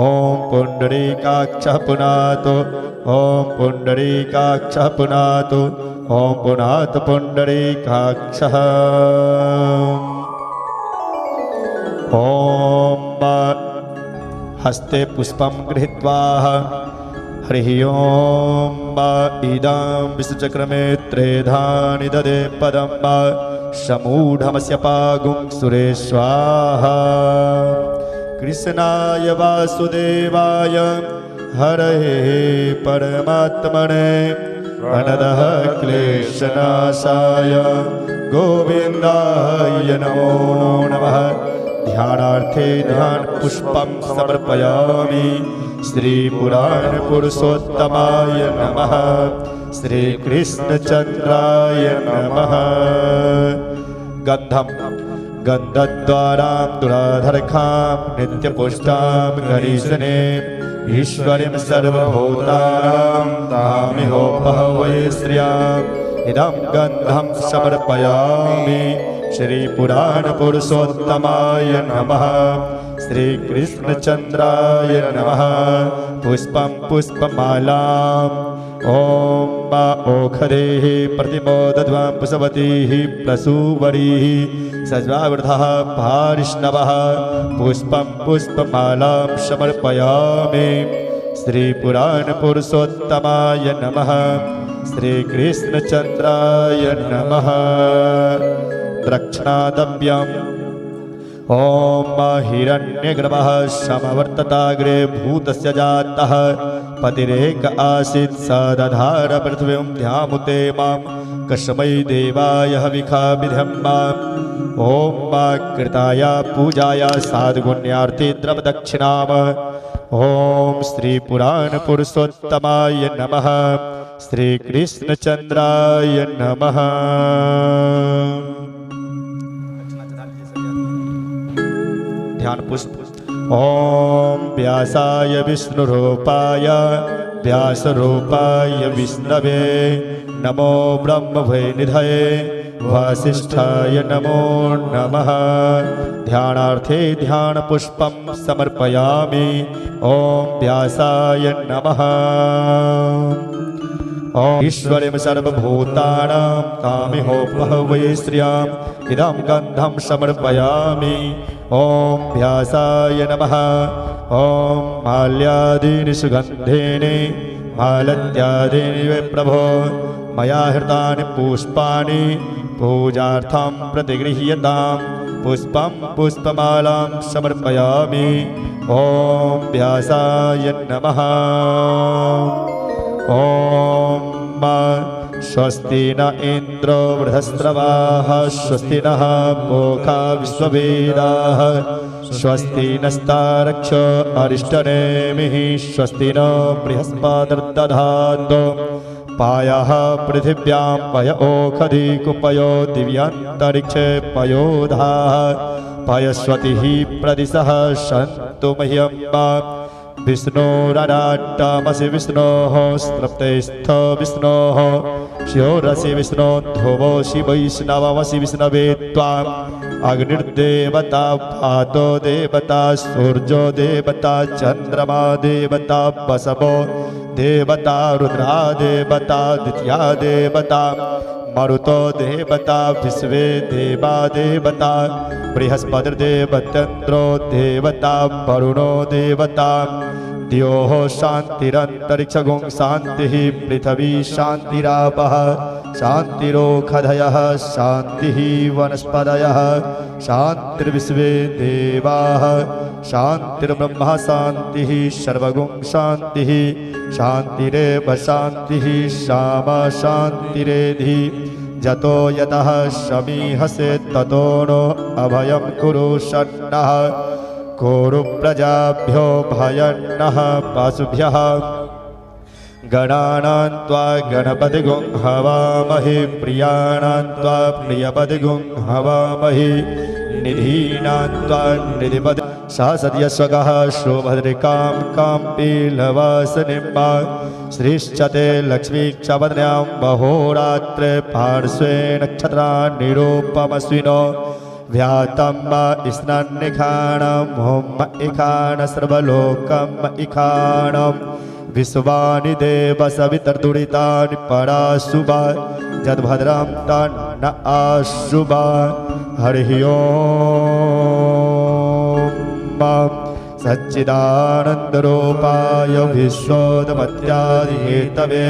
ॐ पुण्डरीकाक्षः पुनातु ॐ पुण्डरीकाक्षः पुनातु ॐ पुनातु पुण्डरीकाक्षः। ॐ हस्ते पुष्पं गृहीत्वा हरिः ॐ इदं विष्णुचक्रमे त्रेधानि ददे पदं समूढमस्य पागुं सुरेश्वाहा। कृष्णाय वासुदेवाय हरये परमात्मने अनदः क्लेशनाशाय गोविन्दाय नमो नमः। ध्यानार्थे ध्यान पुष्पं समर्पयामि। श्री पुराण पुरुषोत्तमाय नमः। श्री कृष्णचंद्राय नमः। गंधम गंधद्वारां दुराधरखां नित्यपुष्टां गरीशने ईश्वरीं सर्वभूतानां तामिहोपहवै श्रियाम् इदं गंधं समर्पयामि। श्री पुराण पुरुषोत्तमाय नमः। श्री कृष्णचंद्राय नमः। पुष्पं पुष्पमालाम् ॐ ओखदेः प्रतिमोदध्वां पुष्पवतीः प्रसूवरीः सज्वावृधः पारिष्णवः पुष्पं पुष्पमालां समर्पयामि। श्री पुराण पुरुषोत्तमाय नमः। श्री कृष्णचंद्राय नमः। द्रक्ष्णादव्यम् ॐ हिरण्यगर्भः समवर्तताग्रे भूतस्य जातः पतिरेक आसीत् स दधार पृथ्वीं ध्यामुते मां कस्मै देवाय हविखा विध्यं माम्। ॐ कृताय पूजाय साधुगुण्यार्थे द्रवदक्षिणाम्। ॐ श्री पुराण पुरुषोत्तमाय नमः। श्री कृष्णचंद्राय नमः। ध्यान पुष्प ॐ व्यासाय विष्णुरूपाय व्यासरूपाय विष्णवे नमो ब्रह्मभयनिधये वासिष्ठाय नमो नमः। ध्यानार्थे ध्यान पुष्पं समर्पयामि। ॐ व्यासाय नमः। ॐ ईश्वरीं सर्वभूतानां तामिहोपहवै श्रियाम् इदं गन्धं समर्पयामि। ॐ व्यासाय नमः। ॐ माल्यादीनि सुगन्धेनि मालत्यादीनि वे प्रभो मया हृतानि पुष्पाणि पूजार्थं प्रतिगृह्यतां पुष्पं पुष्पमालां समर्पयामि। ॐ व्यासाय नमः। ॐ स्वस्ति न इन्द्रो वृधस्रवाः स्वस्ति नः पूषा विश्ववेदाः स्वस्ति नस्तारक्षो अरिष्टनेमिः स्वस्ति न बृहस्पतिर्दधातु पायः पृथिव्यां पय ओखधि कुपयो दिव्यान्तरिक्षे पयोधाः पयस्वतिः प्रदिशः सन्तु मह्यं विष्णोरराट्टमसि विष्णोः स्त्रप्तेस्थ विष्णोः शिरोरसि विष्णो ध्रुवोऽसि वैष्णवमसि विष्णवे त्वाम् अग्निर्देवता वातो देवता सूर्यो देवता चन्द्रमा देवता वसवो देवता रुद्रा देवता द्वितीया देवता मरुतो देवता विश्वे देवा देवता बृहस्पतिर्देवतेन्द्रो देवता वरुणो देवता द्योः शान्तिरन्तरिक्षगुं शान्तिः पृथिवी शान्तिरापः शान्तिरोषधयः शान्तिः वनस्पतयः शान्तिर्विश्वे देवाः शान्तिर्ब्रह्म शान्तिः सर्वगुं शान्तिः शान्तिरेव शान्तिः श्यामा शान्तिरेधि जतो यतः समीहसे ततो नो अभयं कुरु षण्णः कुरु प्रजाभ्यो भयन्नः पशुभ्यः गणानां त्वा गणपतिगुं हवामहे प्रियाणां त्वा प्रियपतिगुं हवामहे निधीनां त्वा निधिपति सहस्रयस्वगः शोभद्रिकां काम्पीलवासनिं श्रीश्चते लक्ष्मीक्षपत्न्यां महोरात्रे पार्श्वे नक्षत्रान् निरूपमस्विनो व्यातम स्नानिखाणम होम इखान सर्वलोकम इखाणम विश्वानि देव सवितर्दुरितानि पराशुभा जद्भद्रं तन्न आशुभा हरि ओम सच्चिदानन्दरूपाय विश्वोत्पत्त्यादिहेतवे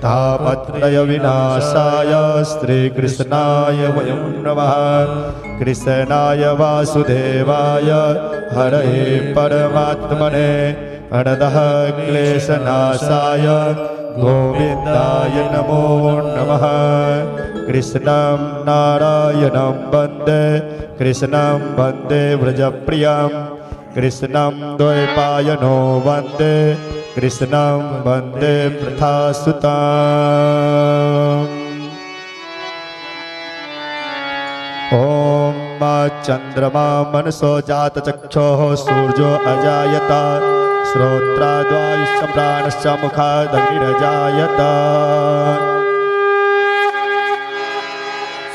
तापत्रय विनाशाय श्रीकृष्णाय वयं नमः। कृष्णाय वासुदेवाय हरये परमात्मने प्रणतः क्लेशनाशाय गोविन्दाय नमो नमः। कृष्णं नारायणं वन्दे कृष्णं वन्दे व्रजप्रियं कृष्णं द्वैपायनो वन्दे कृष्णं वन्दे प्रथासुताम्। ॐ चन्द्रमा मनसो जातचक्षुः सूर्यो अजायत श्रोत्राद्वायुश्च प्राणश्च मुखादग्निरजायत।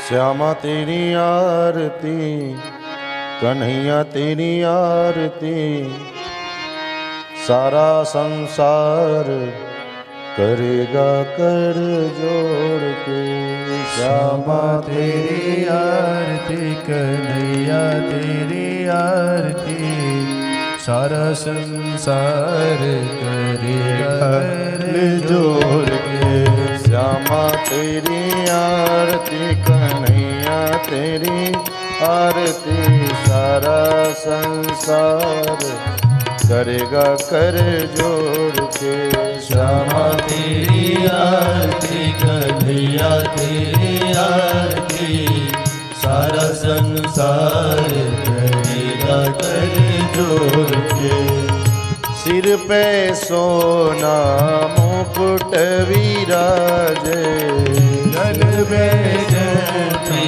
श्यामा तेरी आरती कन्हैया तेरी आरती सारा संसार करेगा कर जोड़ के। श्यामा तेरी आरती कन्हैया तेरी आरती सारा संसार करेगा कर जोड़ के। श्यामा तेरी आरती कन्हैया तेरी आरती सारा संसार करेगा कर जोड़ के। श्यामा तेरी आरती कन्हैया तेरी आरती सारा संसार करेगा कर जोड़ के। सिर पे सोना मुकुट विराजे गल में जयंती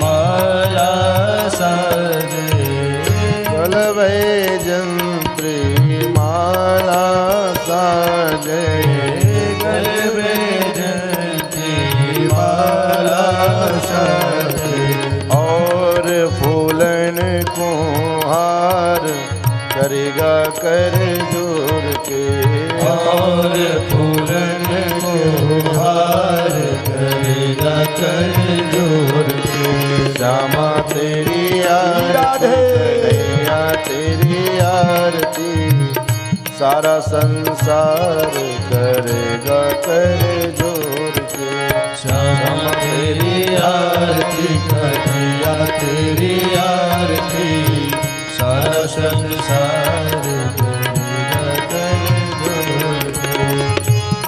माला साजे गल वैजंत्री माला साजे गल में जयंती माला साजे और फूलन को हार करेगा कर जोड़ के। और पूरन को हार करेगा कर जोड़ के। श्यामा तेरी आरती कन्हैया तेरी आरती सारा संसार करेगा कर जोड़ के। श्यामा तेरी आरती कन्हैया तेरी आरती सारा संसार करेगा कर जोड़ के।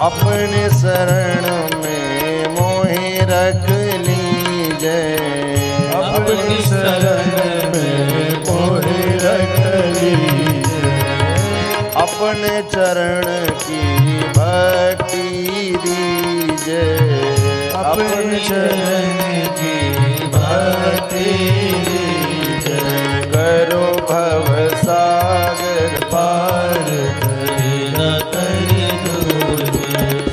अपने शरण में मोहि रख लीजिए अपनी शरण में मोहे रख लीजिए अपने चरण की भक्ति दीजिए अपने चरण की भक्ति दीजिए। करो भव सागर पार करेगा कर जोड़ के।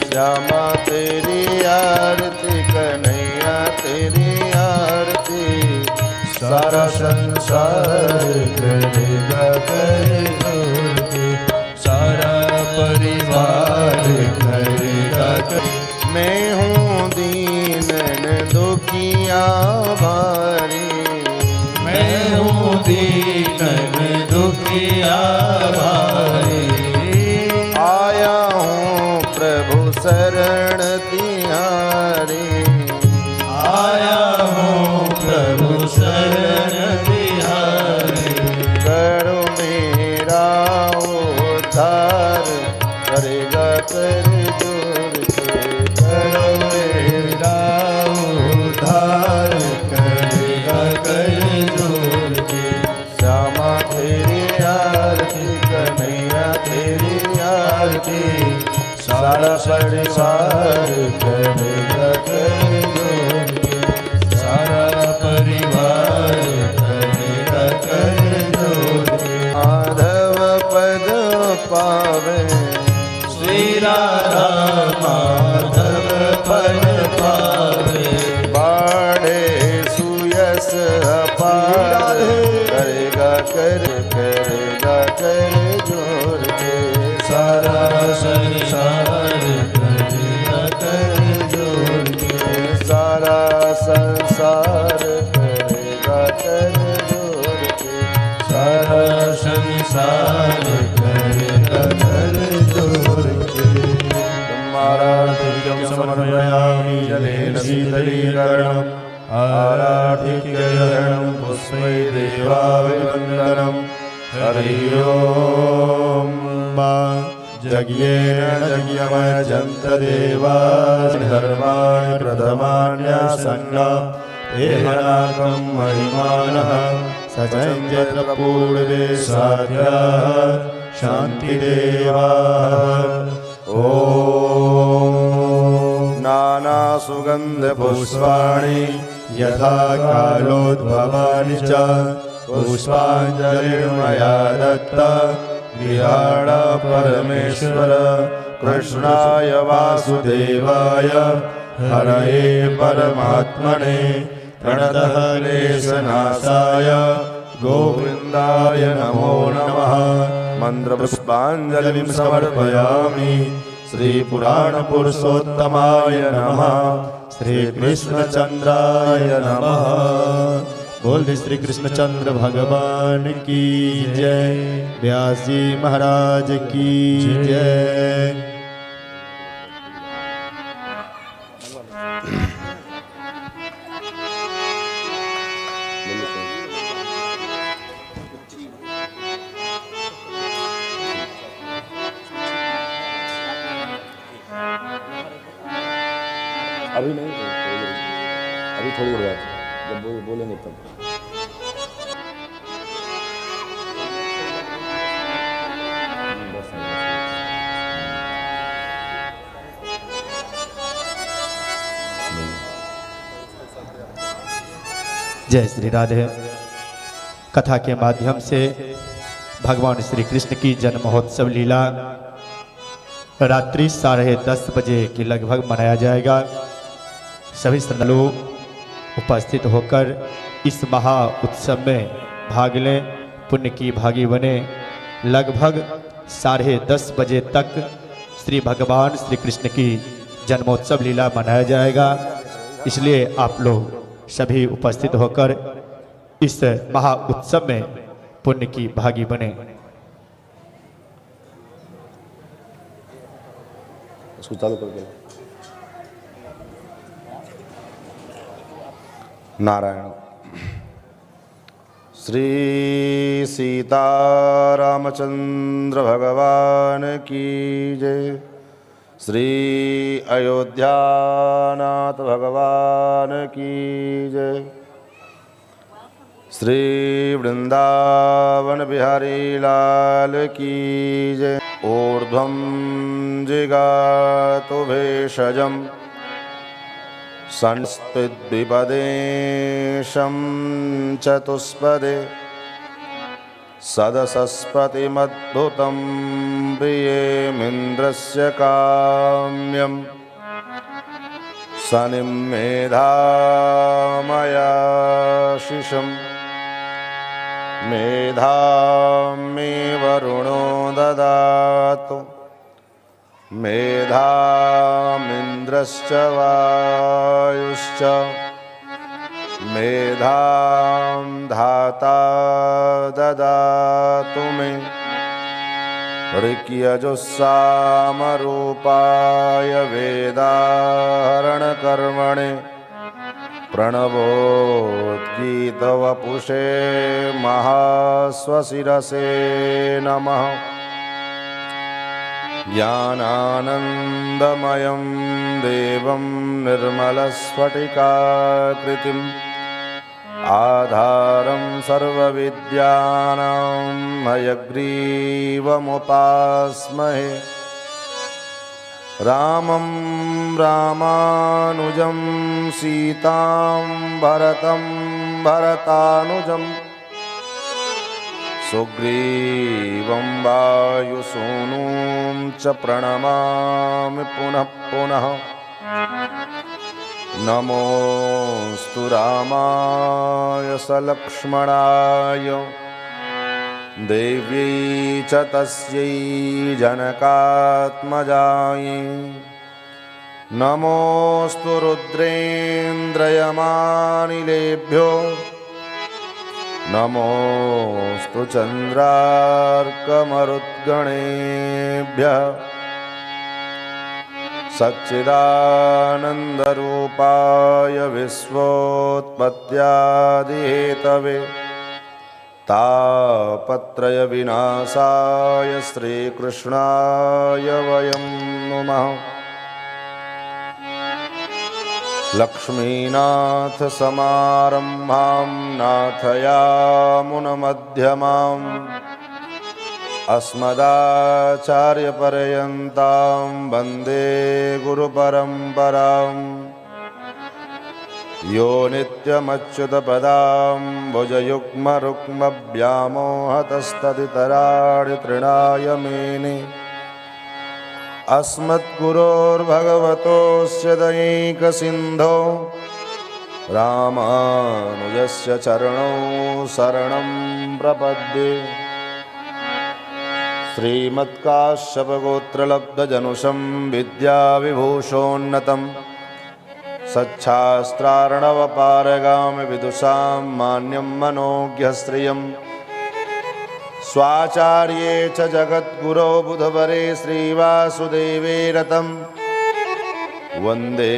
श्यामा तेरी आरती कन्हैया तेरी आरती सारा संसार करेगा कर जोड़ के। सारा परिवार करेगा कर। मैं हूँ दीनन दुखिया भारी मैं हूँ दीनन दुखिया भारी आया हूँ प्रभु शरण तिहारी आया हूँ प्रभु शरण तिहारी। करो मेरा उद्धार करेगा कर जोड़ के। करो मेरा उद्धार करेगा कर जोड़ के। श्यामा तेरी आरती कन्हैया तेरी आरती सारा संसार करेगा कर जोड़ के। सारा परिवार करेगा कर जोड़ के। माधव पद पावे श्री राधा माधव पद पावे बाढ़े सुयस अपार करेगा कर जोड़ के सारा संसार करेगा कर जोड़ के सारा संसार करेगा कर जोड़ के सारा संसार करेगा कर जोड़ के आराधिक्यं समर्पयामि जलेन शीतलीकरणम् आराधिक्यग्रहणं पुष्पै देवाभिवन्दनं हरि ओम् यज्ञेन यज्ञमजन्त देवाः धर्माणि प्रथमान्यासन्ना तेहनाकं महिमानः सचञ्जत्र पूर्वे साध्याः शान्तिदेवाः ॐ नानासुगन्धपुष्पाणि यथा कालोद्भवानि च पुष्पाञ्जलिर्मया दत्ता विहार परमेश्वर कृष्णाय वासुदेवाय हरये परमात्मने प्रणतः क्लेशनाशाय गोविन्दाय नमो नमः मन्त्रपुष्पाञ्जलिं समर्पयामि श्रीपुराणपुरुषोत्तमाय नमः श्रीकृष्णचन्द्राय नमः। बोल श्री कृष्णचंद्र भगवान की जय। व्यास जी महाराज की जय। अभी नहीं, अभी थोड़ी देर बाद जब बोलेंगे तब। जय श्री राधे। कथा के माध्यम से भगवान श्री कृष्ण की जन्म महोत्सव लीला रात्रि 10:30 बजे के लगभग मनाया जाएगा। सभी श्रद्धालु उपस्थित होकर इस महा उत्सव में भाग लें, पुण्य की भागी बने। लगभग 10:30 बजे तक श्री भगवान श्री कृष्ण की जन्मोत्सव लीला मनाया जाएगा। इसलिए आप लोग सभी उपस्थित होकर इस महा उत्सव में पुण्य की भागी बने। उसको चालू करके नारायण। श्री सीतारामचंद्र भगवान की जय। श्री अयोध्यानाथ भगवान की जय। श्री वृंदावन बिहारी लाल की जय। ऊर्ध्वं जिगातु भेषजं संस्थिद्विपदेशं चतुष्पदे सदसस्पतिमद्भुतं प्रियेमिन्द्रस्य काम्यं शनिं मेधामयाशिषं मेधां मे वरुणो ददातु मेधामिन्द्रश्च वायुश्च मेधां धाता ददातु मे ऋक्यजुस्सामरूपाय वेदाहरणकर्मणे प्रणवोद्गीतवपुषे महास्वशिरसे नमः। ज्ञानानन्दमयं देवं निर्मलस्फटिकाकृतिम् आधारं सर्वविद्यानां हयग्रीवमुपास्महे। रामं रामानुजं सीतां भरतं भरतानुजं सुग्रीवं वायुसूनुं च प्रणमामि पुनः पुनः। नमोऽस्तु रामाय सलक्ष्मणाय देव्यै च तस्यै जनकात्मजायै नमोऽस्तु रुद्रेन्द्रयमानिलेभ्यो नमोऽस्तु चन्द्रार्कमरुद्गणेभ्यः सच्चिदानन्दरूपाय विश्वोत्पत्त्यादिहेतवे तापत्रयविनाशाय श्रीकृष्णाय वयं नुमः। लक्ष्मीनाथसमारम्भां नाथयामुनमध्यमाम् अस्मदाचार्यपर्यन्तां वन्दे गुरुपरम्पराम्। यो नित्यमच्युतपदां भुजयुग्मरुक्मव्यामोहतस्तदितराणि तृणाय मेने अस्मद्गुरोर्भगवतोऽस्य दयैकसिन्धो रामानुजस्य चरणौ शरणं प्रपद्ये। श्रीमत्काश्यपगोत्रलब्धजनुषं विद्याविभूषोन्नतं सच्छास्त्रार्णवपारगामि विदुषां मान्यं मनोज्ञश्रियं स्वाचार्ये च जगद्गुरो बुधवरे श्रीवासुदेवे रतं वन्दे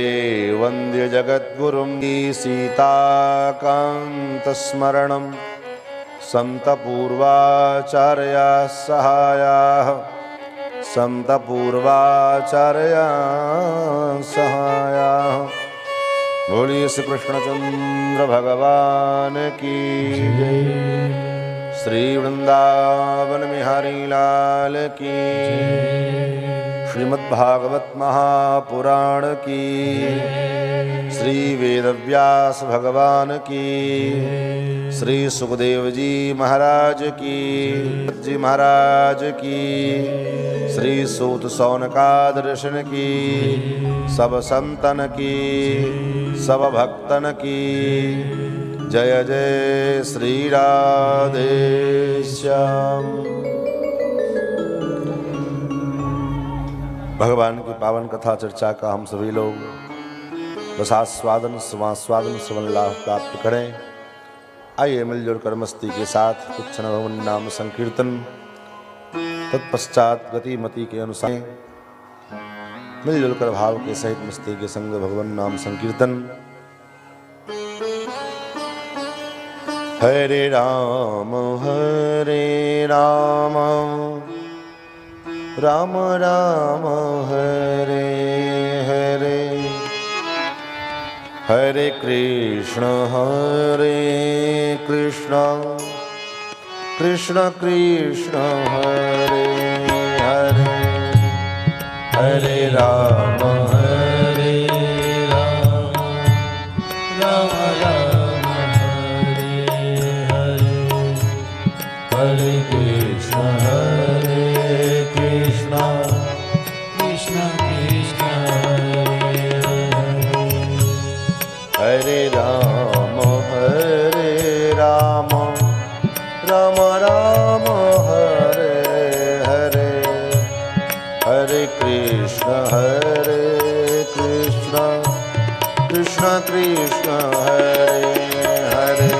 वन्द्यजगद्गुरुं सीताकान्तस्मरणं सन्तपूर्वाचार्याः सहायाः सन्तपूर्वाचार्याः सहायाः। बोलिए श्री कृष्णचंद्र भगवान की जय। श्री वृंदावन बिहारी लाल की। श्रीमद्भागवत महापुराण की। श्री वेदव्यास भगवान की। श्री सुखदेव जी महाराज की। जी महाराज की। श्री सूत सौनकादर्शन की। सब संतन की, सब भक्तन की जय जय श्री राधे श्याम। भगवान की पावन कथा चर्चा का हम सभी लोग रसास्वादन समास्वादन श्रवण लाभ प्राप्त करें। आइए मिलजुल कर मस्ती के साथ कुछ भगवान नाम संकीर्तन, तत्पश्चात गति मति के अनुसार मिलजुल कर भाव के सहित मस्ती के संग भगवान नाम संकीर्तन। हरे राम राम राम हरे हरे, हरे कृष्ण कृष्ण कृष्ण हरे हरे, हरे राम राम राम हरे हरे, हरे कृष्ण कृष्ण कृष्ण हरे हरे, हरे राम राम राम हरे हरे, हरे कृष्ण कृष्ण कृष्ण हरे हरे,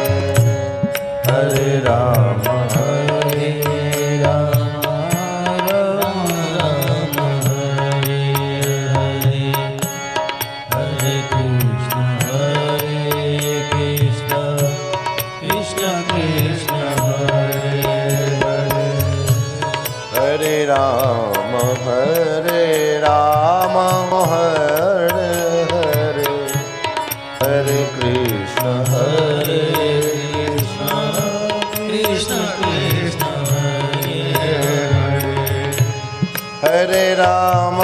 हरे राम राम हरे हरे, हरे कृष्ण कृष्ण कृष्ण हरे हरे, हरे राम हरे हरे कृष्ण कृष्ण कृष्ण हरे हरे, हरे राम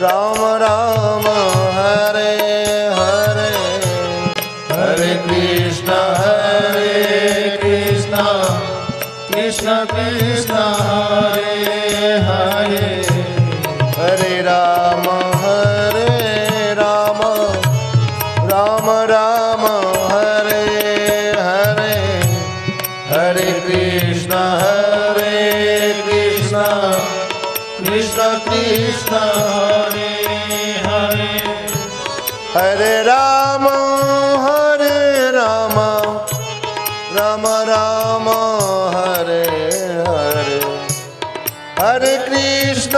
राम हरे हरे, हरे कृष्ण कृष्ण कृष्ण हरे हरे, हरे राम राम हरे हरे, कृष्ण कृष्ण हरे हरे हरे राम राम राम हरे हरे हरे कृष्ण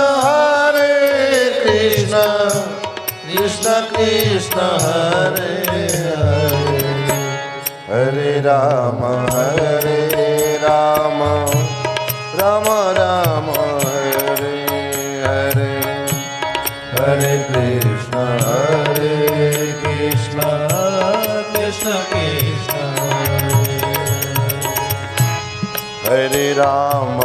कृष्ण कृष्ण हरे हरे हरे राम राम राम हरे हरे हरे कृष्ण कृष्ण कृष्ण हरे राम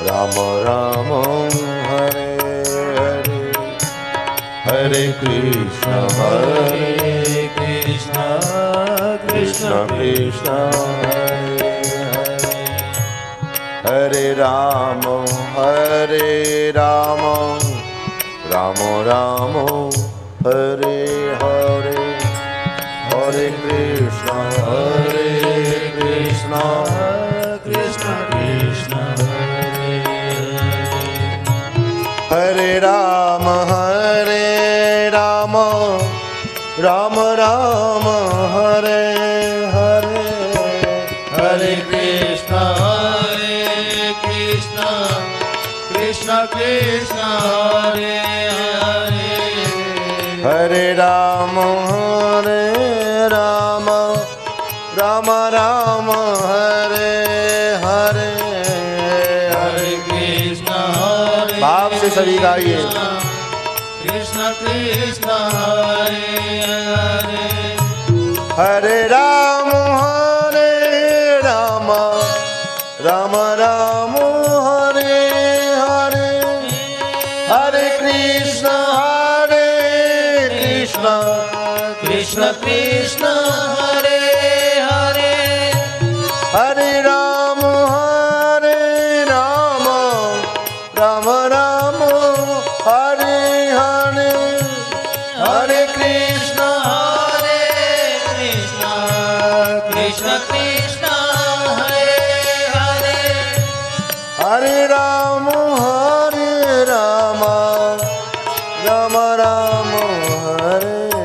राम राम हरे हरे हरे कृष्ण कृष्ण कृष्ण कृष्ण हरे राम राम हरे हरे हरे कृष्ण कृष्ण कृष्ण हरे राम राम हरे हरे हरे कृष्ण कृष्ण कृष्ण हरे हरे हरे राम राम हरे हरे हरे कृष्ण भाव से सभी गाइए कृष्ण कृष्ण हरे हरे हरे राम राम हरे हरे हरे कृष्ण कृष्ण कृष्ण हरे हरे हरे राम राम हरे हरे हरे कृष्ण कृष्ण कृष्ण हरे हरे हरे राम राम हरे हरे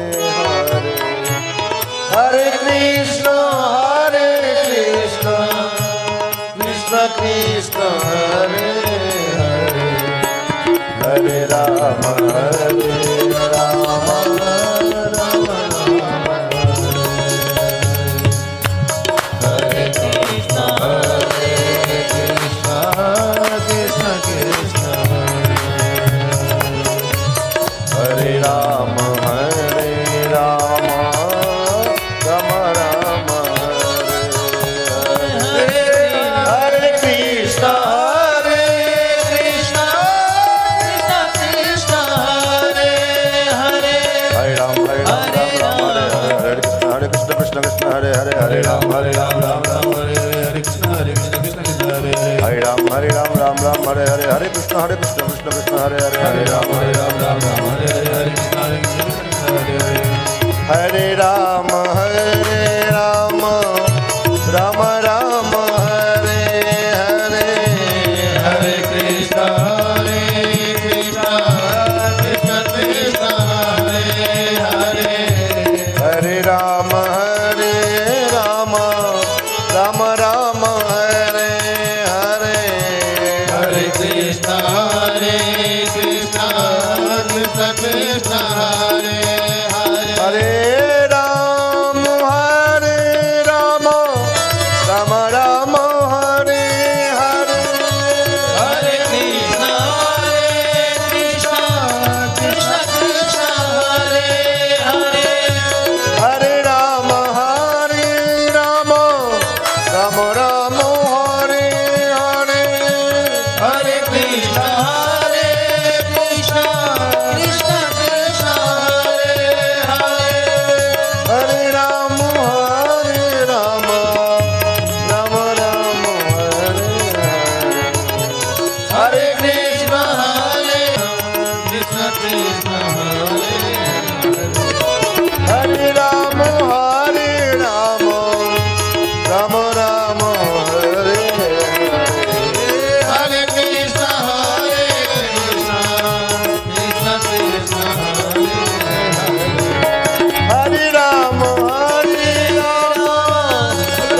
हरे कृष्ण कृष्ण हरे हरे हरे राम हरे राम हरे कृष्ण हरे हरे राम हरे राम हरे कृष्ण हरे कृष्ण हरे हरे राम हरे हरे कृष्ण कृष्ण हरे हरे हरे राम हरे कृष्ण हरे कृष्ण हरे राम राम हरे हरे हरे कृष्ण कृष्ण कृष्ण हरे हरे हरे राम राम हरे हरे हरे कृष्ण कृष्ण कृष्ण हरे हरे हरे राम राम हरे हरे हरे कृष्ण कृष्ण कृष्ण हरे हरे हरे राम राम हरे हरे हरे कृष्ण कृष्ण कृष्ण कृष्ण हरे हरे हरे राम राम हरे हरे हरे कृष्ण कृष्ण कृष्ण हरे हरे राम राम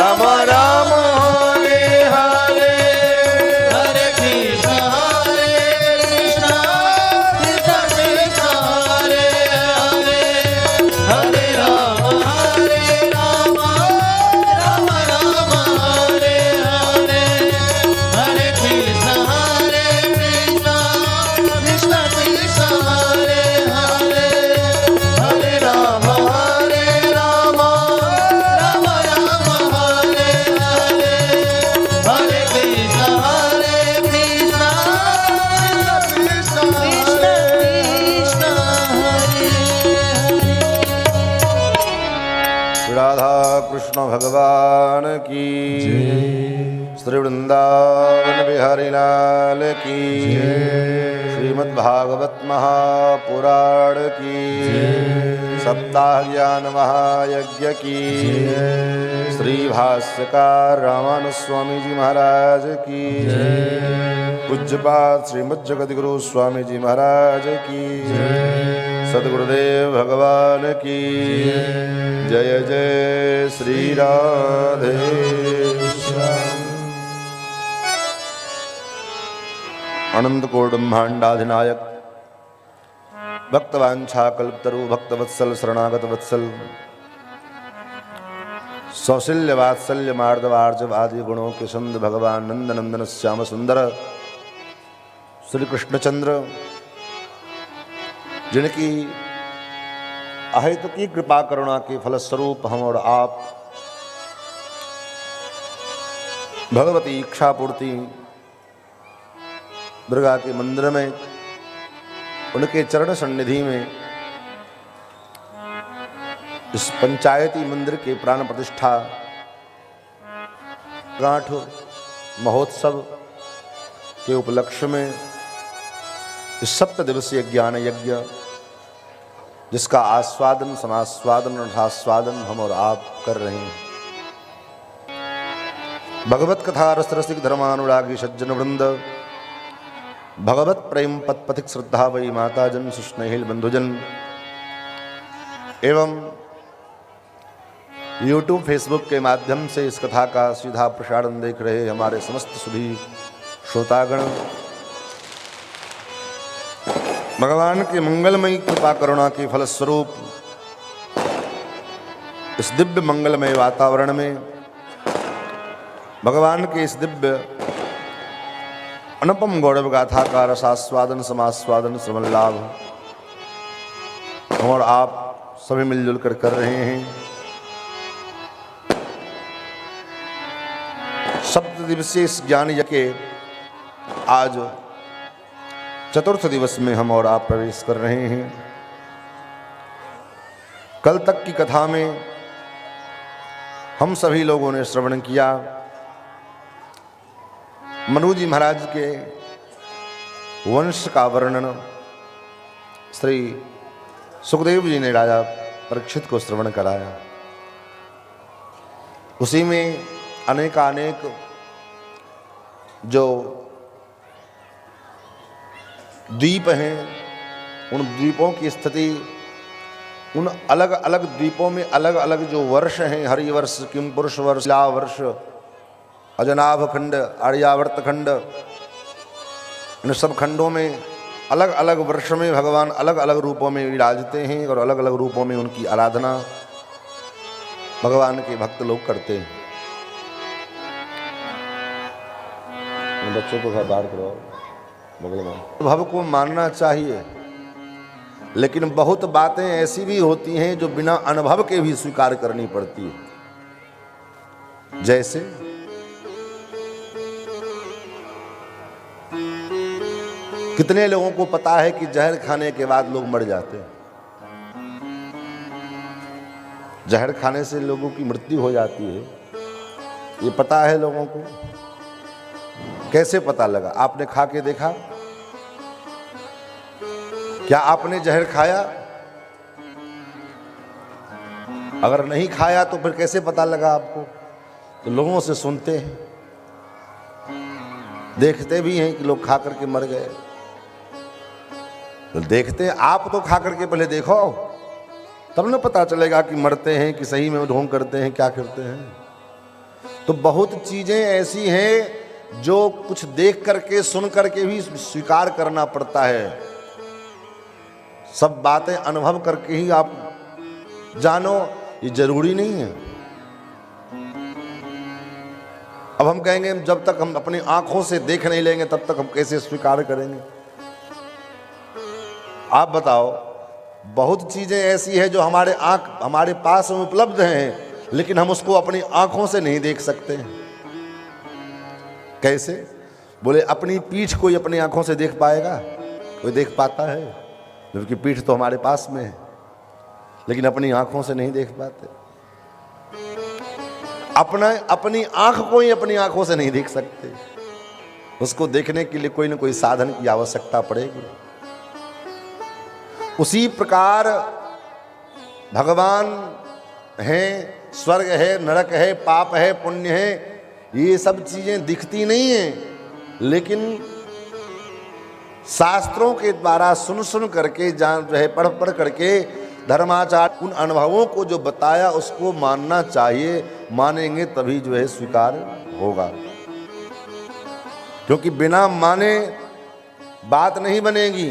राम राम हरे हरे हरे कृष्ण कृष्ण कृष्ण हरे हरे हरे राम राम राम हरे हरे हरे कृष्ण कृष्ण कृष्ण हरे हरे हरे राम राम राम हरे हरे हरे कृष्ण कृष्ण कृष्ण कृष्ण हरे राधा कृष्ण भगवान की श्री वृंदावन बिहारी लाल की श्रीमद् भागवत महापुराण की सप्ताह ज्ञान महायज्ञ की श्री भाष्यकार रामानुज स्वामी जी महाराज की पूज्यपाद श्रीमद् जगद्गुरु स्वामी जी महाराज की सद्गुरुदेव भगवान की जय जय श्री राधे श्याम। अनंत कोट ब्रह्मांडाधिनायक भक्तवांछा कल्पतरु भक्तवत्सल शरणागत वत्सल सौशल्य वात्सल्य मार्दवार्जव आदि गुणों के संद भगवान नंद नंदन श्याम सुंदर श्री कृष्णचंद्र जिनकी अहेतु की कृपा करुणा के फलस्वरूप हम और आप भगवती इच्छा पूर्ति दुर्गा के मंदिर में उनके चरण सन्निधि में इस पंचायती मंदिर के प्राण प्रतिष्ठा गांठ महोत्सव के उपलक्ष्य में इस 7 दिवसीय ज्ञान यज्ञ जिसका आस्वादन समास्वादन रसास्वादन हम और आप कर रहे हैं। भगवत कथा रस रसिक धर्मानुरागी सज्जन वृंद भगवत प्रेम पथ पथिक श्रद्धा वही माता जन सुस्नेहिल बंधुजन एवं YouTube फेसबुक के माध्यम से इस कथा का सीधा प्रसारण देख रहे हमारे समस्त सुधी श्रोतागण भगवान के मंगलमयी कृपा करुणा के फलस्वरूप इस दिव्य मंगलमय वातावरण में भगवान के इस दिव्य अनुपम गौरव गाथा का रसास्वादन समास्वादन श्रवण लाभ हम और आप सभी मिलजुल कर रहे हैं। 7 दिवसीय इस ज्ञान यज्ञ के आज चतुर्थ दिवस में हम और आप प्रवेश कर रहे हैं। कल तक की कथा में हम सभी लोगों ने श्रवण किया मनु जी महाराज के वंश का वर्णन श्री सुखदेव जी ने राजा परीक्षित को श्रवण कराया। उसी में अनेकानेक जो द्वीप हैं उन द्वीपों की स्थिति उन अलग अलग द्वीपों में अलग अलग जो वर्ष हैं हरि वर्ष किमपुरुष वर्ष ला वर्ष अजनाभ खंड आर्यावर्त खंड इन सब खंडों में अलग अलग वर्ष में भगवान अलग अलग रूपों में विराजते हैं और अलग अलग रूपों में उनकी आराधना भगवान के भक्त लोग करते हैं। बच्चों को बाहर करो भव को मानना चाहिए लेकिन बहुत बातें ऐसी भी होती हैं जो बिना अनुभव के भी स्वीकार करनी पड़ती है। जैसे कितने लोगों को पता है कि जहर खाने के बाद लोग मर जाते हैं। जहर खाने से लोगों की मृत्यु हो जाती है, ये पता है लोगों को? कैसे पता लगा? आपने खा के देखा? क्या आपने जहर खाया? अगर नहीं खाया तो फिर कैसे पता लगा आपको? तो लोगों से सुनते हैं, देखते भी हैं कि लोग खा करके मर गए, तो देखते हैं। आप तो खा करके पहले देखो, तब न पता चलेगा कि मरते हैं कि सही में ढोंग करते हैं, क्या करते हैं। तो बहुत चीजें ऐसी हैं जो कुछ देख करके सुन करके भी स्वीकार करना पड़ता है। सब बातें अनुभव करके ही आप जानो, ये जरूरी नहीं है। अब हम कहेंगे जब तक हम अपनी आंखों से देख नहीं लेंगे तब तक हम कैसे स्वीकार करेंगे? आप बताओ, बहुत चीजें ऐसी है जो हमारे पास में उपलब्ध हैं, लेकिन हम उसको अपनी आंखों से नहीं देख सकते। कैसे? बोले अपनी पीठ कोई अपनी आंखों से देख पाएगा? कोई देख पाता है? जबकि पीठ तो हमारे पास में है, लेकिन अपनी आंखों से नहीं देख पाते। अपनी आंख को ही अपनी आंखों से नहीं देख सकते, उसको देखने के लिए कोई ना कोई साधन की आवश्यकता पड़ेगी। उसी प्रकार भगवान हैं, स्वर्ग है, नरक है, पाप है, पुण्य है, ये सब चीजें दिखती नहीं हैं, लेकिन शास्त्रों के द्वारा सुन सुन करके पढ़ पढ़ करके धर्माचार्य उन अनुभवों को जो बताया उसको मानना चाहिए। मानेंगे तभी स्वीकार होगा, क्योंकि बिना माने बात नहीं बनेगी।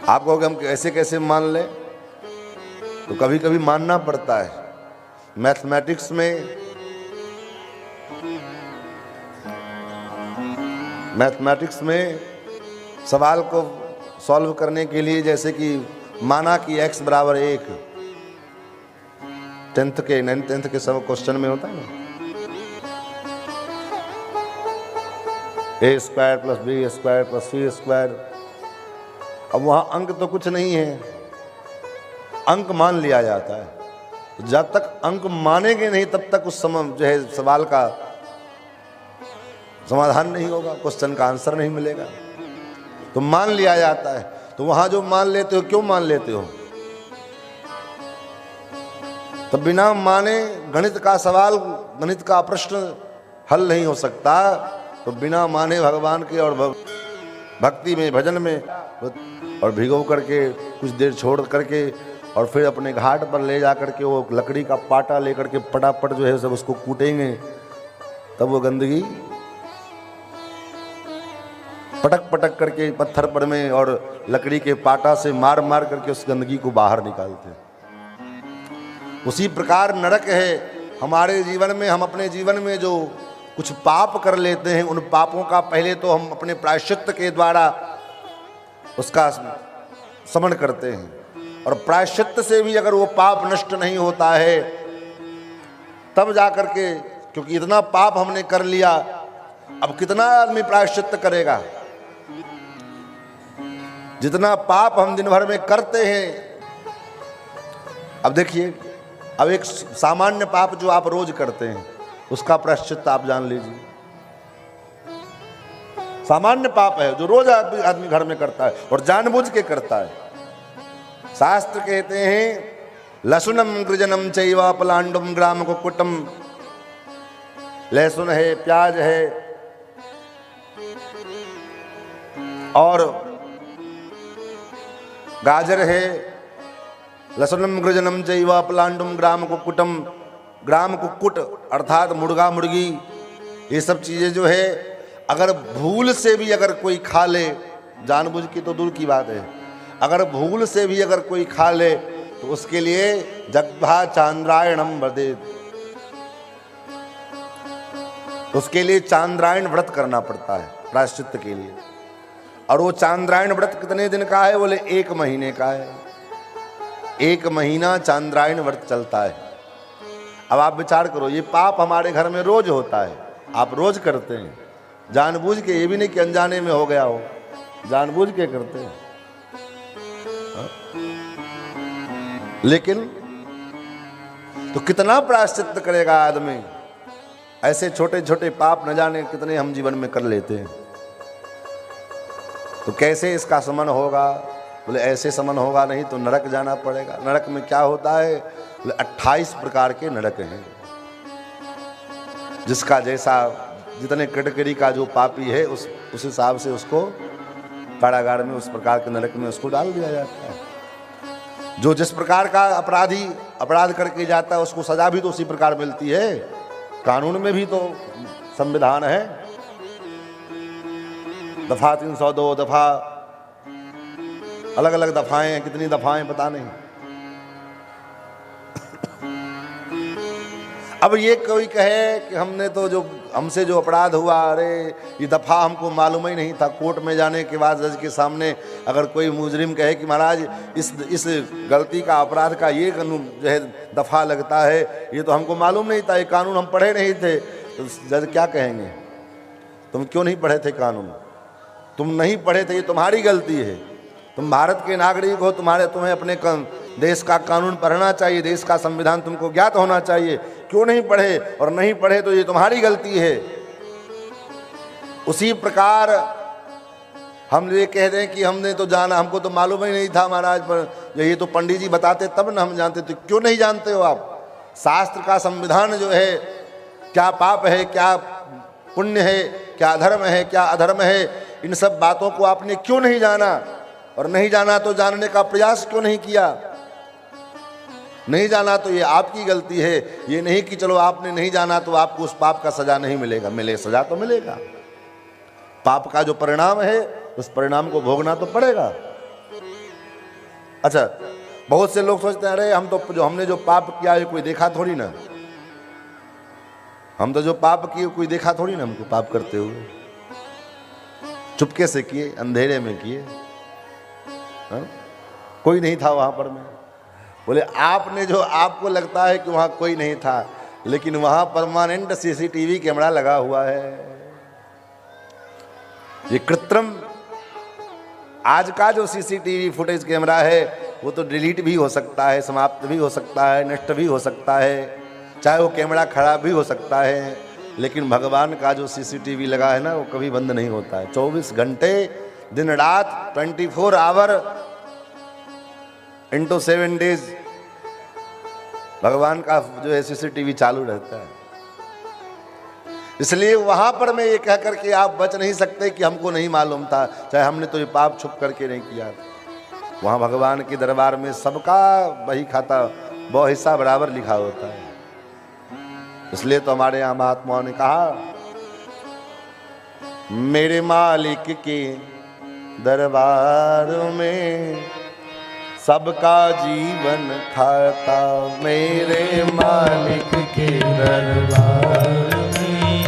आप कहोगे हम कैसे कैसे मान ले, तो कभी कभी मानना पड़ता है। मैथमेटिक्स में सवाल को सॉल्व करने के लिए, जैसे कि माना कि x बराबर 1, 10th के सब क्वेश्चन में होता है ना, a² + b² + c²। अब वहां अंक तो कुछ नहीं है, अंक मान लिया जाता है। तो जब तक अंक मानेंगे नहीं तब तक उस समय सवाल का समाधान नहीं होगा, क्वेश्चन का आंसर नहीं मिलेगा। तो मान लिया जाता है। तो वहां जो मान लेते हो, क्यों मान लेते हो? तो बिना माने गणित का सवाल, गणित का प्रश्न हल नहीं हो सकता। तो बिना माने भगवान के और भक्ति में, भजन में और भिगो करके कुछ देर छोड़ करके और फिर अपने घाट पर ले जा करके वो लकड़ी का पाटा लेकर के पटापट सब उसको कूटेंगे, तब वो गंदगी पटक पटक करके पत्थर पर में और लकड़ी के पाटा से मार मार करके उस गंदगी को बाहर निकालते हैं। उसी प्रकार नरक है हमारे जीवन में। हम अपने जीवन में जो कुछ पाप कर लेते हैं, उन पापों का पहले तो हम अपने प्रायश्चित्त के द्वारा उसका समन करते हैं, और प्रायश्चित्त से भी अगर वो पाप नष्ट नहीं होता है तब जा करके, क्योंकि इतना पाप हमने कर लिया, अब कितना आदमी प्रायश्चित्त करेगा? जितना पाप हम दिन भर में करते हैं। अब देखिए, अब एक सामान्य पाप जो आप रोज करते हैं उसका प्रायश्चित्त आप जान लीजिए। सामान्य पाप है जो रोज आदमी घर में करता है और जानबूझ के करता है। शास्त्र कहते हैं लसुनम गृजनम चैवा पलांडुम ग्राम कुक्कुटम। लहसुन है, प्याज है और गाजर है। लसुनम गृजनम चैवा पलांडुम ग्राम कुक्कुटम। ग्राम कुक्कुट अर्थात मुर्गा मुर्गी, ये सब चीजें जो है अगर भूल से भी अगर कोई खा ले, जानबूझ की तो दूर की बात है, अगर भूल से भी अगर कोई खा ले तो उसके लिए जग्भा चांद्रायणम वदेत, उसके लिए चांद्रायण व्रत करना पड़ता है प्रायश्चित्त के लिए। और वो चांद्रायण व्रत कितने दिन का है? बोले 1 महीने का है। 1 महीना चांद्रायण व्रत चलता है। अब आप विचार करो, ये पाप हमारे घर में रोज होता है, आप रोज करते हैं जानबूझ के, ये भी नहीं कि अनजाने में हो गया हो, जानबूझ के करते हैं। लेकिन तो कितना प्रायश्चित्त करेगा आदमी? ऐसे छोटे छोटे पाप न जाने कितने हम जीवन में कर लेते हैं। तो कैसे इसका समन होगा? बोले ऐसे समन होगा नहीं तो नरक जाना पड़ेगा। नरक में क्या होता है? बोले 28 प्रकार के नरक हैं, जिसका जैसा जितने कैटेगरी का जो पापी है उस हिसाब से उसको कारागार में उस प्रकार के नरक में उसको डाल दिया जाता है। जो जिस प्रकार का अपराधी अपराध करके जाता है उसको सजा भी तो उसी प्रकार मिलती है। कानून में भी तो संविधान है। दफा 302 दफा, अलग अलग दफाएं हैं, कितनी दफाएं पता नहीं। अब ये कोई कहे कि हमने तो जो हमसे जो अपराध हुआ, अरे ये दफा हमको मालूम ही नहीं था। कोर्ट में जाने के बाद जज के सामने अगर कोई मुजरिम कहे कि महाराज इस गलती का अपराध का ये कानून जो है दफा लगता है, ये तो हमको मालूम नहीं था, ये कानून हम पढ़े नहीं थे, तो जज क्या कहेंगे? तुम क्यों नहीं पढ़े थे कानून? तुम नहीं पढ़े थे, ये तुम्हारी गलती है। तुम भारत के नागरिक हो, तुम्हें अपने देश का कानून पढ़ना चाहिए, देश का संविधान तुमको ज्ञात होना चाहिए। क्यों नहीं पढ़े? और नहीं पढ़े तो ये तुम्हारी गलती है। उसी प्रकार हम ये कह दें कि हमने तो जाना, हमको तो मालूम ही नहीं था महाराज, पर ये तो पंडित जी बताते तब न हम जानते थे। क्यों नहीं जानते हो आप? शास्त्र का संविधान जो है, क्या पाप है, क्या पुण्य है, क्या धर्म है, क्या अधर्म है, इन सब बातों को आपने क्यों नहीं जाना? और नहीं जाना तो जानने का प्रयास क्यों नहीं किया? नहीं जाना तो ये आपकी गलती है। ये नहीं कि चलो आपने नहीं जाना तो आपको उस पाप का सजा नहीं मिलेगा। सजा तो मिलेगा। पाप का जो परिणाम है उस परिणाम को भोगना तो पड़ेगा। अच्छा, बहुत से लोग सोचते हैं अरे हमने जो पाप किया है कोई देखा थोड़ी ना, हम तो जो पाप किए कोई देखा थोड़ी ना हमको पाप करते हुए। चुपके से किए, अंधेरे में किए, कोई नहीं था वहां पर। मैं बोले आपने जो, आपको लगता है कि वहां कोई नहीं था, लेकिन वहां परमानेंट सीसीटीवी कैमरा लगा हुआ है। ये कृत्रिम आज का जो सीसीटीवी फुटेज कैमरा है वो तो डिलीट भी हो सकता है, समाप्त भी हो सकता है, नष्ट भी हो सकता है, चाहे वो कैमरा खराब भी हो सकता है। लेकिन भगवान का जो सीसीटीवी लगा है ना, वो कभी बंद नहीं होता है। 24 घंटे दिन रात 24 आवर इंटू 7 डेज भगवान का जो है सीसीटीवी चालू रहता है। इसलिए वहां पर मैं ये कह करके आप बच नहीं सकते कि हमको नहीं मालूम था, चाहे हमने तो ये पाप छुप करके नहीं किया। वहां भगवान के दरबार में सबका बही खाता, वो हिस्सा बराबर लिखा होता है। इसलिए तो हमारे यहाँ महात्माओं ने कहा, मेरे मालिक के दरबार में सबका जीवन खाता, मेरे मालिक के दरबार में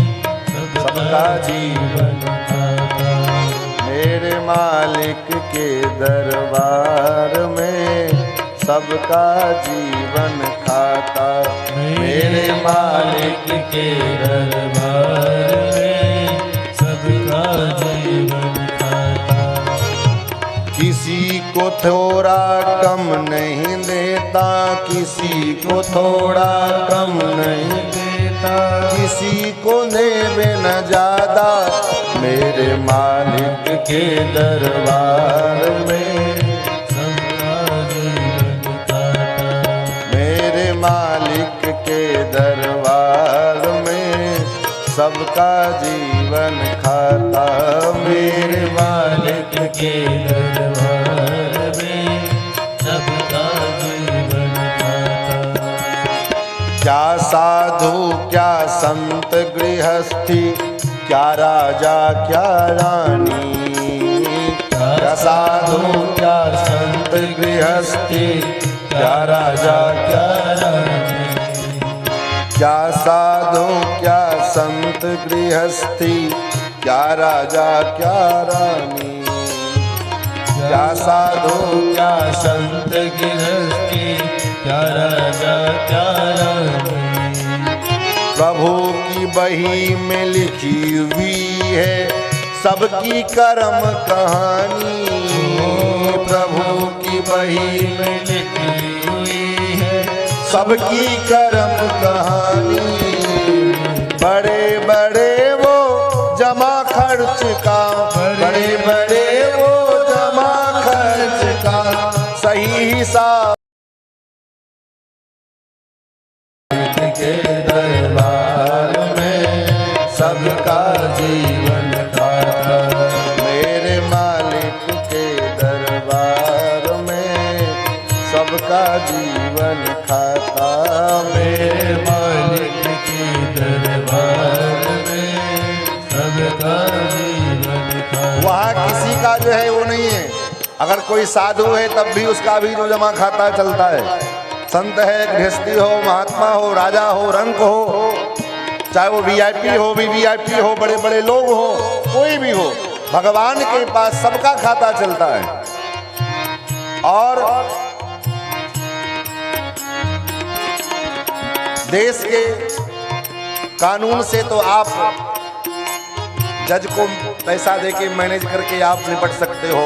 सबका जीवन खाता, मेरे मालिक के दरबार में सबका जीवन खाता, मेरे मालिक के दरबार में सबका जीवन खाता। किसी को थोड़ा कम नहीं देता, किसी को थोड़ा कम नहीं देता, किसी को देवे न ज्यादा, मेरे मालिक के दरबार में सबका जीवन खाता, मेरे मालिक के दरबार में सबका जीवन खाता, मेरे मालिक के दरबार में सबका जीवन खाता। क्या साधु क्या संत गृहस्थी, क्या राजा क्या रानी, क्या साधु क्या संत गृहस्थी, क्या राजा क्या रानी, क्या साधु क्या संत गृहस्थी, क्या राजा क्या रानी, क्या साधु क्या संत गृहस्थी, क्या राजा क्या रानी। प्रभु की बही में लिखी हुई है सबकी कर्म कहानी, प्रभु की बही में लिखी हुई है सबकी कर्म कहानी। बड़े बड़े वो जमा खर्च का, बड़े बड़े वो जमा खर्च का सही हिसाब के दरबार में सबका जीवन खाता, मेरे मालिक के दरबार में सबका अगर कोई साधु है तब भी उसका भी जो जमा खाता चलता है। संत है, गृहस्थी हो, महात्मा हो, राजा हो, रंक हो, चाहे वो वीआईपी हो, वीवीआईपी हो, बड़े बड़े लोग हो, कोई भी हो, भगवान के पास सबका खाता चलता है। और देश के कानून से तो आप जज को पैसा देके मैनेज करके आप निपट सकते हो,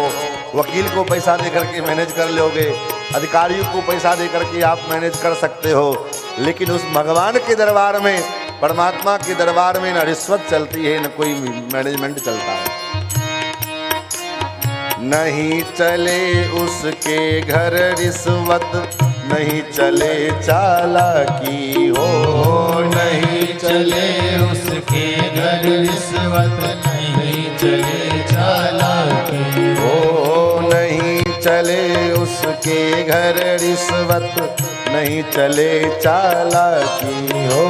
वकील को पैसा दे करके मैनेज कर लोगे, अधिकारियों को पैसा दे करके आप मैनेज कर सकते हो, लेकिन उस भगवान के दरबार में, परमात्मा के दरबार में न रिश्वत चलती है, न कोई मैनेजमेंट चलता है। नहीं चले उसके घर रिश्वत, नहीं चले चालाकी हो, नहीं चले उसके घर रिश्वत, नहीं चले चालाकी हो, नहीं चले उसके घर रिश्वत, नहीं चले चालाकी हो,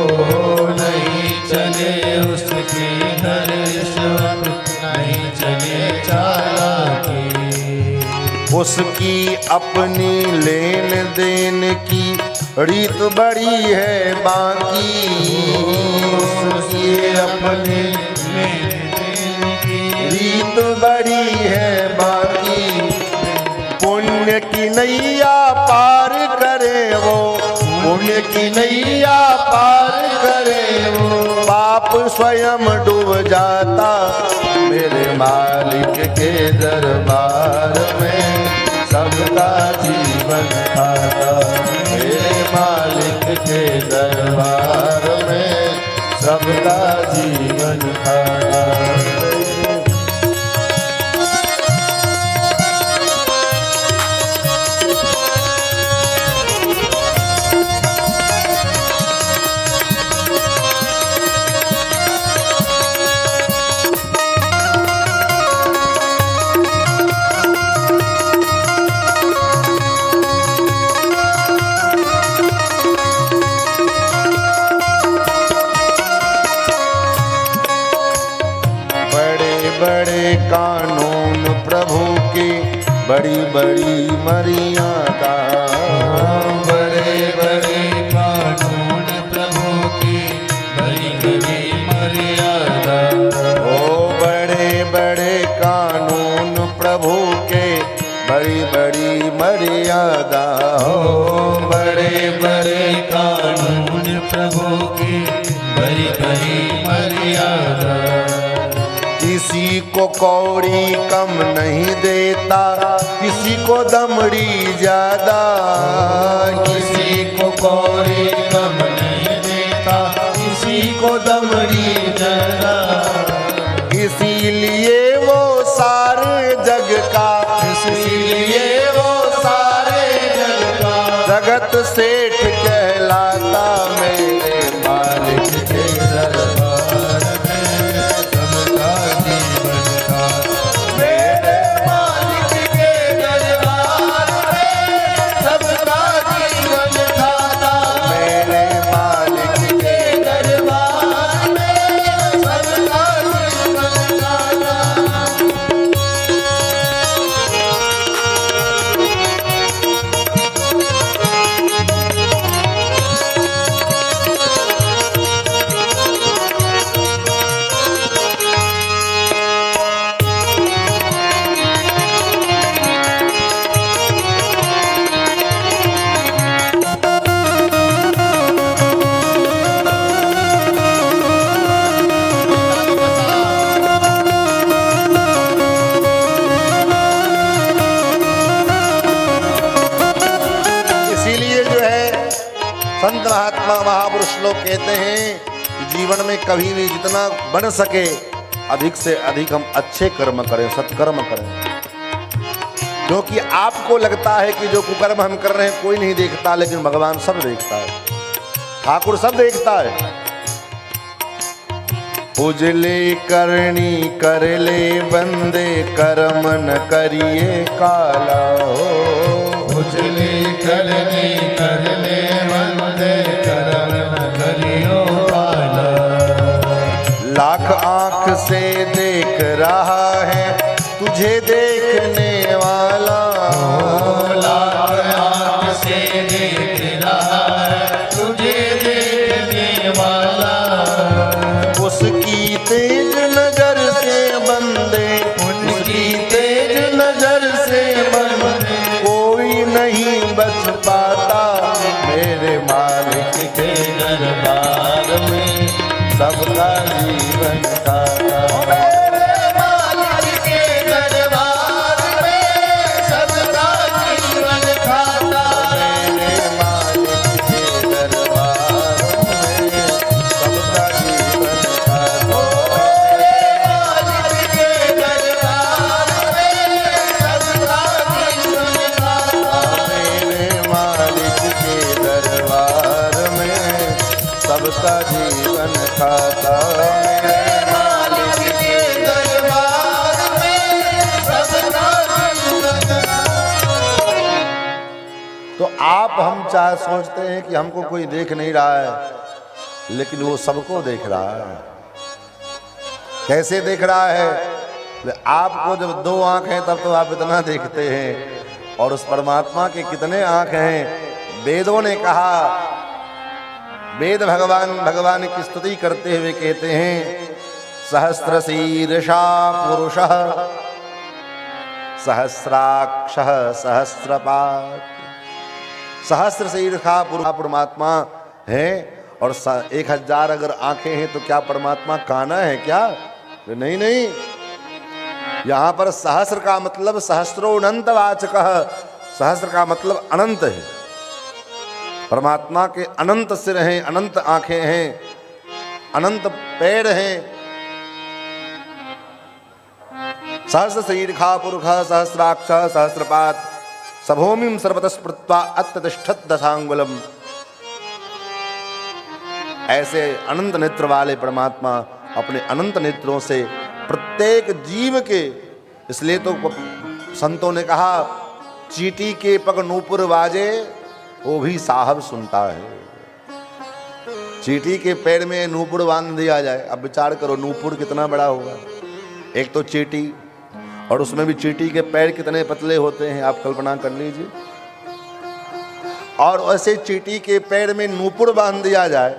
नहीं चले उसके घर रिश्वत, नहीं चले चालाकी। उसकी अपनी लेन देन की रीत बड़ी है बाकी, उसकी अपनी लेन देन की रीत बड़ी है बाकी। पुण्य की नैया पार करे वो, पुण्य की नैया पार करे वो, पाप स्वयं डूब जाता मेरे मालिक के दरबार में, सबका जीवन खाता मेरे मालिक के दरबार में, सबका जीवन खाता। बड़े कानून प्रभु के, बड़ी बड़ी मर्यादा, बड़े बड़े कानून प्रभु की, बड़ी बड़ी मर्यादा। ओ बड़े बड़े कानून प्रभु के, बड़ी बड़ी मर्यादा, ओ बड़े बड़े कानून प्रभु की, बड़ी बड़ी मर्यादा। किसी को कौड़ी कम नहीं देता, किसी को दमड़ी ज्यादा, किसी को कौड़ी कम नहीं देता, किसी को दमड़ी ज्यादा। इसीलिए वो सारे जग का, इसीलिए वो सारे जग का, जगत सेठ कहलाता मेरे मालिक के दरबार में, सबका जीवन खाता मेरे मालिक के दरबार में, सबका जीवन खाता मेरे मालिक के दरबार में, सबका जीवन खाता। इसीलिए जो है संत महात्मा महापुरुष लोग कहते हैं कि जीवन में कभी भी जितना बन सके अधिक से अधिक हम अच्छे कर्म करें, सत्कर्म करें, क्योंकि आपको लगता है कि जो कुकर्म हम कर रहे हैं कोई नहीं देखता, लेकिन भगवान सब देखता है, ठाकुर सब देखता है। उजले करनी कर ले बंदे, कर्म न करिए काला हो, उजले करने कर ले बंदे, कर्म न करियो काला। लाख आंख से देख रहा है तुझे देखने वाला, आँख से देख रहा है तुझे देखने वाला। उसकी तेज नजर से बंदे, उसकी तेज नजर से बंदे, कोई नहीं बच पाता। मेरे मालिक के दरबार में सबका जीवन खाता। मेरे मालिक के दरबार में सबका जीवन खाता। मेरे मालिक के दरबार में सबका जीवन खाता। मेरे मालिक के दरबार में सबका जीवन खाता। मेरे मालिक के दरबार में सबका जीवन खाता। मेरे मालिक के दरबार में सबका जीवन खाता। तो आप हम चाहे सोचते हैं कि हमको कोई देख नहीं रहा है, लेकिन वो सबको देख रहा है। कैसे देख रहा है? आपको जब दो आंख हैं तब तो आप इतना देखते हैं, और उस परमात्मा के कितने आंख हैं। वेदों ने कहा, वेद भगवान की स्तुति करते हुए कहते हैं, सहस्र शीर्षा पुरुषः सहस्राक्षः सहस्रपात्। सहस्र शीर्षा पुरुष परमात्मा है, और 1000 अगर आंखें हैं तो क्या परमात्मा काना है क्या? नहीं नहीं, यहां पर सहस्र का मतलब सहस्रो अनंत वाचकः, सहस्र का मतलब अनंत है। परमात्मा के अनंत सिर हैं, अनंत आंखें हैं, अनंत पैर हैं। सहस्र शीर्षा पुरुषः सहस्राक्षः सहस्रपात् सभूमिं सर्वतः स्मृत्वा अत्यतिष्ठत् दशांगुलम्। ऐसे अनंत नेत्र वाले परमात्मा अपने अनंत नेत्रों से प्रत्येक जीव के, इसलिए तो संतों ने कहा, चींटी के पग नूपुर बाजे वो भी साहब सुनता है। चींटी के पैर में नूपुर बांध दिया जाए, अब विचार करो नूपुर कितना बड़ा होगा। एक तो चींटी, और उसमें भी चींटी के पैर कितने पतले होते हैं, आप कल्पना कर लीजिए। और ऐसे चींटी के पैर में नूपुर बांध दिया जाए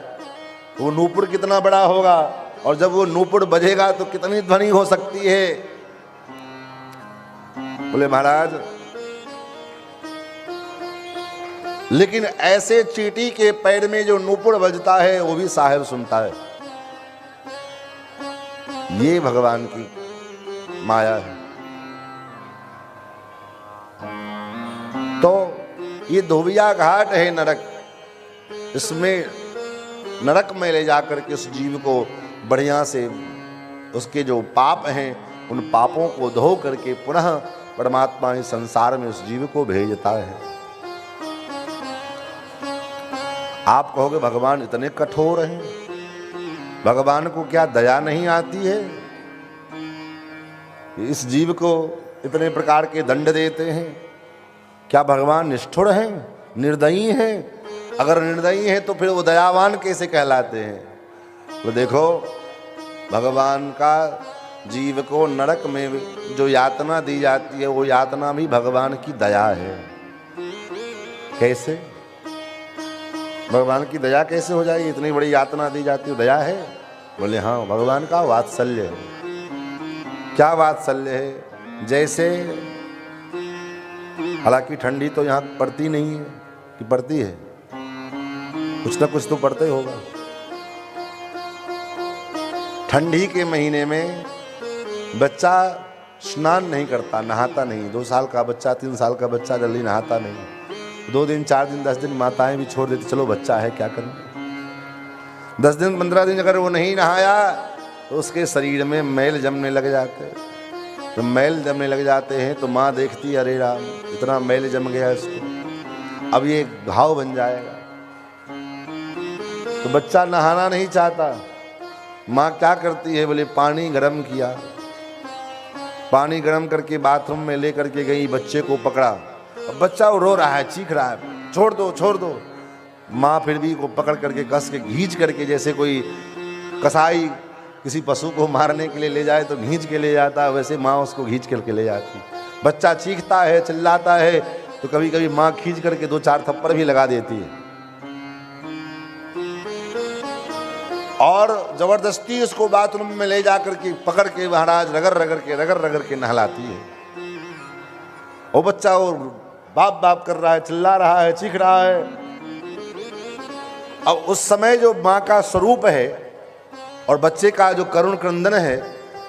तो वो नूपुर कितना बड़ा होगा, और जब वो नूपुर बजेगा तो कितनी ध्वनि हो सकती है। बोले महाराज, लेकिन ऐसे चींटी के पैर में जो नूपुर बजता है वो भी साहेब सुनता है। ये भगवान की माया है। तो ये धोबिया घाट है नरक, इसमें नरक में ले जाकर के उस जीव को बढ़िया से उसके जो पाप हैं उन पापों को धो करके पुनः परमात्मा इस संसार में उस जीव को भेजता है। आप कहोगे भगवान इतने कठोर हैं, भगवान को क्या दया नहीं आती है? इस जीव को इतने प्रकार के दंड देते हैं। क्या भगवान निष्ठुर हैं, निर्दयी हैं? अगर निर्दयी हैं तो फिर वो दयावान कैसे कहलाते हैं? तो देखो, भगवान का जीव को नरक में जो यातना दी जाती है वो यातना भी भगवान की दया है। कैसे? भगवान की दया कैसे हो जाएगी? इतनी बड़ी यातना दी जाती है, दया है? बोले हाँ, भगवान का वात्सल्य है। क्या वात्सल्य है? जैसे, हालांकि ठंडी तो यहाँ पड़ती नहीं है, कि पड़ती है? कुछ ना कुछ तो पड़ता ही होगा। ठंडी के महीने में बच्चा स्नान नहीं करता, नहाता नहीं। 2 साल का बच्चा, 3 साल का बच्चा जल्दी नहाता नहीं। 2 दिन, 4 दिन, 10 दिन माताएं भी छोड़ देती, चलो बच्चा है क्या करें। 10 दिन, 15 दिन अगर वो नहीं नहाया तो उसके शरीर में मैल जमने लग जाते हैं। तो मैल जमने लग जाते हैं तो माँ देखती, अरे राम, इतना मैल जम गया इसको, अब ये घाव बन जाएगा। तो बच्चा नहाना नहीं चाहता। माँ क्या करती है? बोले पानी गर्म किया, पानी गर्म करके बाथरूम में ले करके गई, बच्चे को पकड़ा। अब बच्चा रो रहा है, चीख रहा है, छोड़ दो छोड़ दो। माँ फिर भी को पकड़ करके कस के घींच करके, जैसे कोई कसाई किसी पशु को मारने के लिए ले जाए तो घींच के ले जाता है, वैसे माँ उसको घींच करके ले जाती। बच्चा चीखता है, चिल्लाता है, तो कभी कभी माँ खींच करके 2-4 थप्पड़ भी लगा देती है और जबरदस्ती उसको बाथरूम में ले जाकर के पकड़ के महाराज रगड़ के नहलाती है। वो बच्चा वो बाप बाप कर रहा है, चिल्ला रहा है, चीख रहा है। अब उस समय जो माँ का स्वरूप है और बच्चे का जो करुण क्रंदन है,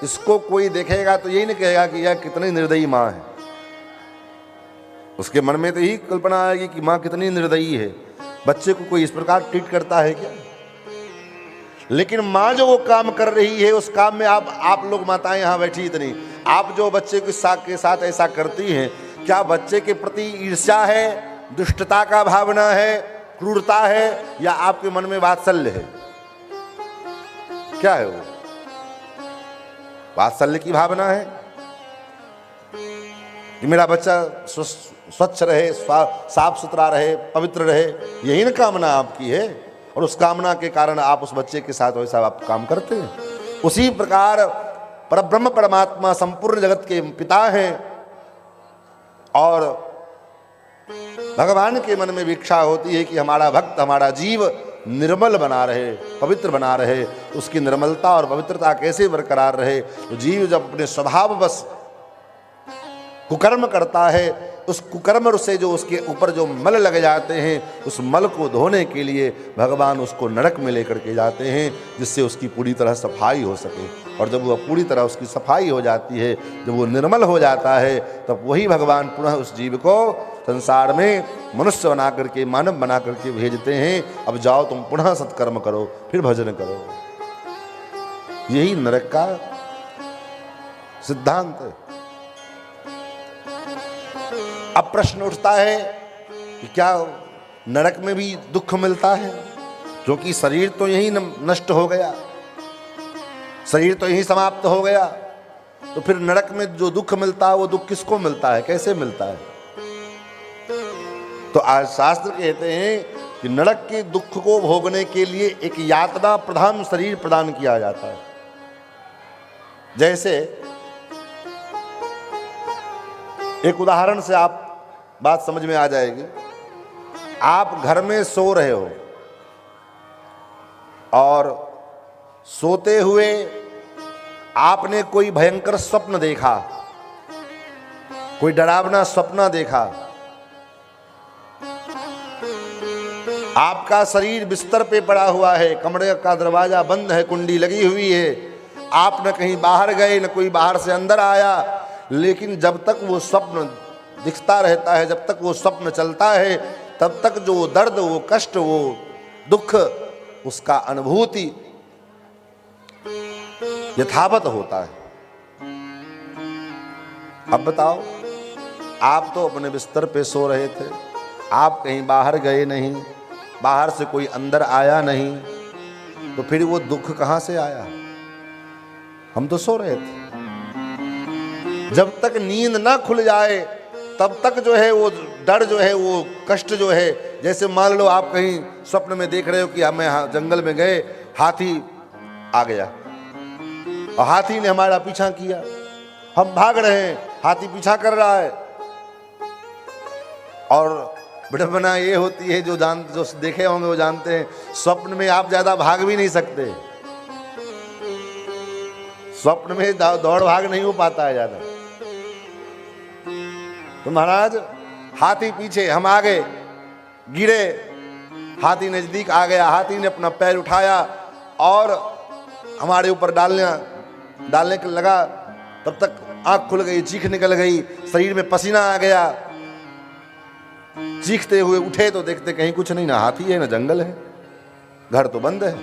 इसको कोई देखेगा तो यही नहीं कहेगा कि यह कितनी निर्दयी माँ है। उसके मन में तो यही कल्पना आएगी कि माँ कितनी निर्दयी है, बच्चे को कोई इस प्रकार ट्रीट करता है क्या। लेकिन माँ जो वो काम कर रही है, उस काम में आप लोग माताएं यहाँ बैठी इतनी, आप जो बच्चे के साथ ऐसा करती हैं, क्या बच्चे के प्रति ईर्ष्या है, दुष्टता का भावना है, क्रूरता है, या आपके मन में वात्सल्य है? क्या है वो? वात्सल्य की भावना है कि मेरा बच्चा स्वच्छ रहे, साफ सुथरा रहे, पवित्र रहे, यही ना कामना आपकी है, और उस कामना के कारण आप उस बच्चे के साथ वैसा आप काम करते हैं। उसी प्रकार परब्रह्म परमात्मा संपूर्ण जगत के पिता हैं और भगवान के मन में इच्छा होती है कि हमारा भक्त, हमारा जीव निर्मल बना रहे, पवित्र बना रहे। उसकी निर्मलता और पवित्रता कैसे बरकरार रहे? तो जीव जब अपने स्वभाववश कुकर्म करता है, उस कुकर्म से जो उसके ऊपर जो मल लग जाते हैं, उस मल को धोने के लिए भगवान उसको नरक में लेकर के जाते हैं, जिससे उसकी पूरी तरह सफाई हो सके। और जब वह पूरी तरह उसकी सफाई हो जाती है, जब वो निर्मल हो जाता है, तब वही भगवान पुनः उस जीव को संसार में मनुष्य बना करके, मानव बना करके भेजते हैं। अब जाओ तुम पुनः सत्कर्म करो, फिर भजन करो। यही नरक का सिद्धांत है। अब प्रश्न उठता है कि क्या नरक में भी दुख मिलता है? क्योंकि शरीर तो यही नष्ट हो गया, शरीर तो यही समाप्त हो गया, तो फिर नरक में जो दुख मिलता है, वो दुख किसको मिलता है, कैसे मिलता है? तो आज शास्त्र कहते हैं कि नरक के दुख को भोगने के लिए एक यातना प्रधान शरीर प्रदान किया जाता है। जैसे एक उदाहरण से आप बात समझ में आ जाएगी। आप घर में सो रहे हो और सोते हुए आपने कोई भयंकर स्वप्न देखा, कोई डरावना सपना देखा। आपका शरीर बिस्तर पे पड़ा हुआ है, कमरे का दरवाजा बंद है, कुंडी लगी हुई है, आप न कहीं बाहर गए, न कोई बाहर से अंदर आया, लेकिन जब तक वो स्वप्न दिखता रहता है, जब तक वो स्वप्न चलता है, तब तक जो दर्द, वो कष्ट, वो दुख, उसका अनुभूति यथावत होता है। अब बताओ, आप तो अपने बिस्तर पे सो रहे थे, आप कहीं बाहर गए नहीं, बाहर से कोई अंदर आया नहीं, तो फिर वो दुख कहां से आया? हम तो सो रहे थे। जब तक नींद ना खुल जाए तब तक जो है वो डर, जो है वो कष्ट जो है, जैसे मान लो आप कहीं स्वप्न में देख रहे हो कि हम जंगल में गए, हाथी आ गया और हाथी ने हमारा पीछा किया, हम भाग रहे हैं, हाथी पीछा कर रहा है। और विडंबना ये होती है, जो देखे होंगे वो जानते हैं, स्वप्न में आप ज्यादा भाग भी नहीं सकते, स्वप्न में दौड़ भाग नहीं हो पाता है ज्यादा। तो महाराज हाथी पीछे, हम आगे, गिरे, हाथी नजदीक आ गया, हाथी ने अपना पैर उठाया और हमारे ऊपर डालने के लगा। तब तक आंख खुल गई, चीख निकल गई, शरीर में पसीना आ गया। चीखते हुए उठे तो देखते कहीं कुछ नहीं, ना हाथी है ना जंगल है, घर तो बंद है।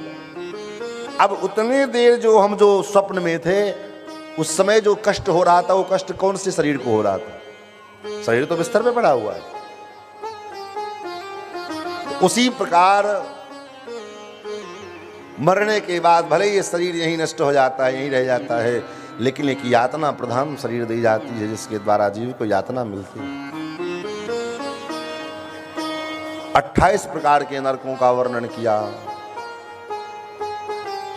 अब उतने देर जो हम जो स्वप्न में थे, उस समय जो कष्ट हो रहा था, वो कष्ट कौन से शरीर को हो रहा था? शरीर तो बिस्तर पे पड़ा हुआ है। उसी प्रकार मरने के बाद भले ये शरीर यहीं नष्ट हो जाता है, यहीं रह जाता है, लेकिन एक यातना प्रधान शरीर दी जाती है, जिसके द्वारा जीव को यातना मिलती है। 28 प्रकार के नरकों का वर्णन किया।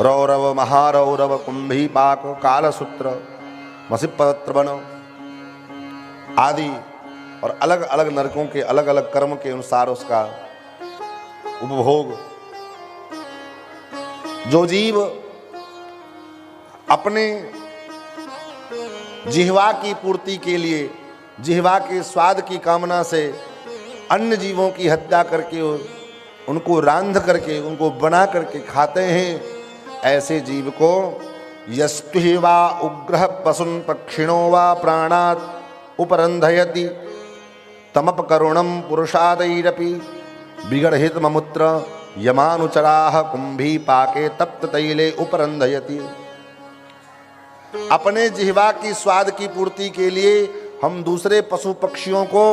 रौरव, महारौरव, कुंभी पाक, कालसूत्र, मसिपत्र बनो। आदि और अलग अलग नरकों के अलग अलग कर्म के अनुसार उसका उपभोग। जो जीव अपने जिह्वा की पूर्ति के लिए, जिह्वा के स्वाद की कामना से अन्य जीवों की हत्या करके, उनको रांध करके, उनको बना करके खाते हैं, ऐसे जीव को यस्तु वा उग्रह पशुन पक्षिणो वा प्राणात् उपरंधयति तमपकरुणम पुरुषादैरपि बिगड़हित ममुत्र यमानुचराः कुंभी पाके तप्त तैले उपरंधयति। अपने जिह्वा की स्वाद की पूर्ति के लिए हम दूसरे पशु पक्षियों को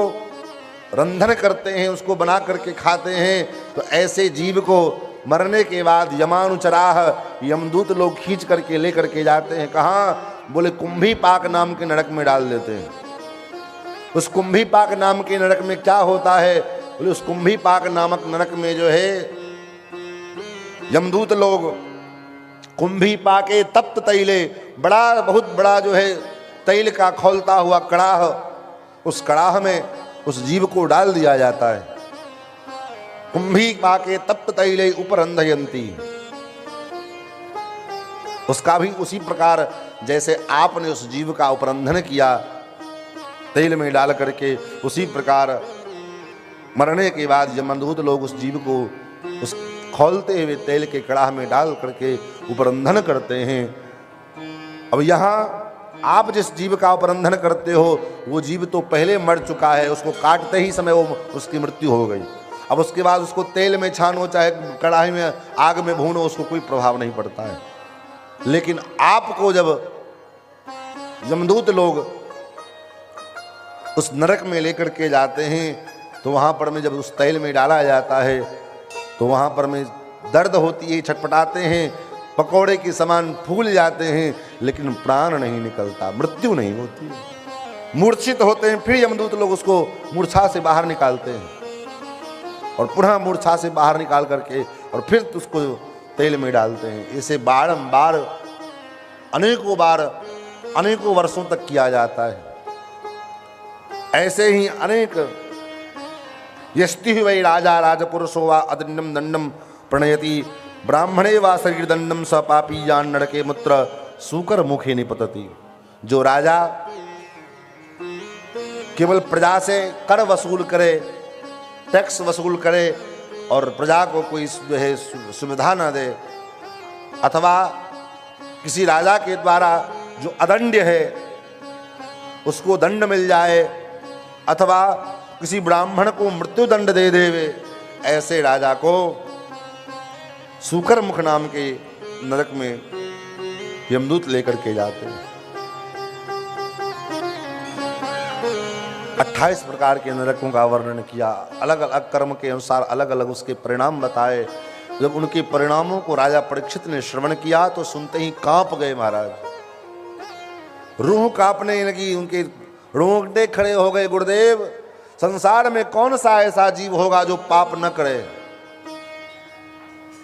रंधन करते हैं, उसको बना करके खाते हैं। तो ऐसे जीव को मरने के बाद यमानुचराह, यमदूत लोग खींच करके ले करके जाते हैं। कहाँ? बोले कुंभी पाक नाम के नरक में डाल देते हैं। उस कुंभी पाक नाम के नरक में क्या होता है? बोले उस कुंभी पाक नामक नरक में जो है यमदूत लोग कुंभी पाके तप्त तैले, बड़ा बहुत बड़ा जो है तैल का खौलता हुआ कड़ाह, उस कड़ाह में उस जीव को डाल दिया जाता है। कुंभी पाके तप्त तैले उपरंधयंती। उसका भी उसी प्रकार जैसे आपने उस जीव का उपरंधन किया तेल में डाल करके, उसी प्रकार मरने के बाद यमदूत लोग उस जीव को उस खौलते हुए तेल के कड़ाह में डाल करके उपरंधन करते हैं। अब यहाँ आप जिस जीव का उपरंधन करते हो वो जीव तो पहले मर चुका है, उसको काटते ही समय वो उसकी मृत्यु हो गई। अब उसके बाद उसको तेल में छानो चाहे कड़ाही में आग में भूनो, उसको कोई प्रभाव नहीं पड़ता है। लेकिन आपको जब यमदूत लोग उस नरक में लेकर के जाते हैं तो वहाँ पर में जब उस तेल में डाला जाता है तो वहाँ पर में दर्द होती है, छटपटाते हैं, पकौड़े के समान फूल जाते हैं, लेकिन प्राण नहीं निकलता, मृत्यु नहीं होती। मूर्छित होते हैं, फिर यमदूत लोग उसको मूर्छा से बाहर निकालते हैं और पुनः मूर्छा से बाहर निकाल करके और फिर उसको तेल में डालते हैं। इसे बारंबार अनेकों वर्षों तक किया जाता है। ऐसे ही अनेक यस्ति वै राजा राजपुरुषो वा अदंडम दंडम प्रणयति ब्राह्मणे वा शरीर दंडम स पापी जान नरके मूत्र सूकर मुखे निपतति। जो राजा केवल प्रजा से कर वसूल करे, टैक्स वसूल करे और प्रजा को कोई जो है सुविधा न दे, अथवा किसी राजा के द्वारा जो अदंड्य है उसको दंड मिल जाए, अथवा किसी ब्राह्मण को मृत्यु दंड दे देवे, ऐसे राजा को सूकर मुख नाम के नरक में यमदूत लेकर के जाते हैं। 28 प्रकार के नरकों का वर्णन किया, अलग अलग कर्म के अनुसार अलग अलग उसके परिणाम बताए। जब उनके परिणामों को राजा परीक्षित ने श्रवण किया तो सुनते ही कांप गए महाराज, रूह कांपने लगी, उनके रोंगटे खड़े हो गए। गुरुदेव, संसार में कौन सा ऐसा जीव होगा जो पाप न करे?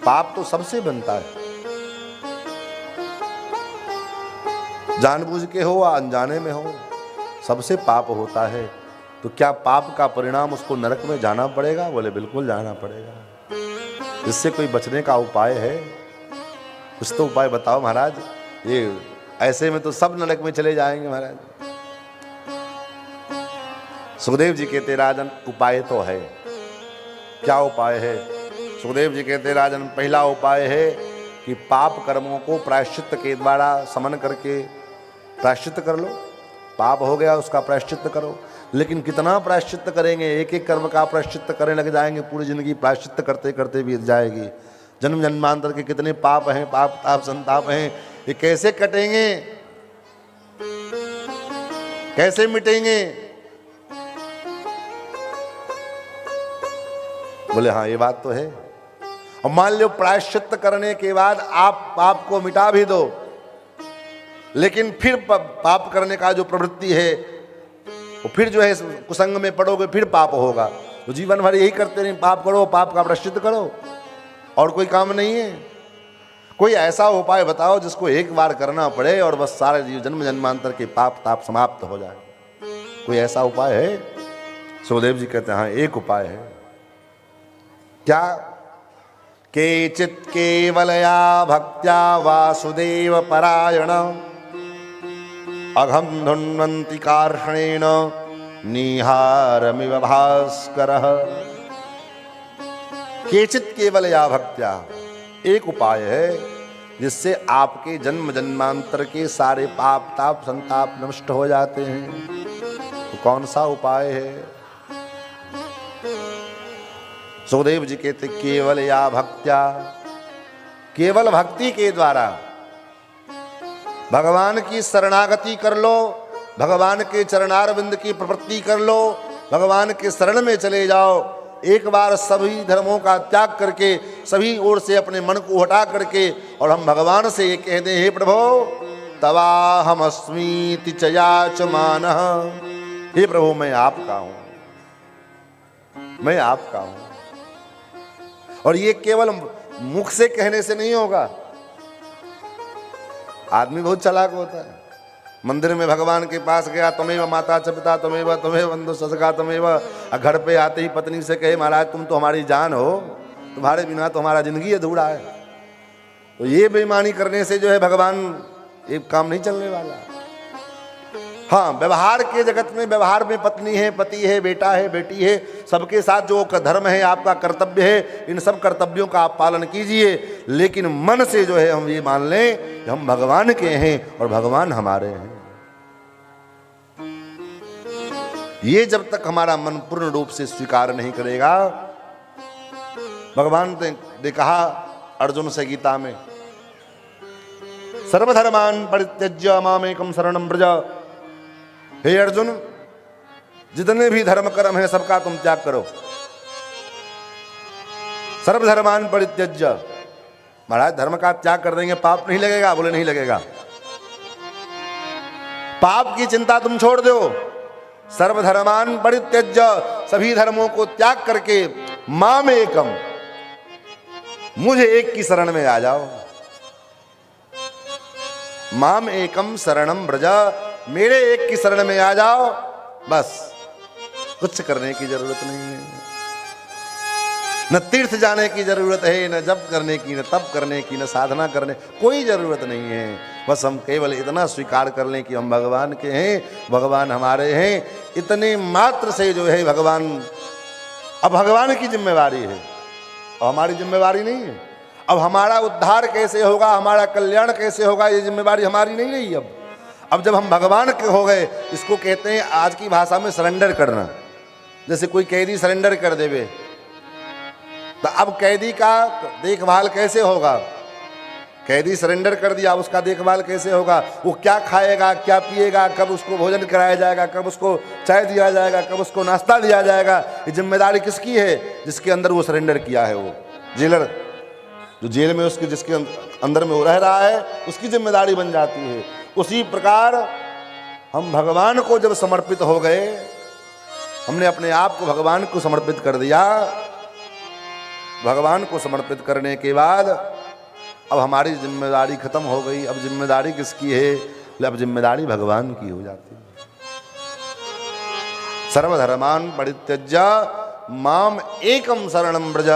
पाप तो सबसे बनता है, जानबूझ के हो या अनजाने में हो, सबसे पाप होता है। तो क्या पाप का परिणाम उसको नरक में जाना पड़ेगा? बोले बिल्कुल जाना पड़ेगा। इससे कोई बचने का उपाय है? कुछ तो उपाय बताओ महाराज। ये ऐसे में तो सब नरक में चले जाएंगे महाराज। सुखदेव जी कहते राजन उपाय तो है। क्या उपाय है? सुखदेव जी कहते राजन पहला उपाय है कि पाप कर्मों को प्रायश्चित के द्वारा समन करके प्रायश्चित कर लो। पाप हो गया उसका प्रायश्चित करो। लेकिन कितना प्रायश्चित करेंगे? एक एक कर्म का प्रायश्चित करने लग जाएंगे, पूरी जिंदगी प्रायश्चित करते करते बीत जाएगी। जन्म जन्मांतर के कितने पाप हैं, पाप ताप संताप हैं, ये कैसे कटेंगे, कैसे मिटेंगे? बोले हाँ ये बात तो है। और मान लो प्रायश्चित करने के बाद आप पाप को मिटा भी दो, लेकिन फिर पाप करने का जो प्रवृत्ति है वो फिर जो है कुसंग में पड़ोगे, फिर पाप होगा। तो जीवन भर यही करते रहे, पाप करो, पाप का प्रायश्चित करो, और कोई काम नहीं है। कोई ऐसा उपाय बताओ जिसको एक बार करना पड़े और बस सारे जन्म जन्मांतर के पाप ताप समाप्त हो जाए। कोई ऐसा उपाय है? सुखदेव जी कहते हैं हाँ, एक उपाय है। क्या? केचित् केवलया भक्त्या वासुदेव परायण अघम धुन्वन्ति कार्षणेन निहारमिव भास्करः। केचित् केवलया भक्त्या, एक उपाय है जिससे आपके जन्म जन्मांतर के सारे पाप ताप संताप नष्ट हो जाते हैं। तो कौन सा उपाय है? सुखदेव जी कहते केवल या भक्त्या, केवल भक्ति के द्वारा भगवान की शरणागति कर लो, भगवान के चरणारविंद की प्रवृत्ति कर लो, भगवान के शरण में चले जाओ। एक बार सभी धर्मों का त्याग करके, सभी ओर से अपने मन को हटा करके और हम भगवान से ये कह दें, हे प्रभु तवाहमस्मीति च याचमानः, हे प्रभु मैं आपका हूं, मैं आपका हूं। और ये केवल मुख से कहने से नहीं होगा। आदमी बहुत चालाक होता है। मंदिर में भगवान के पास गया, तमेव माता च पिता तमेव तमेव बंधु ससका तमेव, घर पे आते ही पत्नी से कहे महाराज तुम तो हमारी जान हो, तुम्हारे बिना तो हमारा जिंदगी अधूरा है। तो ये बेईमानी करने से जो है भगवान एक काम नहीं चलने वाला। हाँ, व्यवहार के जगत में, व्यवहार में पत्नी है, पति है, बेटा है, बेटी है, सबके साथ जो धर्म है, आपका कर्तव्य है, इन सब कर्तव्यों का आप पालन कीजिए। लेकिन मन से जो है हम ये मान लें कि हम भगवान के हैं और भगवान हमारे हैं। ये जब तक हमारा मन पूर्ण रूप से स्वीकार नहीं करेगा, भगवान ने कहा अर्जुन से गीता में, सर्वधर्मान परित्यज्य मामेकं शरणं व्रज। हे अर्जुन, जितने भी धर्म कर्म है सबका तुम त्याग करो। सर्वधर्मान परित्यज्य, महाराज धर्म का त्याग कर देंगे पाप नहीं लगेगा? बोले नहीं लगेगा। पाप की चिंता तुम छोड़ दो। सर्वधर्मान परित्यज्य, सभी धर्मों को त्याग करके माम एकम, मुझे एक की शरण में आ जाओ। माम एकम शरणम व्रज, मेरे एक की शरण में आ जाओ, बस कुछ करने की जरूरत नहीं है। न तीर्थ जाने की जरूरत है, न जप करने की, न तप करने की, न साधना करने, कोई जरूरत नहीं है। बस हम केवल इतना स्वीकार कर लें कि हम भगवान के हैं, भगवान हमारे हैं। इतने मात्र से जो है भगवान, अब भगवान की जिम्मेवारी है और हमारी जिम्मेवारी नहीं है। अब हमारा उद्धार कैसे होगा, हमारा कल्याण कैसे होगा, ये जिम्मेवारी हमारी नहीं रही। अब जब हम भगवान के हो गए, इसको कहते हैं आज की भाषा में सरेंडर करना। जैसे कोई कैदी सरेंडर कर देवे, तो अब कैदी का देखभाल कैसे होगा? कैदी सरेंडर कर दिया, उसका देखभाल कैसे होगा? वो क्या खाएगा, क्या पिएगा, कब उसको भोजन कराया जाएगा, कब उसको चाय दिया जाएगा, कब उसको नाश्ता दिया जाएगा, ये जिम्मेदारी किसकी है? जिसके अंदर वो सरेंडर किया है, वो जेलर, जो जेल में उसके जिसके अंदर में वो रह रहा है, उसकी जिम्मेदारी बन जाती है। उसी प्रकार हम भगवान को जब समर्पित हो गए, हमने अपने आप को भगवान को समर्पित कर दिया। भगवान को समर्पित करने के बाद अब हमारी जिम्मेदारी खत्म हो गई। अब जिम्मेदारी किसकी है? अब जिम्मेदारी भगवान की हो जाती है। सर्वधर्मान परित्यज्य माम एकम शरणं व्रज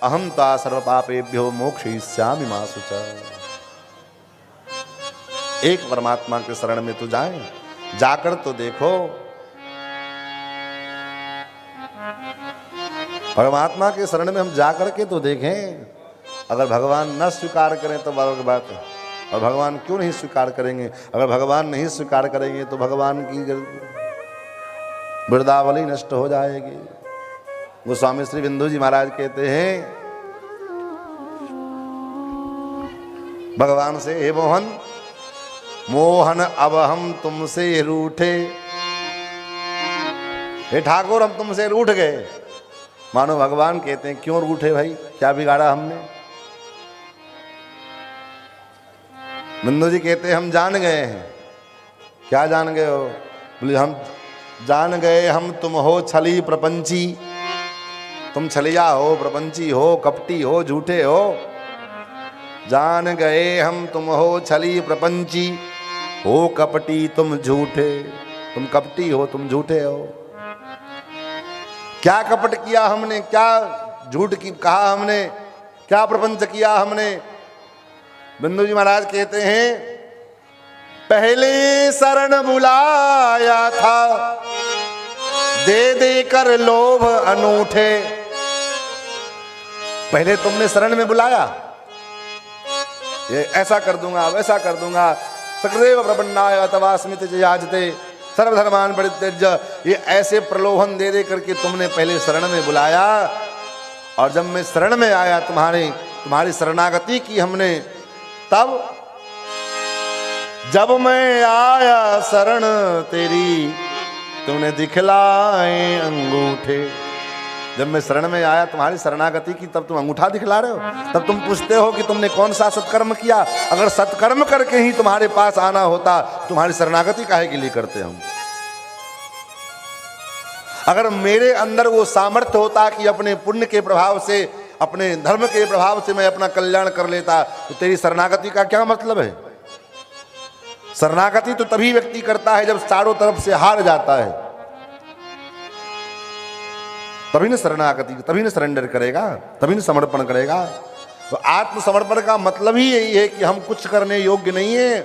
अहम ता सर्व पापेभ्यो मोक्षयिष्यामि मा शुचा। एक परमात्मा के शरण में तो जाएं, जाकर तो देखो। परमात्मा के शरण में हम जाकर के तो देखें। अगर भगवान न स्वीकार करें तो अलग बात है। और भगवान क्यों नहीं स्वीकार करेंगे? अगर भगवान नहीं स्वीकार करेंगे तो भगवान की वृंदावली नष्ट हो जाएगी। गोस्वामी श्री बिंदु जी महाराज कहते हैं भगवान से, हे मोहन, मोहन अब हम तुमसे रूठे। हे ठाकुर, हम तुमसे रूठ गए। मानो भगवान कहते हैं क्यों रूठे भाई, क्या बिगाड़ा हमने? बिंदु जी कहते हैं हम जान गए हैं। क्या जान गए हो? बोले हम जान गए हम तुम हो छली प्रपंची। तुम छलिया हो, प्रपंची हो, कपटी हो, झूठे हो। जान गए हम तुम हो छली प्रपंची, हो कपटी तुम झूठे। तुम कपटी हो, तुम झूठे हो। क्या कपट किया हमने, क्या झूठ की कहा हमने, क्या प्रपंच किया हमने। बिंदु जी महाराज कहते हैं पहले शरण बुलाया था, दे दे कर लोभ अनूठे। पहले तुमने शरण में बुलाया, ये ऐसा कर दूंगा वैसा कर दूंगा, सकदेव प्रपन्नाय तवा स्मित जयाजते सर्वधर्मान परित्यज्य, ये ऐसे प्रलोभन दे दे करके तुमने पहले शरण में बुलाया। और जब मैं शरण में आया, तुम्हारी शरणागति की हमने, तब जब मैं आया शरण तेरी, तुमने दिखलाए अंगूठे। जब मैं शरण में आया तुम्हारी शरणागति की, तब तुम अंगूठा दिखला रहे हो। तब तुम पूछते हो कि तुमने कौन सा सत्कर्म किया। अगर सत्कर्म करके ही तुम्हारे पास आना होता, तुम्हारी शरणागति काहे के लिए करते हम। अगर मेरे अंदर वो सामर्थ्य होता कि अपने पुण्य के प्रभाव से, अपने धर्म के प्रभाव से मैं अपना कल्याण कर लेता, तो तेरी शरणागति का क्या मतलब है। शरणागति तो तभी व्यक्ति करता है जब चारों तरफ से हार जाता है, तभी न शरणागति, तभी न सरेंडर करेगा, तभी न समर्पण करेगा। तो आत्मसमर्पण का मतलब ही यही है कि हम कुछ करने योग्य नहीं है।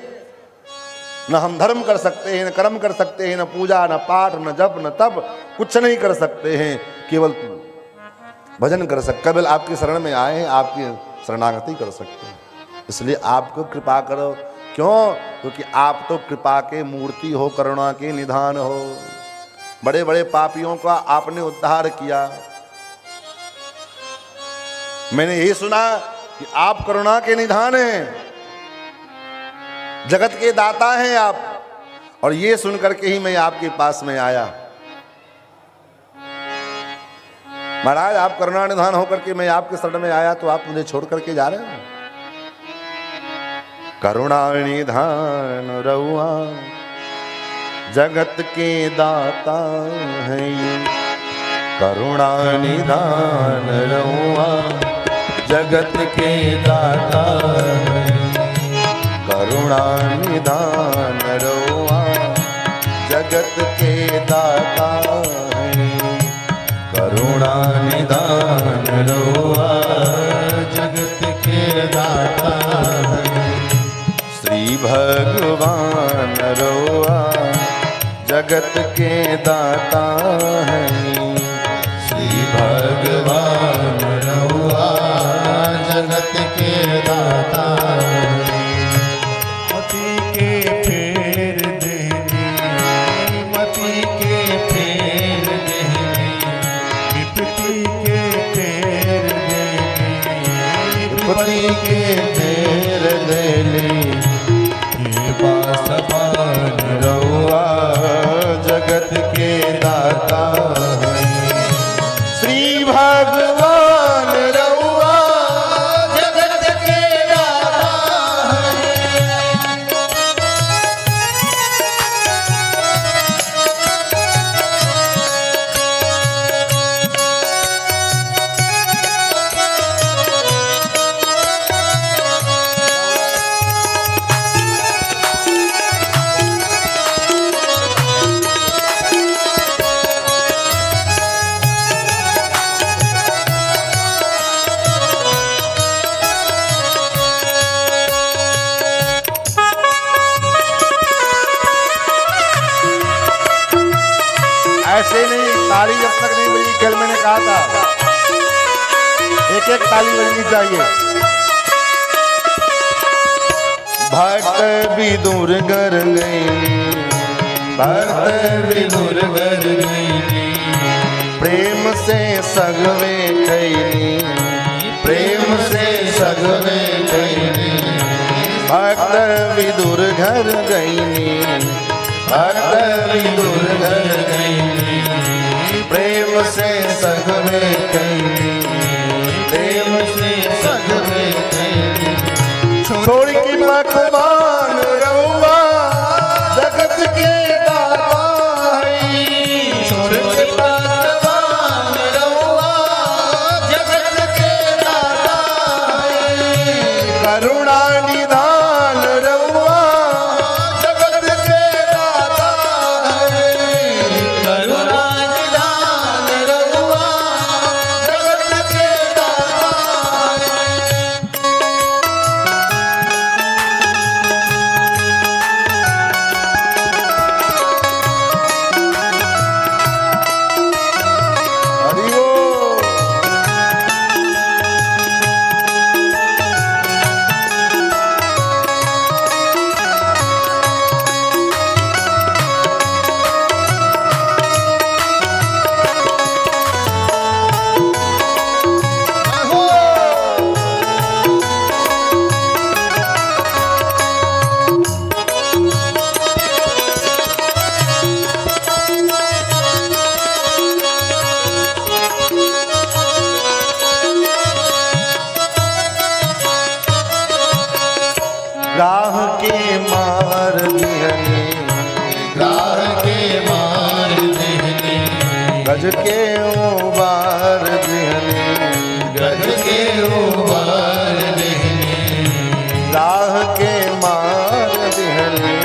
न हम धर्म कर सकते हैं, न कर्म कर सकते हैं, न पूजा, न पाठ, न जप, न तप, कुछ नहीं कर सकते हैं। केवल भजन कर सकते, केवल आपकी शरण में आए हैं, आपकी शरणागति कर सकते हैं। इसलिए आपको कृपा करो। क्यों? क्योंकि आप तो कृपा के मूर्ति हो, करुणा के निधान हो। बड़े बड़े पापियों का आपने उद्धार किया। मैंने यही सुना कि आप करुणा के निधान हैं, जगत के दाता हैं आप, और ये सुनकर के ही मैं आपके पास में आया। महाराज आप करुणा निधान होकर के मैं आपके शरण में आया, तो आप मुझे छोड़ करके जा रहे हो। करुणा निधान रहुआ जगत के दाता है, करुणा निधान रहुआ जगत के दाता है, करुणा निधान रहुआ जगत के दाता है, करुणा निधान रहुआ जगत के दाता है। श्री भगवान रहुआ जगत के दाता है, श्री भगवान रहुआ जगत के दाता है। मति के फेर देने, मति के फेर देने, विपत्ति के फेर देने, विपत्ति के फेर देने, पासवान रहुआ जगत के दाता है। श्री भगवान रहुआ जगत के दाता है। ऐसे नहीं, ताली जब तक नहीं बजी, कल मैंने कहा था एक एक ताली बजनी चाहिए। भक्त विदुर घर गई, भक्त विदुर घर गई, प्रेम से सगवे कैली, प्रेम से सगवे कैली, भक्त विदुर घर गई, भक्त विदुर घर गई, प्रेम से सगवे कैली, प्रेम से सगवे कैली। छोड़ की भगवान रहुआ जगत के दाता है, छोड़ के भगवान रहुआ जगत के दाता है, करुणा निधान रहुआ जगत के दाता है। राह के मार दिहनी राह के मार देहनी गज के उबार दिहनी गज के उबार देहनी राह के मार दिहनी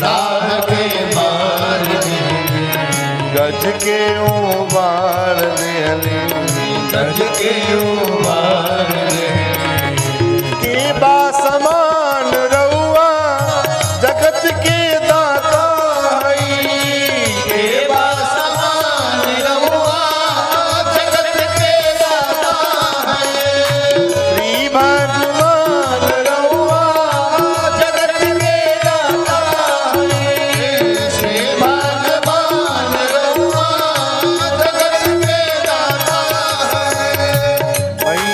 राह के मार देहनी गज के उबार दिहनी गज के उबार देहनी के बा समान रउआ जगत के दाता हई के बा समान रहुआ जगत के दाता है श्री भगवान रउआ जगत के दाता है श्री भगवान रहुआ जगत के दाता है वही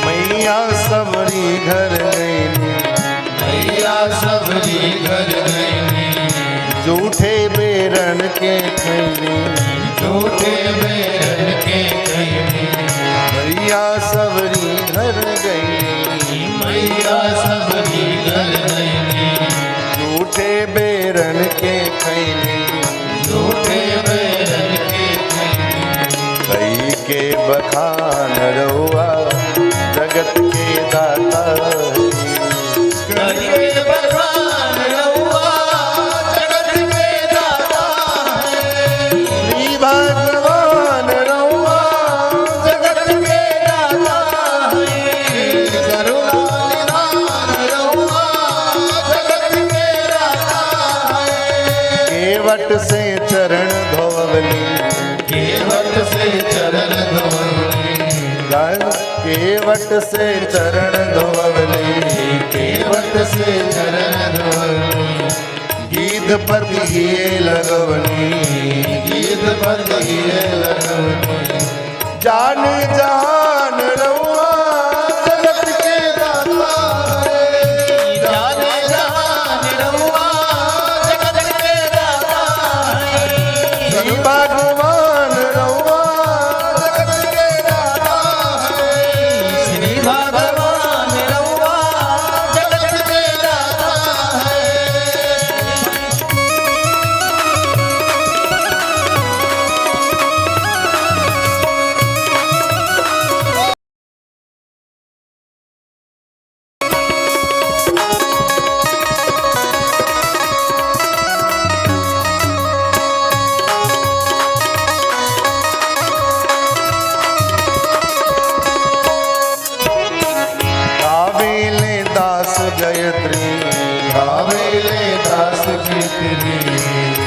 मैया सबरी घर गईनी मैया सबरी घर गईनी जूठे बेरन के खैनी झूठे बेरन के खैनी मैया सबरी घर गईनी मैया सबरी घर गईनी जूठे बेरन के खैनी झूठे बेरन के खैनी कई के बखान रउआ जगत के दाता करिए बखान रहुआ जगत के दाता है श्री भगवान रउआ जगत के दाता है करुणा निधान रहुआ जगत के दाता है केवट से चरण धोवली केवट से चरण धोवनी केवट से चरण धोवली केवट से चरण धोवनी गीत पर दिए लगवनी गीत पर दिए लगवनी जान जहान रउआ जगत के दाता है जाने जहान रहुआ जगत के दाता है श्री भगवान रउआ जगत के दाता है श्री भगवान रहुआ जगत के दाता है गावेले दास गायत्री गावेले दास कीर्तनी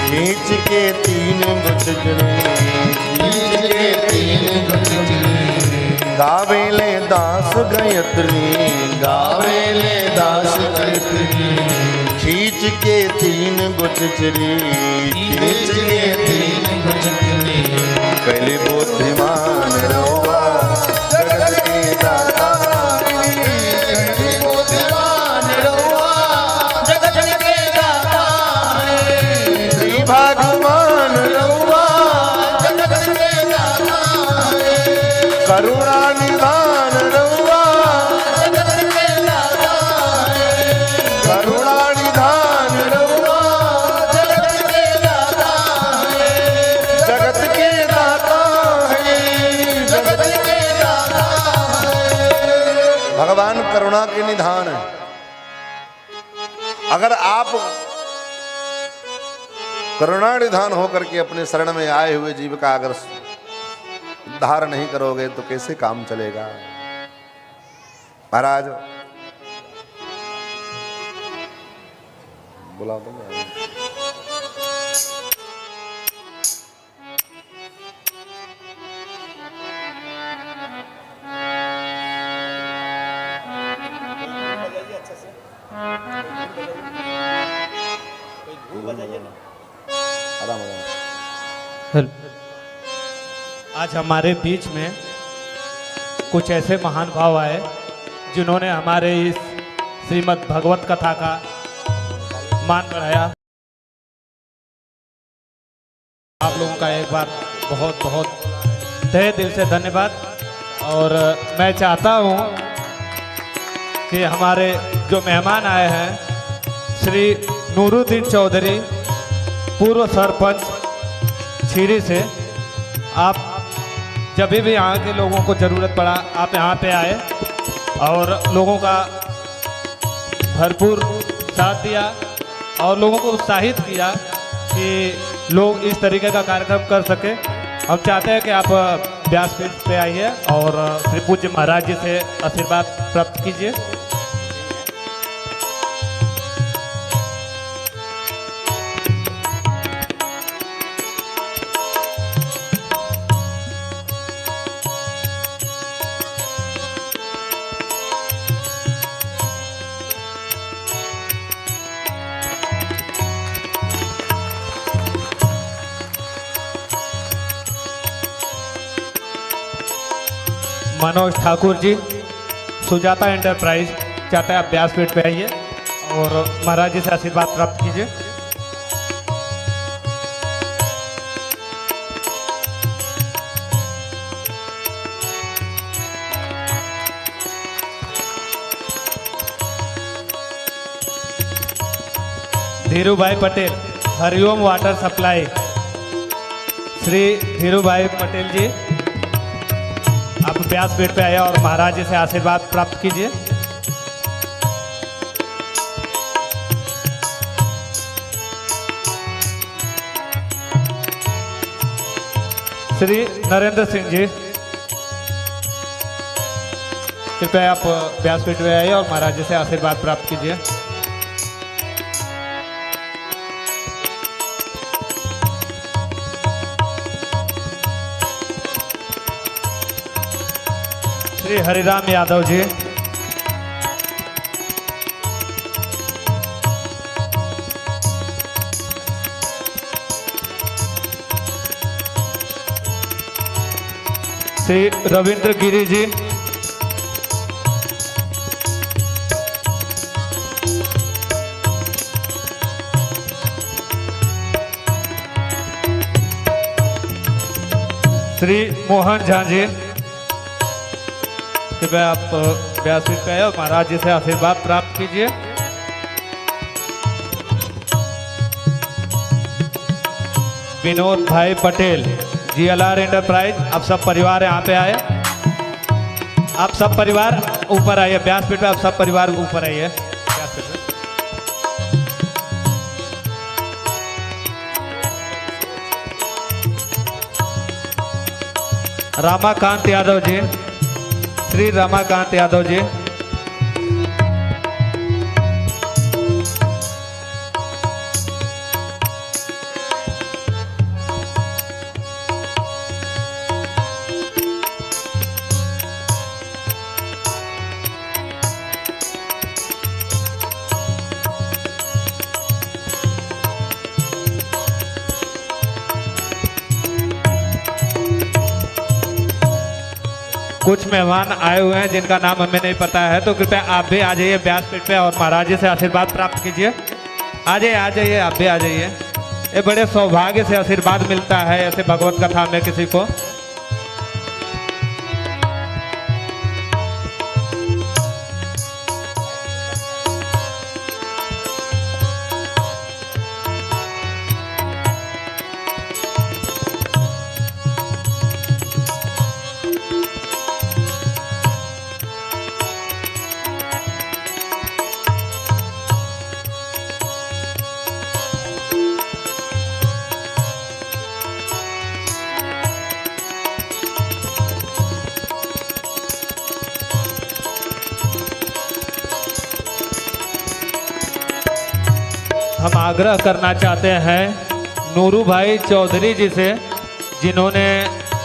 खींच के तीन गुजरी बीज के तीन गुजरी गावेले दास गायत्री गावेले दास कीर्तनी खींच के तीन गुजरी बीज के तीन गुजरी कैले बुद्धिमान रउआ जगत के दाता बुद्धिमान रहुआ जगत के दाता है श्री भगवान रउआ जगत के दाता है करुणा निधान रउआ जगत के दाता है करुणा निधान रउआ जगत के दाता है जगत के दाता है जगत के दाता है भगवान करुणा के निधान है। अगर आप करुणा निधान होकर के अपने शरण में आए हुए जीव का अगर उद्धार नहीं करोगे तो कैसे काम चलेगा। महाराज बुलाओ तो क्या? आराम आराम। आज हमारे बीच में कुछ ऐसे महान भाव आए जिन्होंने हमारे इस श्रीमद् भगवत कथा का मान बढ़ाया। आप लोगों का एक बार बहुत बहुत तहे दिल से धन्यवाद। और मैं चाहता हूँ कि हमारे जो मेहमान आए हैं श्री नूरुद्दीन चौधरी, पूर्व सरपंच छीरी से, आप जब भी यहाँ के लोगों को ज़रूरत पड़ा आप यहाँ पे आए और लोगों का भरपूर साथ दिया और लोगों को उत्साहित किया कि लोग इस तरीके का कार्यक्रम कर सके। हम चाहते हैं कि आप व्यासपीठ पे आइए और श्री पूज्य महाराज जी से आशीर्वाद प्राप्त कीजिए। मनोज ठाकुर जी, सुजाता एंटरप्राइज, चाहते हैं आप व्यासपीठ पे आइए और महाराज जी से आशीर्वाद प्राप्त कीजिए। धीरू भाई पटेल, हरिओम वाटर सप्लाई, श्री धीरू भाई पटेल जी, आप व्यासपीठ पे आए और महाराज जी से आशीर्वाद प्राप्त कीजिए। श्री नरेंद्र सिंह जी, कृपया आप व्यासपीठ पे आइए और महाराज जी से आशीर्वाद प्राप्त कीजिए। श्री हरिराम यादव जी, श्री रविंद्र गिरी जी, श्री मोहन झा जी, कृपया आप व्यासपीठ पे आए और महाराज जी से आशीर्वाद प्राप्त कीजिए। विनोद भाई पटेल, GLR एंटरप्राइज, आप सब परिवार यहाँ पे आए। आप सब परिवार ऊपर आइए व्यासपीठ पे, आप सब परिवार ऊपर आइए व्यासपीठ पे। रामाकांत यादव जी, श्री रमाकांत यादव जी, कुछ मेहमान आए हुए हैं जिनका नाम हमें नहीं पता है, तो कृपया आप भी आ जाइए व्यासपीठ पे और महाराज जी से आशीर्वाद प्राप्त कीजिए। आ जाइए, आप भी आ जाइए। ये बड़े सौभाग्य से आशीर्वाद मिलता है ऐसे भगवत कथा में किसी को। हम आग्रह करना चाहते हैं नूरू भाई चौधरी जी से, जिन्होंने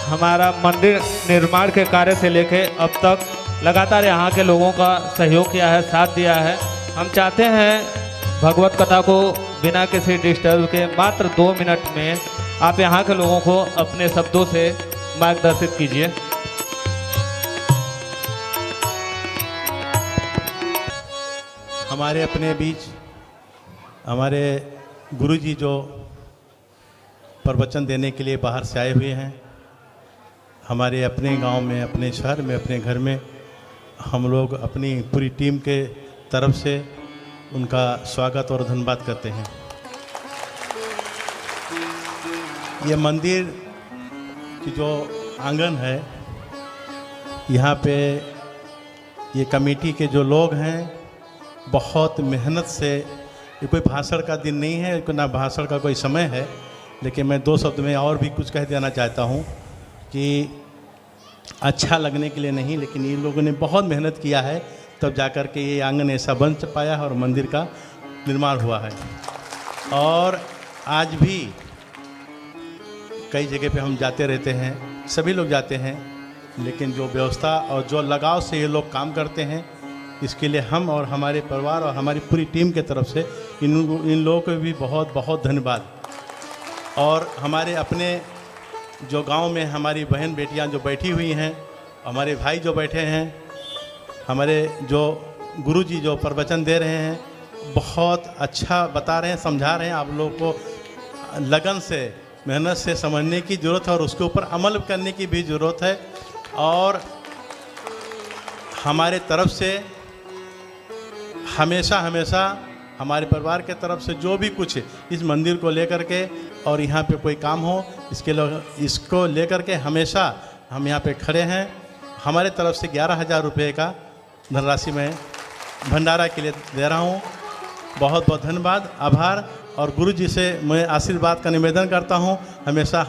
हमारा मंदिर निर्माण के कार्य से लेके अब तक लगातार यहाँ के लोगों का सहयोग किया है, साथ दिया है। हम चाहते हैं भगवत कथा को बिना किसी डिस्टर्ब के मात्र 2 मिनट में आप यहाँ के लोगों को अपने शब्दों से मार्गदर्शित कीजिए। हमारे अपने बीच हमारे गुरुजी जो प्रवचन देने के लिए बाहर से आए हुए हैं, हमारे अपने गांव में, अपने शहर में, अपने घर में, हम लोग अपनी पूरी टीम के तरफ से उनका स्वागत और धन्यवाद करते हैं। ये मंदिर की जो आंगन है, यहाँ पे ये कमेटी के जो लोग हैं बहुत मेहनत से, ये कोई भाषण का दिन नहीं है, ना भाषण का कोई समय है, लेकिन मैं 2 शब्द में और भी कुछ कह देना चाहता हूँ कि अच्छा लगने के लिए नहीं, लेकिन ये लोगों ने बहुत मेहनत किया है, तब जाकर के ये आंगन ऐसा बन पाया है और मंदिर का निर्माण हुआ है। और आज भी कई जगह पे हम जाते रहते हैं, सभी लोग जाते हैं, लेकिन जो व्यवस्था और जो लगाव से ये लोग काम करते हैं, इसके लिए हम और हमारे परिवार और हमारी पूरी टीम के तरफ से इन लोगों को भी बहुत बहुत धन्यवाद। और हमारे अपने जो गांव में हमारी बहन बेटियां जो बैठी हुई हैं, हमारे भाई जो बैठे हैं, हमारे जो गुरुजी जो प्रवचन दे रहे हैं, बहुत अच्छा बता रहे हैं, समझा रहे हैं। आप लोगों को लगन से, मेहनत से समझने की ज़रूरत है और उसके ऊपर अमल करने की भी ज़रूरत है। और हमारे तरफ से हमेशा हमारे परिवार के तरफ से जो भी कुछ इस मंदिर को लेकर के और यहाँ पे कोई काम हो, इसको लेकर के हमेशा हम यहाँ पे खड़े हैं। हमारे तरफ से 11,000 रुपये का धनराशि मैं भंडारा के लिए दे रहा हूँ। बहुत बहुत धन्यवाद, आभार। और गुरु जी से मैं आशीर्वाद का निवेदन करता हूँ, हमेशा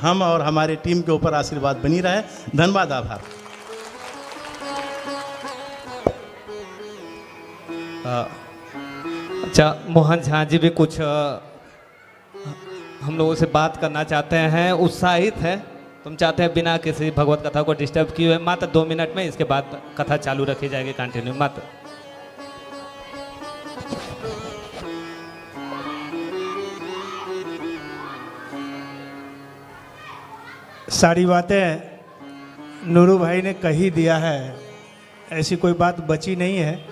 हम और हमारी टीम के ऊपर आशीर्वाद बनी रहे। धन्यवाद, आभार। अच्छा, मोहन झा जी भी कुछ हम लोगों से बात करना चाहते हैं, उत्साहित है। तुम चाहते हैं बिना किसी भगवत कथा को डिस्टर्ब किए हुए मात्र 2 मिनट में इसके बाद कथा चालू रखी जाएगी, कंटिन्यू मात्र। सारी बातें नूरू भाई ने कही दिया है, ऐसी कोई बात बची नहीं है।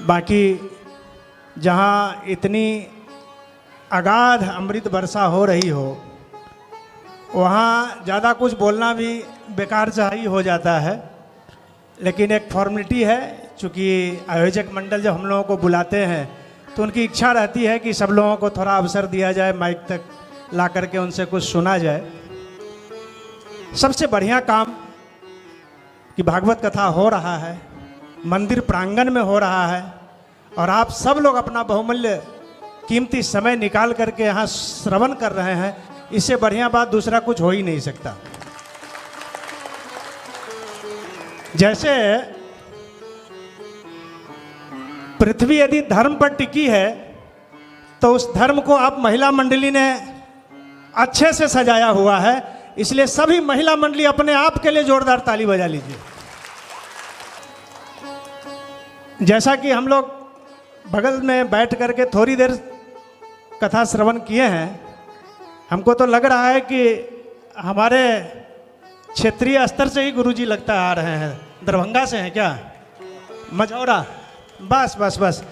बाकी जहाँ इतनी अगाध अमृत वर्षा हो रही हो, वहाँ ज़्यादा कुछ बोलना भी बेकार सा ही हो जाता है। लेकिन एक फॉर्मेलिटी है, चूँकि आयोजक मंडल जब हम लोगों को बुलाते हैं तो उनकी इच्छा रहती है कि सब लोगों को थोड़ा अवसर दिया जाए, माइक तक ला करके उनसे कुछ सुना जाए। सबसे बढ़िया काम कि भागवत कथा हो रहा है, मंदिर प्रांगण में हो रहा है, और आप सब लोग अपना बहुमूल्य कीमती समय निकाल करके यहाँ श्रवण कर रहे हैं। इससे बढ़िया बात दूसरा कुछ हो ही नहीं सकता। जैसे पृथ्वी यदि धर्म पर टिकी है तो उस धर्म को आप महिला मंडली ने अच्छे से सजाया हुआ है, इसलिए सभी महिला मंडली अपने आप के लिए जोरदार ताली बजा लीजिए। जैसा कि हम लोग बगल में बैठ करके थोड़ी देर कथा श्रवण किए हैं, हमको तो लग रहा है कि हमारे क्षेत्रीय स्तर से ही गुरुजी लगता आ रहे हैं। दरभंगा से हैं क्या? मझौरा? बस बस बस,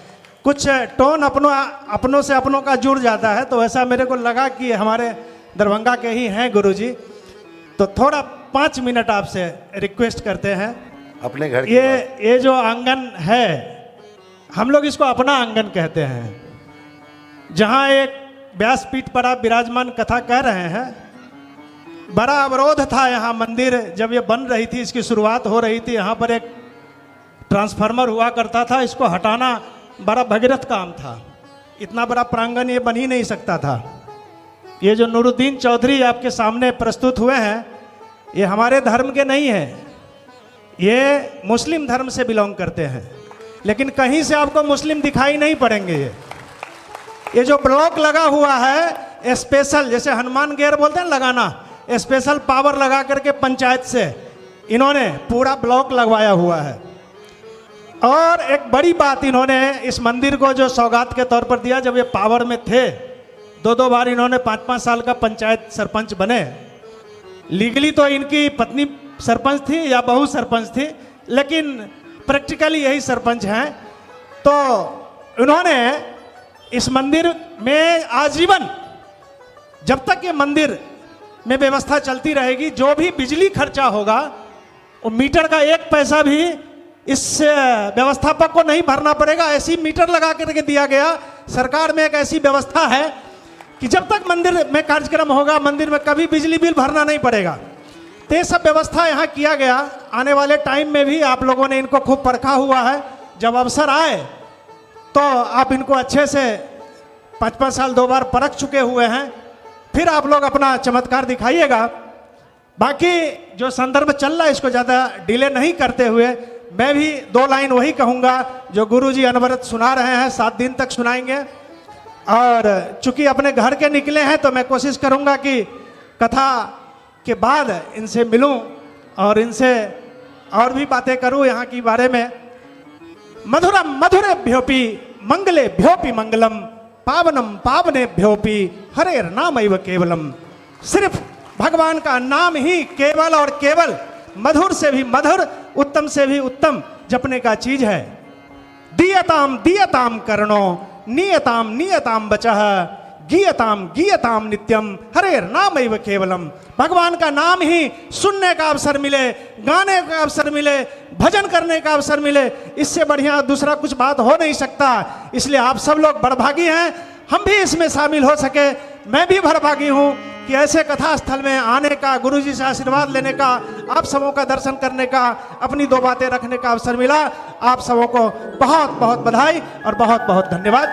कुछ टोन अपनों से अपनों का जुड़ जाता है, तो ऐसा मेरे को लगा कि हमारे दरभंगा के ही हैं गुरुजी। तो थोड़ा 5 मिनट आपसे रिक्वेस्ट करते हैं। अपने घर की ये जो आंगन है, हम लोग इसको अपना आंगन कहते हैं। जहाँ एक व्यासपीठ पर आप विराजमान कथा कह रहे हैं, बड़ा अवरोध था यहाँ मंदिर जब ये बन रही थी, इसकी शुरुआत हो रही थी, यहाँ पर एक ट्रांसफार्मर हुआ करता था, इसको हटाना बड़ा भगीरथ काम था। इतना बड़ा प्रांगण ये बन ही नहीं सकता था। ये जो नूरुद्दीन चौधरी आपके सामने प्रस्तुत हुए हैं, ये हमारे धर्म के नहीं हैं, ये मुस्लिम धर्म से बिलोंग करते हैं, लेकिन कहीं से आपको मुस्लिम दिखाई नहीं पड़ेंगे। ये जो ब्लॉक लगा हुआ है स्पेशल, जैसे हनुमान गेयर बोलते हैं लगाना, स्पेशल पावर लगा करके पंचायत से इन्होंने पूरा ब्लॉक लगवाया हुआ है। और एक बड़ी बात, इन्होंने इस मंदिर को जो सौगात के तौर पर दिया, जब ये पावर में थे, 2-2 बार इन्होंने 5-5 साल का पंचायत सरपंच बने। लीगली तो इनकी पत्नी सरपंच थी या बहू सरपंच थी, लेकिन प्रैक्टिकली यही सरपंच हैं। तो उन्होंने इस मंदिर में आजीवन, जब तक ये मंदिर में व्यवस्था चलती रहेगी, जो भी बिजली खर्चा होगा वो मीटर का 1 पैसा भी इस व्यवस्थापक को नहीं भरना पड़ेगा। ऐसी मीटर लगा करके दिया गया। सरकार में एक ऐसी व्यवस्था है कि जब तक मंदिर में कार्यक्रम होगा, मंदिर में कभी बिजली बिल भरना नहीं पड़ेगा। तो ये सब व्यवस्था यहाँ किया गया। आने वाले टाइम में भी आप लोगों ने इनको खूब परखा हुआ है। जब अवसर आए तो आप इनको अच्छे से 5-5 साल 2 बार परख चुके हुए हैं, फिर आप लोग अपना चमत्कार दिखाइएगा। बाकी जो संदर्भ चल रहा है, इसको ज़्यादा डिले नहीं करते हुए मैं भी 2 लाइन वही कहूँगा जो गुरुजी अनवरत सुना रहे हैं, 7 दिन तक सुनाएंगे। और चूंकि अपने घर के निकले हैं तो मैं कोशिश करूँगा कि कथा के बाद इनसे मिलूं और इनसे और भी बातें करूं यहाँ की बारे में। मधुरम मधुरे भ्योपी मंगले भ्योपी मंगलम, पावनम पावने भ्योपी हरेर नाम एव केवलम। सिर्फ भगवान का नाम ही केवल और केवल मधुर से भी मधुर, उत्तम से भी उत्तम जपने का चीज है। दीयताम दीयताम कर्णो, नियताम नियताम बचः, गीयताम गीयताम नित्यम हरेर नाम एव केवलम। भगवान का नाम ही सुनने का अवसर मिले, गाने का अवसर मिले, भजन करने का अवसर मिले, इससे बढ़िया दूसरा कुछ बात हो नहीं सकता। इसलिए आप सब लोग बड़भागी हैं, हम भी इसमें शामिल हो सके। मैं भी बड़भागी हूँ कि ऐसे कथा स्थल में आने का, गुरुजी से आशीर्वाद लेने का, आप सबों का दर्शन करने का, अपनी 2 बातें रखने का अवसर मिला। आप सबों को बहुत बहुत बधाई और बहुत बहुत धन्यवाद।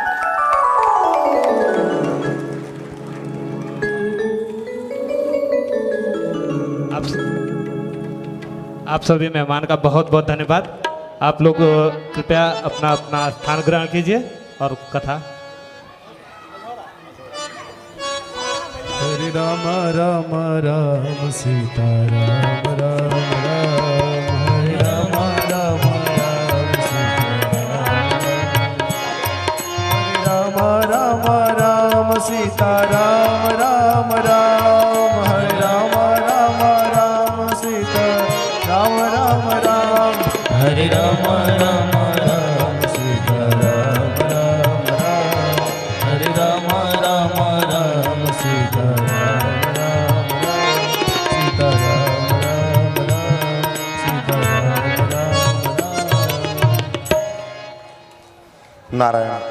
आप सभी मेहमान का बहुत बहुत धन्यवाद। आप लोग कृपया अपना अपना स्थान ग्रहण कीजिए और कथा। हरे राम राम राम सीता राम राम राम, हरे राम राम राम सीता राम, हरे राम राम राम राम, हरे राम राम सीता राम राम राम, हरे राम राम सीता राम राम राम, हरे राम राम सीता राम राम राम, सीता राम राम राम, सीता राम राम राम। नारायण।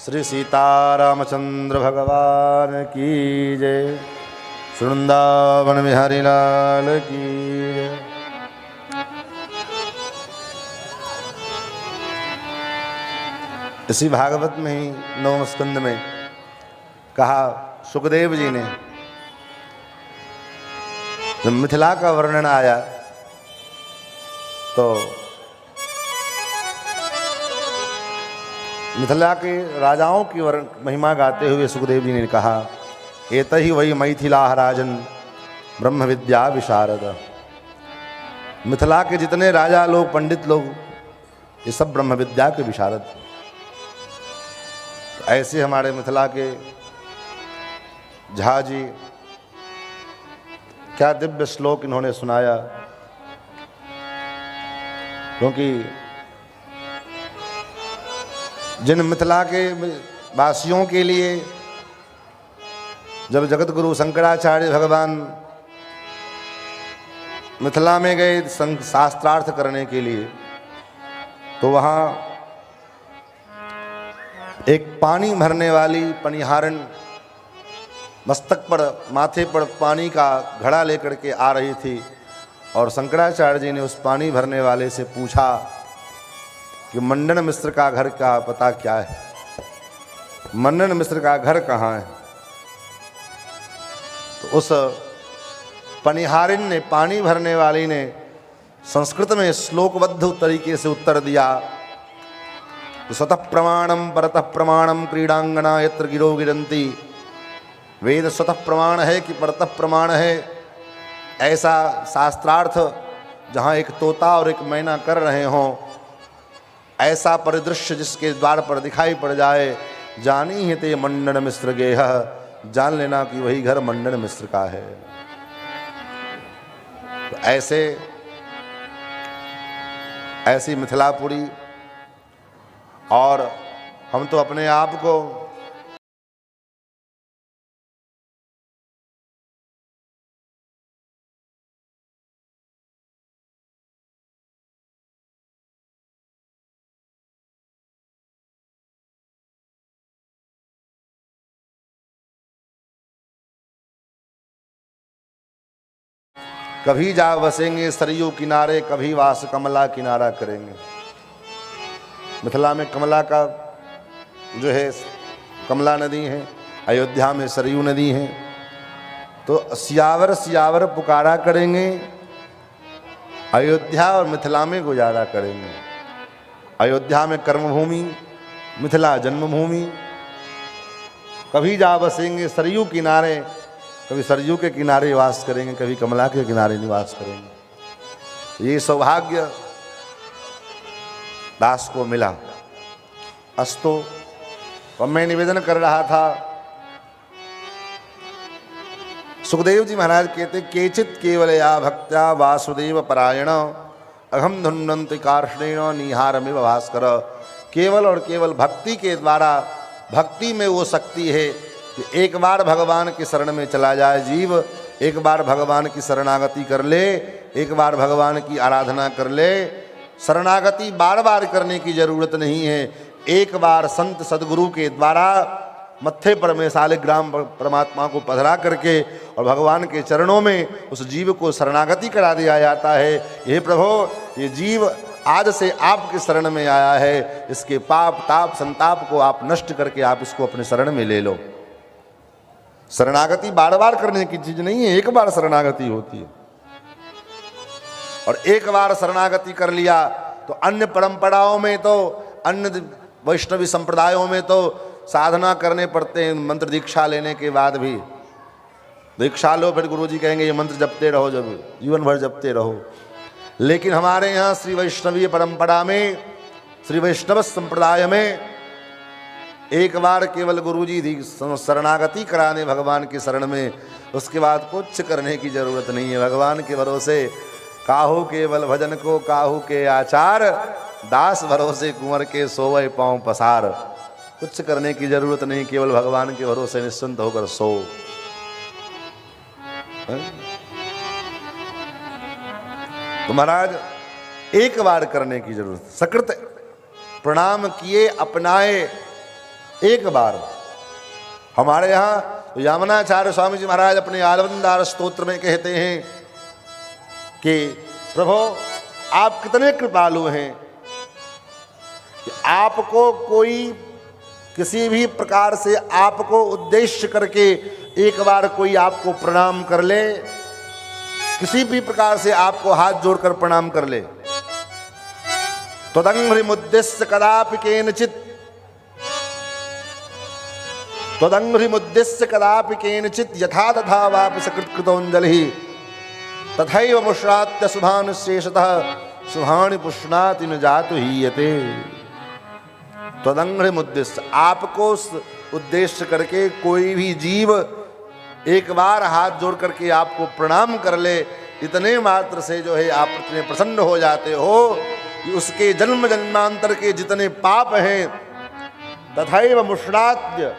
श्री सीतारामचंद्र भगवान की जय। वृंदावन बिहारी लाल की जय। इसी भागवत में ही 9वें स्कंद में कहा, सुखदेव जी ने जब मिथिला का वर्णन आया तो मिथिला के राजाओं की महिमा गाते हुए सुखदेव जी ने कहा, एत ही वही मैथिला राजन ब्रह्म विद्या विशारद। मिथिला के जितने राजा लोग, पंडित लोग, ये सब ब्रह्म विद्या के विशारद। ऐसे हमारे मिथिला के झा जी, क्या दिव्य श्लोक इन्होंने सुनाया। क्योंकि जिन मिथिला के वासियों के लिए जब जगत गुरु शंकराचार्य भगवान मिथिला में गए शास्त्रार्थ करने के लिए, तो वहाँ एक पानी भरने वाली पनिहारन मस्तक पर, माथे पर पानी का घड़ा लेकर के आ रही थी। और शंकराचार्य जी ने उस पानी भरने वाले से पूछा कि मंडन मिश्र का घर का पता क्या है, मंडन मिश्र का घर कहाँ है। तो उस पनिहारिन ने, पानी भरने वाली ने संस्कृत में श्लोकबद्ध तरीके से उत्तर दिया स्वतः प्रमाणम परतः प्रमाणम क्रीडांगना यत्र गिरो गिरंती। वेद स्वतः प्रमाण है कि परतः प्रमाण है, ऐसा शास्त्रार्थ जहाँ एक तोता और एक मैना कर रहे हों, ऐसा परिदृश्य जिसके द्वार पर दिखाई पड़ जाए, जानी है ते मंडन मिश्र गेह, जान लेना कि वही घर मंडन मिश्र का है। तो ऐसी मिथिलापुरी, और हम तो अपने आप को कभी जा बसेंगे सरयू किनारे, कभी वास कमला किनारा करेंगे। मिथिला में कमला का जो है कमला नदी है, अयोध्या में सरयू नदी है। तो सियावर सियावर पुकारा करेंगे, अयोध्या और मिथिला में गुजारा करेंगे। अयोध्या में कर्मभूमि, मिथिला जन्मभूमि। कभी जा बसेंगे सरयू किनारे, कभी सरयू के किनारे वास करेंगे, कभी कमला के किनारे निवास करेंगे। ये सौभाग्य दास को मिला। अस्तो तो मैं निवेदन कर रहा था, सुखदेव जी महाराज कहते केचित केवल या भक्त्या वासुदेव परायण अहम धुन्वंति कार्ष्णेन निहारमिव भास्कर। केवल और केवल भक्ति के द्वारा, भक्ति में वो शक्ति है कि एक बार भगवान की शरण में चला जाए जीव, एक बार भगवान की शरणागति कर ले, एक बार भगवान की आराधना कर ले। शरणागति बार बार करने की जरूरत नहीं है, एक बार संत सदगुरु के द्वारा मत्थे पर में शालिग्राम परमात्मा को पधरा करके और भगवान के चरणों में उस जीव को शरणागति करा दिया जाता है। हे प्रभु, ये जीव आज से आपकी शरण में आया है, इसके पाप ताप संताप को आप नष्ट करके आप इसको अपने शरण में ले लो। शरणागति बार बार करने की चीज नहीं है, एक बार शरणागति होती है। और एक बार शरणागति कर लिया तो अन्य परंपराओं में, तो अन्य वैष्णवी संप्रदायों में तो साधना करने पड़ते हैं मंत्र दीक्षा लेने के बाद भी। दीक्षा लो, फिर गुरुजी कहेंगे ये मंत्र जपते रहो, जब जीवन भर जपते रहो। लेकिन हमारे यहाँ श्री वैष्णवीय परंपरा में, श्री वैष्णव संप्रदाय में एक बार केवल गुरुजी शरणागति कराने भगवान की शरण में, उसके बाद कुछ करने की जरूरत नहीं है। भगवान के भरोसे काहू केवल भजन को काहू के आचार, दास भरोसे कुंवर के सोवे पांव पसार। कुछ करने की जरूरत नहीं, केवल भगवान के भरोसे निश्चिंत होकर सो। तो महाराज एक बार करने की जरूरत, सकृत प्रणाम किए अपनाए एक बार। हमारे यहाँ यामनाचार्य स्वामी जी महाराज अपने आलवंदार स्तोत्र में कहते हैं कि प्रभु आप कितने कृपालु हैं कि आपको कोई किसी भी प्रकार से आपको उद्देश्य करके एक बार कोई आपको प्रणाम कर ले, किसी भी प्रकार से आपको हाथ जोड़कर प्रणाम कर ले, त्वदंघ्रिमुद्दिश्य कदापि केनचित्, त्वदंघ्रिमुद्दिश्य कदापि केनचित् यथा तथा वापि सकृत्कृतोऽञ्जलिः तथैव मुष्णात्य शुभान् शेषतः शुभानि पुष्णाति न जातु हीयते। त्वदंघ्रिमुद्दिश्य, आपको उद्देश्य करके कोई भी जीव एक बार हाथ जोड़ करके आपको प्रणाम कर ले, इतने मात्र से जो है आप इतने प्रसन्न हो जाते हो कि उसके जन्म जन्मांतर के जितने पाप हैं, तथैव मुष्णात्य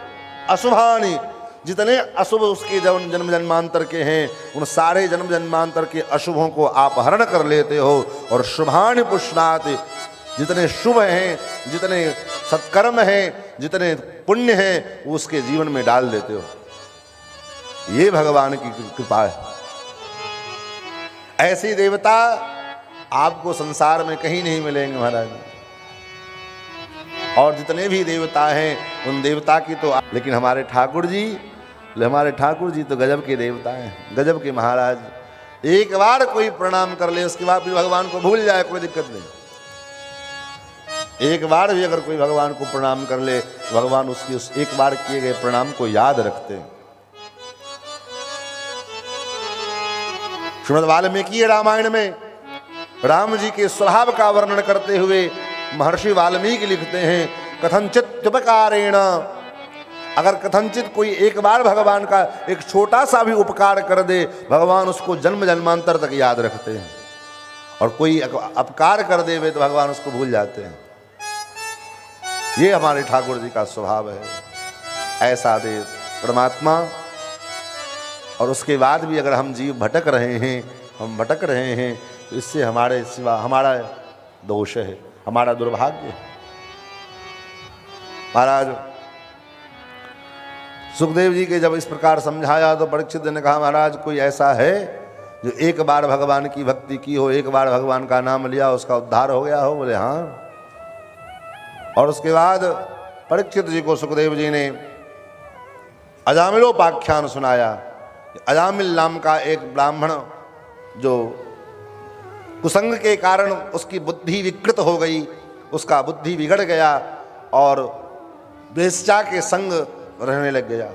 अशुभानि, जितने अशुभ उसके जन्म जन्मांतर के हैं, उन सारे जन्म जन्मांतर के अशुभों को आप हरण कर लेते हो। और शुभानि पुष्णाति, जितने शुभ हैं, जितने सत्कर्म हैं, जितने पुण्य हैं, वो उसके जीवन में डाल देते हो। ये भगवान की कृपा है। ऐसी देवता आपको संसार में कहीं नहीं मिलेंगे महाराज। और जितने भी देवता हैं उन देवता की तो, लेकिन हमारे ठाकुर जी तो गजब के देवता हैं, गजब के महाराज। एक बार कोई प्रणाम कर ले, उसके बाद भी भगवान को भूल जाए, कोई दिक्कत नहीं। एक बार भी अगर कोई भगवान को प्रणाम कर ले, भगवान उसकी उस एक बार किए गए प्रणाम को याद रखते हैं। श्रीमद् वाल्मीकि रामायण में राम जी के स्वभाव का वर्णन करते हुए महर्षि वाल्मीकि लिखते हैं, कथनचित उपकारेण, अगर कथनचित कोई एक बार भगवान का एक छोटा सा भी उपकार कर दे, भगवान उसको जन्म जन्मांतर तक याद रखते हैं, और कोई अपकार कर दे वे तो भगवान उसको भूल जाते हैं। ये हमारे ठाकुर जी का स्वभाव है। ऐसा दे परमात्मा, और उसके बाद भी अगर हम जीव भटक रहे हैं तो इससे हमारे सिवा हमारा दोष है, हमारा दुर्भाग्य है। महाराज सुखदेव जी के जब इस प्रकार समझाया तो परीक्षित ने कहा, महाराज कोई ऐसा है जो एक बार भगवान की भक्ति की हो, एक बार भगवान का नाम लिया, उसका उद्धार हो गया हो? बोले हाँ। और उसके बाद परीक्षित जी को सुखदेव जी ने अजामिलोपाख्यान सुनाया। अजामिल नाम का एक ब्राह्मण जो कुसंग के कारण उसकी बुद्धि विकृत हो गई, उसका बुद्धि बिगड़ गया और वेश्या के संग रहने लग गया।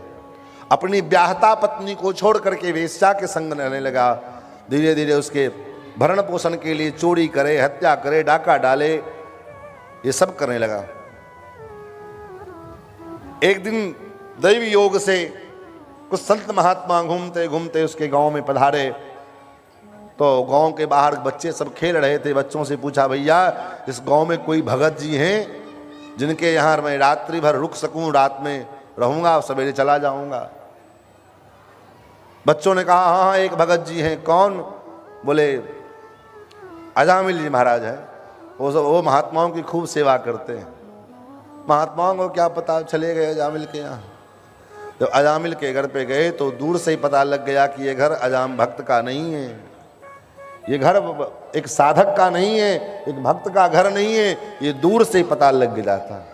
अपनी ब्याहता पत्नी को छोड़ करके वेश्या के संग रहने लगा। धीरे धीरे उसके भरण पोषण के लिए चोरी करे, हत्या करे, डाका डाले, ये सब करने लगा। एक दिन दैवी योग से कुछ संत महात्मा घूमते घूमते उसके गांव में पधारे, तो गांव के बाहर बच्चे सब खेल रहे थे। बच्चों से पूछा, भैया इस गांव में कोई भगत जी हैं जिनके यहाँ मैं रात्रि भर रुक सकूं, रात में रहूंगा, सवेरे चला जाऊंगा? बच्चों ने कहा, हाँ एक भगत जी हैं। कौन? बोले अजामिल जी महाराज हैं, वो महात्माओं की खूब सेवा करते हैं। महात्माओं को क्या पता, चले गए अजामिल के यहाँ। जब अजामिल के घर पे गए तो दूर से ही पता लग गया कि ये घर अजाम भक्त का नहीं है, ये घर एक साधक का नहीं है, एक भक्त का घर नहीं है, ये दूर से ही पता लग जाता है।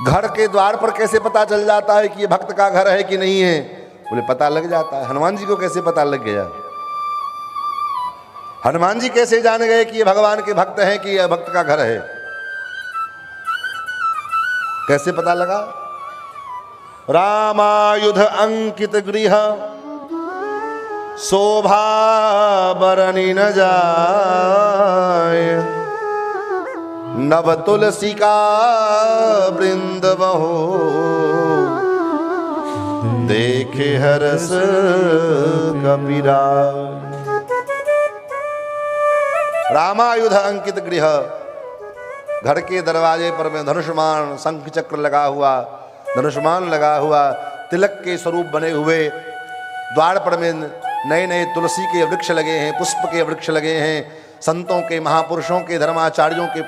घर के द्वार पर कैसे पता चल जाता है कि ये भक्त का घर है कि नहीं है? बोले पता लग जाता है। हनुमान जी को कैसे पता लग गया? हनुमान जी कैसे जान गए कि ये भगवान के भक्त हैं कि यह भक्त का घर है? कैसे पता लगा? रामायुध अंकित गृह शोभा बरनी न जाय, नव तुलसी का वृंद बहो, देखे हरस कबीरा। रामायुध अंकित गृह, घर के दरवाजे पर में धनुष्मान शंख चक्र लगा हुआ, धनुष्मान लगा हुआ, तिलक के स्वरूप बने हुए, द्वार पर में नए नए तुलसी के वृक्ष लगे हैं, पुष्प के वृक्ष लगे हैं, संतों के, महापुरुषों के, धर्माचार्यों के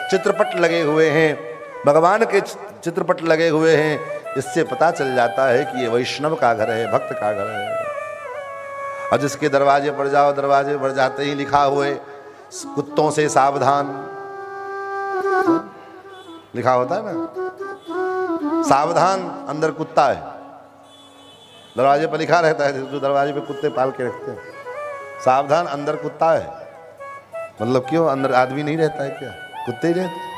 चित्रपट लगे हुए हैं, भगवान के चित्रपट लगे हुए हैं। इससे पता चल जाता है कि ये वैष्णव का घर है, भक्त का घर है। और जिसके दरवाजे पर जाओ, दरवाजे पर जाते ही लिखा हुए कुत्तों से सावधान, लिखा होता है ना, सावधान, अंदर कुत्ता है। दरवाजे पर लिखा रहता है, जो दरवाजे पे कुत्ते पाल के रखते हैं, सावधान अंदर कुत्ता है। मतलब क्यों? अंदर आदमी नहीं रहता है क्या? कुत्ते ही रहते।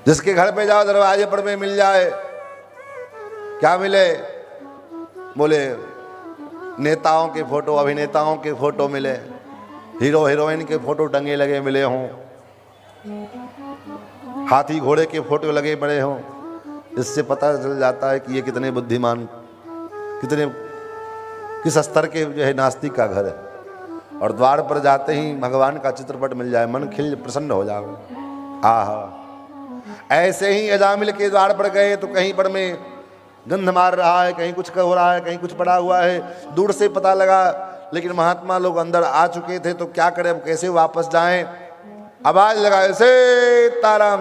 जिसके घर पे जाओ दरवाजे पर में मिल जाए, क्या मिले? बोले नेताओं के फोटो, अभिनेताओं के फोटो मिले, हीरो हीरोइन के फोटो टंगे लगे मिले हों, हाथी घोड़े के फोटो लगे पड़े हों। इससे पता चल जाता है कि ये कितने बुद्धिमान, किस स्तर के जो है नास्तिक का घर है। और द्वार पर जाते ही भगवान का चित्रपट मिल जाए, मन खिल प्रसन्न हो जाओगे। आहा, ऐसे ही अजामिल के द्वार पर गए तो कहीं पर में गंध मार रहा है, कहीं कुछ हो रहा है, कहीं कुछ पड़ा हुआ है, दूर से पता लगा। लेकिन महात्मा लोग अंदर आ चुके थे तो क्या करें, अब कैसे वापस जाएं? आवाज लगाए, सीताराम।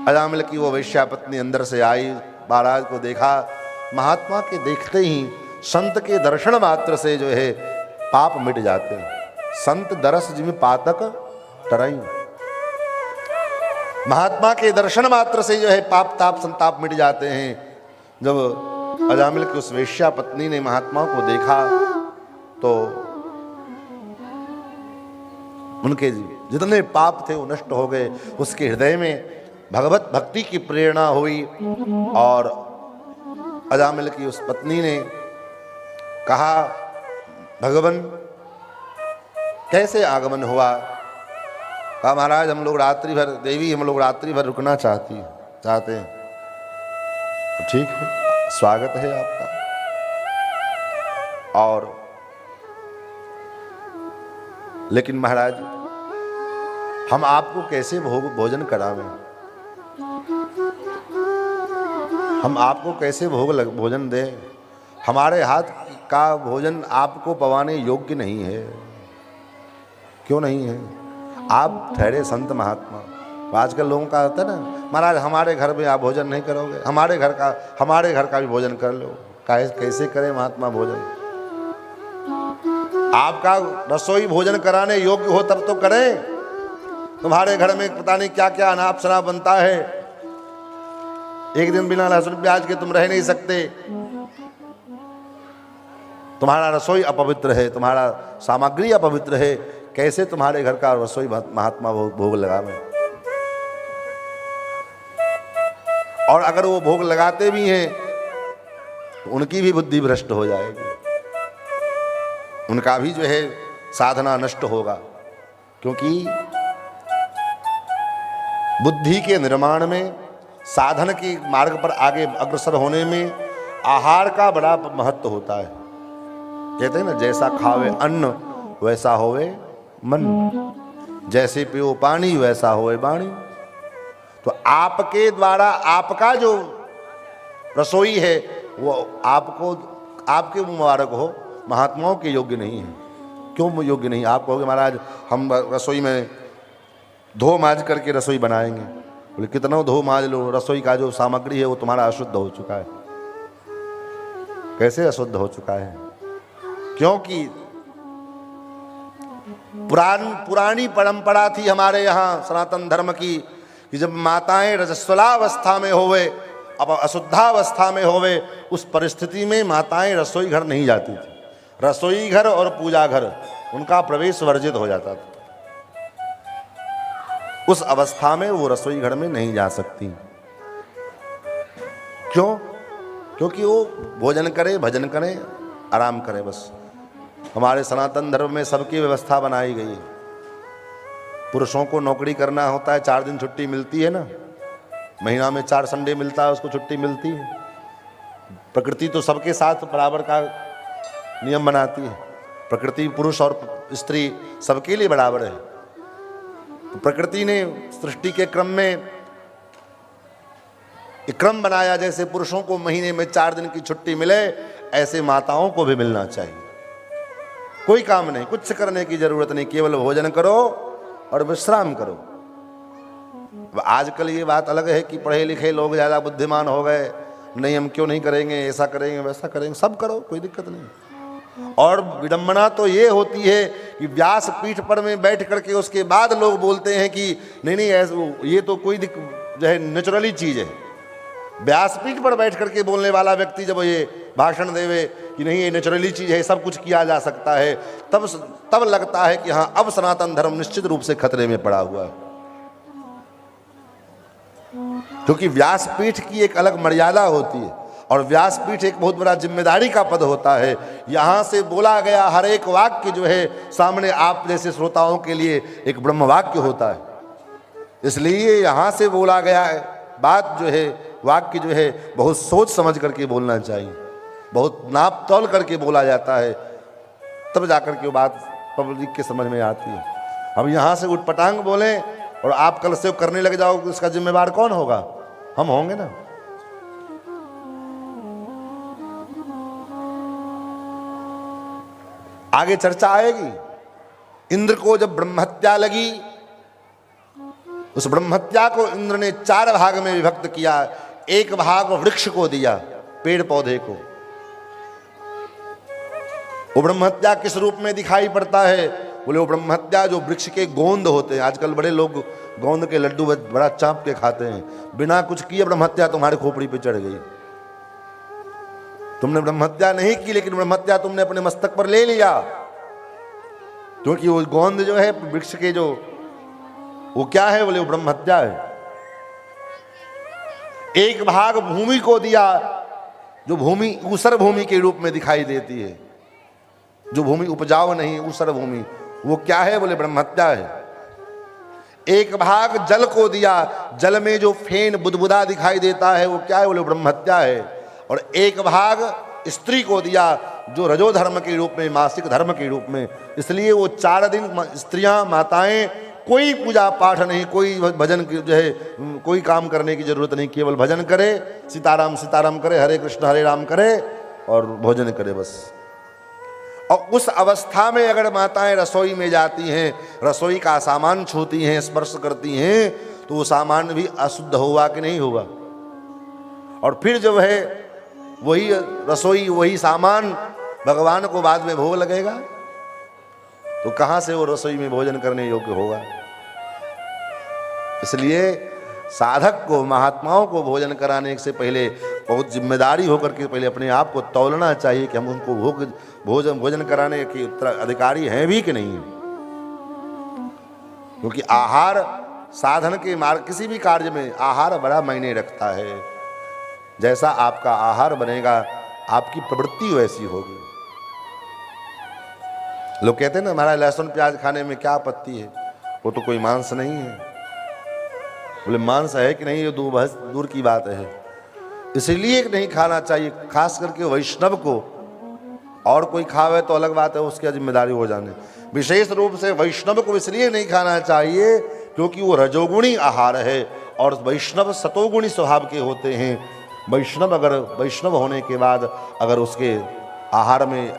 अजामिल की वो वैश्या पत्नी अंदर से आई, महाराज को देखा। महात्मा के देखते ही संत के दर्शन मात्र से जो है पाप मिट जाते हैं। संत दरस जिम पातक टरई, महात्मा के दर्शन मात्र से जो है पाप ताप संताप मिट जाते हैं। जब अजामिल की उस वेश्या पत्नी ने महात्मा को देखा तो उनके जितने पाप थे वो नष्ट हो गए। उसके हृदय में भगवत भक्ति की प्रेरणा हुई और अजामिल की उस पत्नी ने कहा, भगवान कैसे आगमन हुआ? कहा, महाराज हम लोग रात्रि भर, देवी हम लोग रात्रि भर रुकना चाहते हैं। तो ठीक है, स्वागत है आपका। और लेकिन महाराज हम आपको कैसे भोजन करावें? हम आपको कैसे भोजन दें? हमारे हाथ का भोजन आपको पवाने योग्य नहीं है। क्यों नहीं है? आप ठहरे संत महात्मा। आजकल लोगों का होता है ना, महाराज हमारे घर में आप भोजन नहीं करोगे, हमारे घर का भी भोजन कर लो। कैसे करें महात्मा भोजन? आपका रसोई भोजन कराने योग्य हो तब तो करें। तुम्हारे घर में पता नहीं क्या क्या अनाप शनाप बनता है, एक दिन बिना लहसुन प्याज के तुम रह नहीं सकते। तुम्हारा रसोई अपवित्र है, तुम्हारा सामग्री अपवित्र है, कैसे तुम्हारे घर का रसोई महात्मा भोग लगावे? और अगर वो भोग लगाते भी हैं तो उनकी भी बुद्धि भ्रष्ट हो जाएगी, उनका भी जो है साधना नष्ट होगा। क्योंकि बुद्धि के निर्माण में, साधन के मार्ग पर आगे अग्रसर होने में आहार का बड़ा महत्व होता है। कहते हैं ना, जैसा खावे अन्न वैसा होवे मन, जैसे पियो पानी वैसा होवे वाणी। तो आपके द्वारा आपका जो रसोई है वो आपके मुबारक हो, महात्माओं के योग्य नहीं है। क्यों योग्य नहीं? आप कहोगे महाराज हम रसोई में धो माज करके रसोई बनाएंगे। बोले कितना धो माज लो, रसोई का जो सामग्री है वो तुम्हारा अशुद्ध हो चुका है। कैसे अशुद्ध हो चुका है? क्योंकि पुरानी परंपरा थी हमारे यहाँ सनातन धर्म की कि जब माताएं रजस्वलावस्था में होवे, अब अशुद्धावस्था में होवे, उस परिस्थिति में माताएं रसोई घर नहीं जाती थी। रसोई घर और पूजा घर उनका प्रवेश वर्जित हो जाता था। उस अवस्था में वो रसोई घर में नहीं जा सकती। क्यों? क्योंकि वो भोजन करे, भजन करे, आराम करे। बस हमारे सनातन धर्म में सबकी व्यवस्था बनाई गई है। पुरुषों को नौकरी करना होता है, 4 दिन छुट्टी मिलती है ना, महीना में 4 संडे मिलता है, उसको छुट्टी मिलती है। प्रकृति तो सबके साथ बराबर का नियम बनाती है। प्रकृति पुरुष और स्त्री सबके लिए बराबर है। तो प्रकृति ने सृष्टि के क्रम में एक क्रम बनाया, जैसे पुरुषों को महीने में 4 दिन की छुट्टी मिले, ऐसे माताओं को भी मिलना चाहिए। कोई काम नहीं, कुछ करने की जरूरत नहीं, केवल भोजन करो और विश्राम करो। आजकल ये बात अलग है कि पढ़े लिखे लोग ज़्यादा बुद्धिमान हो गए, नहीं हम क्यों नहीं करेंगे, ऐसा करेंगे वैसा करेंगे, सब करो, कोई दिक्कत नहीं। और विडंबना तो ये होती है कि व्यास पीठ पर में बैठ करके उसके बाद लोग बोलते हैं कि नहीं ऐसा, ये तो कोई जो है नेचुरली चीज़ है। व्यासपीठ पर बैठ करके बोलने वाला व्यक्ति जब ये भाषण देवे कि नहीं ये नेचुरली चीज़ है, सब कुछ किया जा सकता है, तब लगता है कि हाँ अब सनातन धर्म निश्चित रूप से खतरे में पड़ा हुआ है। क्योंकि व्यासपीठ की एक अलग मर्यादा होती है और व्यासपीठ एक बहुत बड़ा जिम्मेदारी का पद होता है। यहाँ से बोला गया हर एक वाक्य जो है सामने आप जैसे श्रोताओं के लिए एक ब्रह्म वाक्य होता है। इसलिए यहाँ से बोला गया बात जो है, वाक्य जो है, बहुत सोच समझ करके बोलना चाहिए, बहुत नाप तौल करके बोला जाता है, तब जाकर के वो बात पब्लिक के समझ में आती है। अब यहाँ से उठपटांग बोलें और आप कल से करने लग जाओ, इसका जिम्मेवार कौन होगा? हम होंगे ना। आगे चर्चा आएगी। इंद्र को जब ब्रह्महत्या लगी, उस ब्रह्महत्या को इंद्र ने 4 भाग में विभक्त किया। एक भाग वृक्ष को दिया, पेड़ पौधे को। वो ब्रह्महत्या किस रूप में दिखाई पड़ता है? बोले वो ब्रह्महत्या जो वृक्ष के गोंद होते हैं, आजकल बड़े लोग गोंद के लड्डू बड़ा चाप के खाते हैं, बिना कुछ किए ब्रह्महत्या तुम्हारे खोपड़ी पे चढ़ गई। तुमने ब्रह्महत्या नहीं की, लेकिन ब्रह्महत्या तुमने अपने मस्तक पर ले लिया। क्योंकि वो गोंद जो है वृक्ष के जो वो क्या है बोले वो ब्रह्म हत्या है। एक भाग भूमि को दिया जो भूमि ऊसर भूमि के रूप में दिखाई देती है, जो भूमि उपजाऊ नहीं ऊसर भूमि, वो क्या है बोले ब्रह्म हत्या है। एक भाग जल को दिया, जल में जो फेन बुदबुदा दिखाई देता है वो क्या है बोले ब्रह्म हत्या है। और एक भाग स्त्री को दिया जो रजो धर्म के रूप में, मासिक धर्म के रूप में। इसलिए वो 4 दिन स्त्रियां माताएं कोई पूजा पाठ नहीं, कोई भजन जो है कोई काम करने की जरूरत नहीं, केवल भजन करे, सीताराम सीताराम करे, हरे कृष्ण हरे राम करे और भोजन करे बस। और उस अवस्था में अगर माताएं रसोई में जाती हैं, रसोई का सामान छूती हैं, स्पर्श करती हैं, तो वो सामान भी अशुद्ध हुआ कि नहीं हुआ। और फिर जो है वही रसोई वही सामान भगवान को बाद में भोग लगेगा, तो कहां से वो रसोई में भोजन करने योग्य होगा। इसलिए साधक को, महात्माओं को भोजन कराने से पहले बहुत जिम्मेदारी होकर के पहले अपने आप को तौलना चाहिए कि हम उनको भोजन कराने के अधिकारी हैं भी कि नहीं। क्योंकि आहार साधन के मार्ग, किसी भी कार्य में आहार बड़ा मायने रखता है। जैसा आपका आहार बनेगा आपकी प्रवृत्ति वैसी होगी। लोग कहते हैं ना हमारा लहसुन प्याज खाने में क्या आपत्ति है, वो तो कोई मांस नहीं है। बोले मांस है कि नहीं ये दूर की बात है, इसलिए नहीं खाना चाहिए। खास करके वैष्णव को, और कोई खावे तो अलग बात है, उसकी जिम्मेदारी हो जाने। विशेष रूप से वैष्णव को इसलिए नहीं खाना चाहिए क्योंकि वो रजोगुणी आहार है और वैष्णव सतोगुणी स्वभाव के होते हैं। वैष्णव होने के बाद अगर उसके आहार में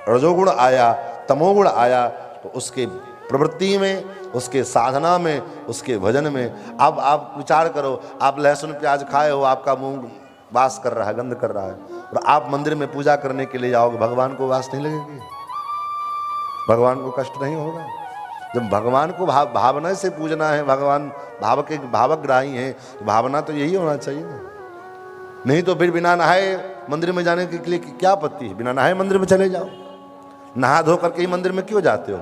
रजोगुण आया, तमोगुण आया, तो उसके प्रवृत्ति में, उसके साधना में, उसके भजन में। अब आप विचार करो, आप लहसुन प्याज खाए हो, आपका मुंह वास कर रहा है, गंध कर रहा है, और आप मंदिर में पूजा करने के लिए जाओगे, भगवान को वास नहीं लगेगी, भगवान को कष्ट नहीं होगा। जब भगवान को भावना से पूजना है, भगवान भावग्राही हैं, तो भावना तो यही होना चाहिए ना। नहीं तो फिर बिना नहाए मंदिर में जाने के लिए क्या आपत्ति है? बिना नहाए मंदिर में चले जाओ। नहा धो करके ही मंदिर में क्यों जाते हो?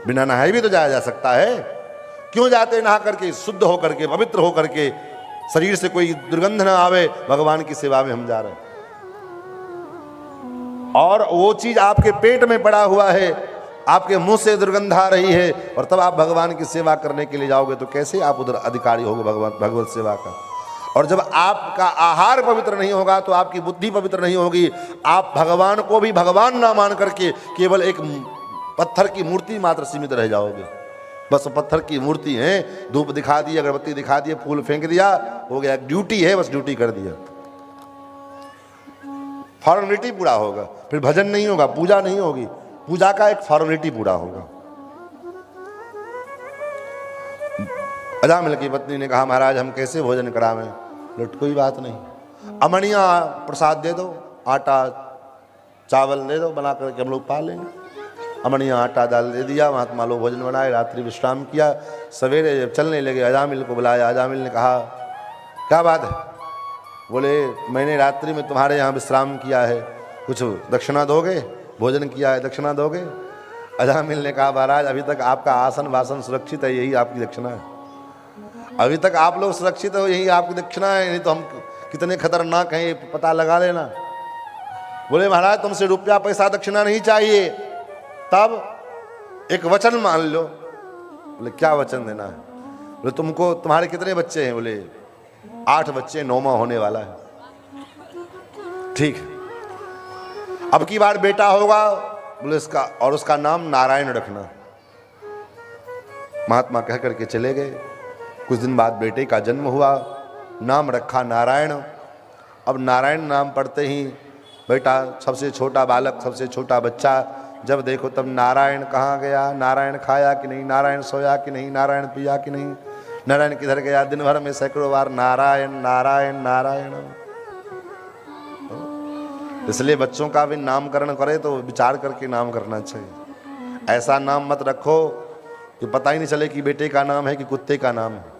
बिना नहाए भी तो जाया जा सकता है। क्यों जाते हैं नहा करके? शुद्ध होकर के, पवित्र होकर के, शरीर से कोई दुर्गंध ना आवे, भगवान की सेवा में हम जा रहे हैं। और वो चीज आपके पेट में पड़ा हुआ है, आपके मुंह से दुर्गंध आ रही है, और तब आप भगवान की सेवा करने के लिए जाओगे, तो कैसे आप उधर अधिकारी होगे भगवत सेवा का। और जब आपका आहार पवित्र नहीं होगा तो आपकी बुद्धि पवित्र नहीं होगी। आप भगवान को भी भगवान ना मान करके केवल एक पत्थर की मूर्ति मात्र सीमित रह जाओगे। बस पत्थर की मूर्ति है, धूप दिखा दी, अगरबत्ती दिखा दी, फूल फेंक दिया, हो गया, ड्यूटी है, बस ड्यूटी कर दिया, फॉर्मेलिटी पूरा होगा। फिर भजन नहीं होगा, पूजा नहीं होगी, पूजा का एक फॉर्मेलिटी पूरा होगा। अजामिल की पत्नी ने कहा महाराज हम कैसे भोजन करावें? कोई बात नहीं, अमणिया प्रसाद दे दो, आटा चावल दे दो, बना करके हम लोग पा लेंगे। अमणिया आटा दाल दे दिया, महात्मा लोग भोजन बनाए, रात्रि विश्राम किया। सवेरे जब चलने लगे अजामिल को बुलाया। अजामिल ने कहा क्या बात है? बोले मैंने रात्रि में तुम्हारे यहाँ विश्राम किया है, कुछ दक्षिणा दोगे? भोजन किया है, दक्षिणा दोगे? अजामिल ने कहा महाराज अभी तक आपका आसन वासन सुरक्षित है, यही आपकी दक्षिणा है। अभी तक आप लोग सुरक्षित हो, यही आपकी दक्षिणा है, नहीं तो हम कितने खतरनाक हैं ये पता लगा लेना। बोले महाराज तुमसे रुपया पैसा दक्षिणा नहीं चाहिए, तब एक वचन मान लो। बोले क्या वचन देना है? बोले तुमको, तुम्हारे कितने बच्चे हैं? बोले 8 बच्चे, 9वां होने वाला है। ठीक है, अब की बार बेटा होगा, बोले इसका और उसका नाम नारायण रखना। महात्मा कह करके चले गए। कुछ दिन बाद बेटे का जन्म हुआ, नाम रखा नारायण। अब नारायण नाम पढ़ते ही बेटा, सबसे छोटा बालक, सबसे छोटा बच्चा, जब देखो तब नारायण कहाँ गया, नारायण खाया कि नहीं, नारायण सोया कि नहीं, नारायण पिया कि नहीं, नारायण किधर गया। दिन भर में सैकड़ों बार नारायण नारायण नारायण। इसलिए बच्चों का भी नामकरण करे तो विचार करके नाम करना चाहिए। ऐसा नाम मत रखो कि पता ही नहीं चले कि बेटे का नाम है कि कुत्ते का नाम है।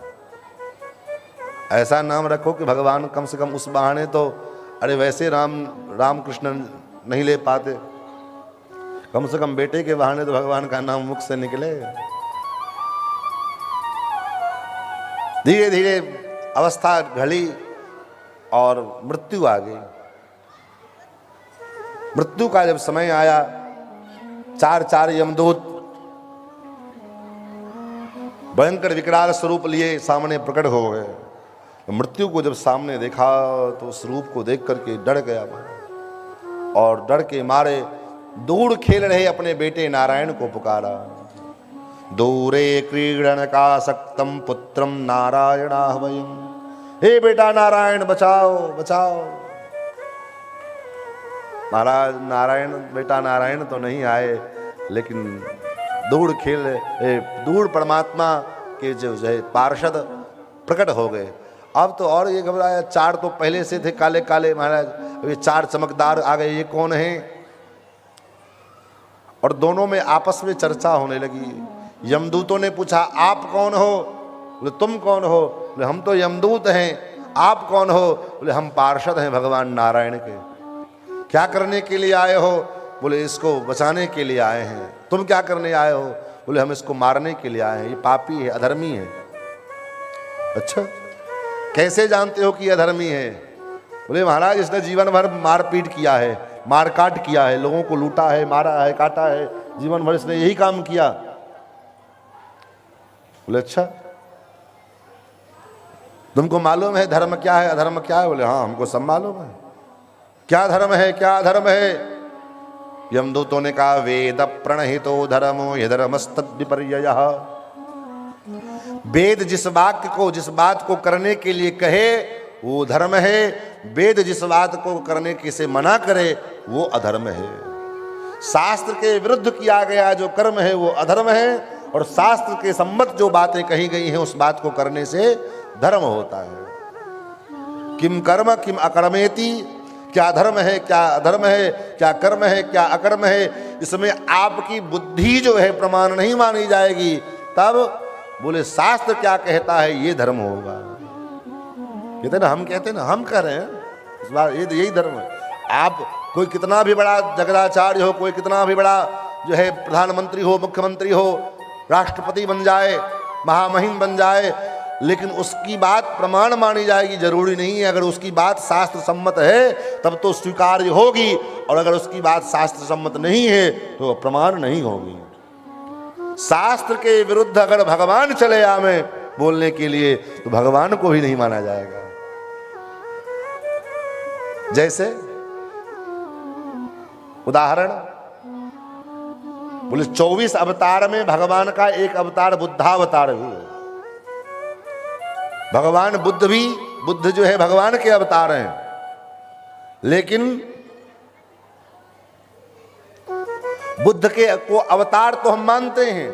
ऐसा नाम रखो कि भगवान कम से कम उस बहाने तो, अरे वैसे राम कृष्ण नहीं ले पाते, कम से कम बेटे के बहाने तो भगवान का नाम मुख से निकले। धीरे धीरे अवस्था ढली और मृत्यु आ गई। मृत्यु का जब समय आया, चार यमदूत भयंकर विकराल स्वरूप लिए सामने प्रकट हो गए। मृत्यु को जब सामने देखा तो उस रूप को देख करके डर गया और डर के मारे दूर खेल रहे अपने बेटे नारायण को पुकारा। दूरे क्रीडन का सक्तम पुत्रम नारायणाह्वयम्, हे बेटा नारायण बचाओ बचाओ। महाराज नारायण, बेटा नारायण तो नहीं आए, लेकिन दूर खेल दूर परमात्मा के जो है पार्षद प्रकट हो गए। अब तो और ये घबराया, चार तो पहले से थे काले काले महाराज, अब ये चार चमकदार आ गए, ये कौन है? और दोनों में आपस में चर्चा होने लगी। यमदूतों ने पूछा आप कौन हो? बोले तुम कौन हो? बोले हम तो यमदूत हैं। आप कौन हो? बोले हम पार्षद हैं भगवान नारायण के। क्या करने के लिए आए हो? बोले इसको बचाने के लिए आए हैं। तुम क्या करने आए हो? बोले हम इसको मारने के लिए आए हैं, ये पापी है, अधर्मी है। अच्छा, कैसे जानते हो कि ये अधर्मी है? बोले महाराज इसने जीवन भर मारपीट किया है, मारकाट किया है, लोगों को लूटा है, मारा है, काटा है, जीवन भर इसने यही काम किया। बोले अच्छा, तुमको मालूम है धर्म क्या है अधर्म क्या है? बोले हाँ हमको सब मालूम है। क्या धर्म है क्या अधर्म है? यमदूतों ने कहा वेद प्रणहितो धर्मो यधर्मस्तद विपर्ययः। वेद जिस वाक्य को, जिस बात को करने के लिए कहे वो धर्म है, वेद जिस बात को करने के से मना करे वो अधर्म है। शास्त्र के विरुद्ध किया गया जो कर्म है वो अधर्म है, और शास्त्र के सम्मत जो बातें कही गई हैं उस बात को करने से धर्म होता है। किम कर्म किम अकर्मेति, क्या धर्म है क्या अधर्म है, क्या कर्म है क्या अकर्म है, इसमें आपकी बुद्धि जो है प्रमाण नहीं मानी जाएगी। तब बोले शास्त्र क्या कहता है ये धर्म होगा। कहते ना, हम कहते ना, हम कह रहे हैं इस बार ये यही धर्म है। आप कोई कितना भी बड़ा जगदाचार्य हो, कोई कितना भी बड़ा जो है प्रधानमंत्री हो, मुख्यमंत्री हो, राष्ट्रपति बन जाए, महामहिम बन जाए, लेकिन उसकी बात प्रमाण मानी जाएगी जरूरी नहीं है। अगर उसकी बात शास्त्र सम्मत है तब तो स्वीकार्य होगी, और अगर उसकी बात शास्त्र सम्मत नहीं है तो प्रमाण नहीं होगी। शास्त्र के विरुद्ध अगर भगवान चले आवे बोलने के लिए तो भगवान को भी नहीं माना जाएगा। जैसे उदाहरण, बोले 24 अवतार में भगवान का एक अवतार बुद्धावतार भी है। भगवान बुद्ध भी, बुद्ध जो है भगवान के अवतार हैं, लेकिन बुद्ध के को अवतार तो हम मानते हैं,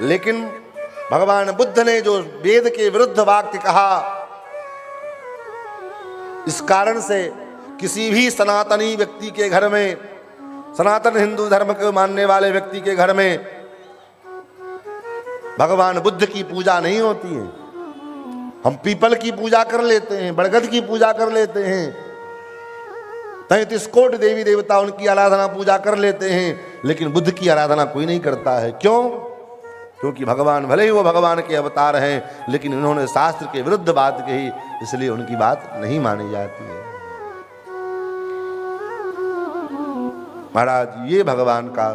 लेकिन भगवान बुद्ध ने जो वेद के विरुद्ध वाक्य कहा, इस कारण से किसी भी सनातनी व्यक्ति के घर में, सनातन हिंदू धर्म को मानने वाले व्यक्ति के घर में भगवान बुद्ध की पूजा नहीं होती है। हम पीपल की पूजा कर लेते हैं, बरगद की पूजा कर लेते हैं, 33 कोटि देवी देवता उनकी आराधना पूजा कर लेते हैं, लेकिन बुद्ध की आराधना कोई नहीं करता है। क्यों? क्योंकि भगवान भले ही वो भगवान के अवतार हैं, लेकिन उन्होंने शास्त्र के विरुद्ध बात कही, इसलिए उनकी बात नहीं मानी जाती है। महाराज ये भगवान का,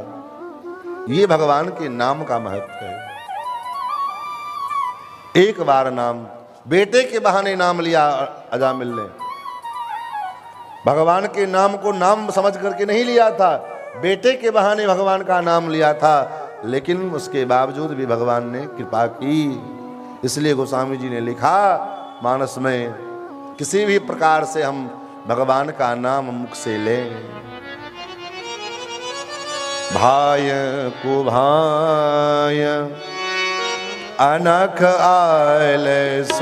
ये भगवान के नाम का महत्व है। एक बार नाम, बेटे के बहाने नाम लिया अजामिल ने। भगवान के नाम को नाम समझ करके नहीं लिया था, बेटे के बहाने भगवान का नाम लिया था, लेकिन उसके बावजूद भी भगवान ने कृपा की। इसलिए गोस्वामी जी ने लिखा मानस में, किसी भी प्रकार से हम भगवान का नाम मुख से लें। भाय को भाय अनख आलस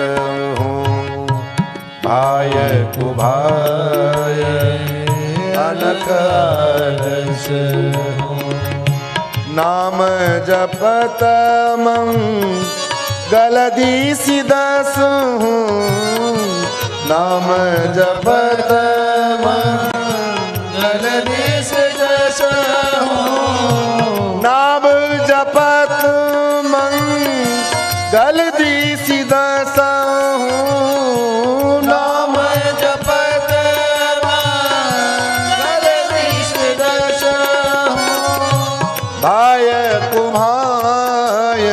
हूँ, भाय को भाय अनख आलस हूँ। नाम जपत मंगल दीसी दस हूँ, नाम जपत मंगल दीस गलती सीधा साहूँ नाम जपत भाय कुभाय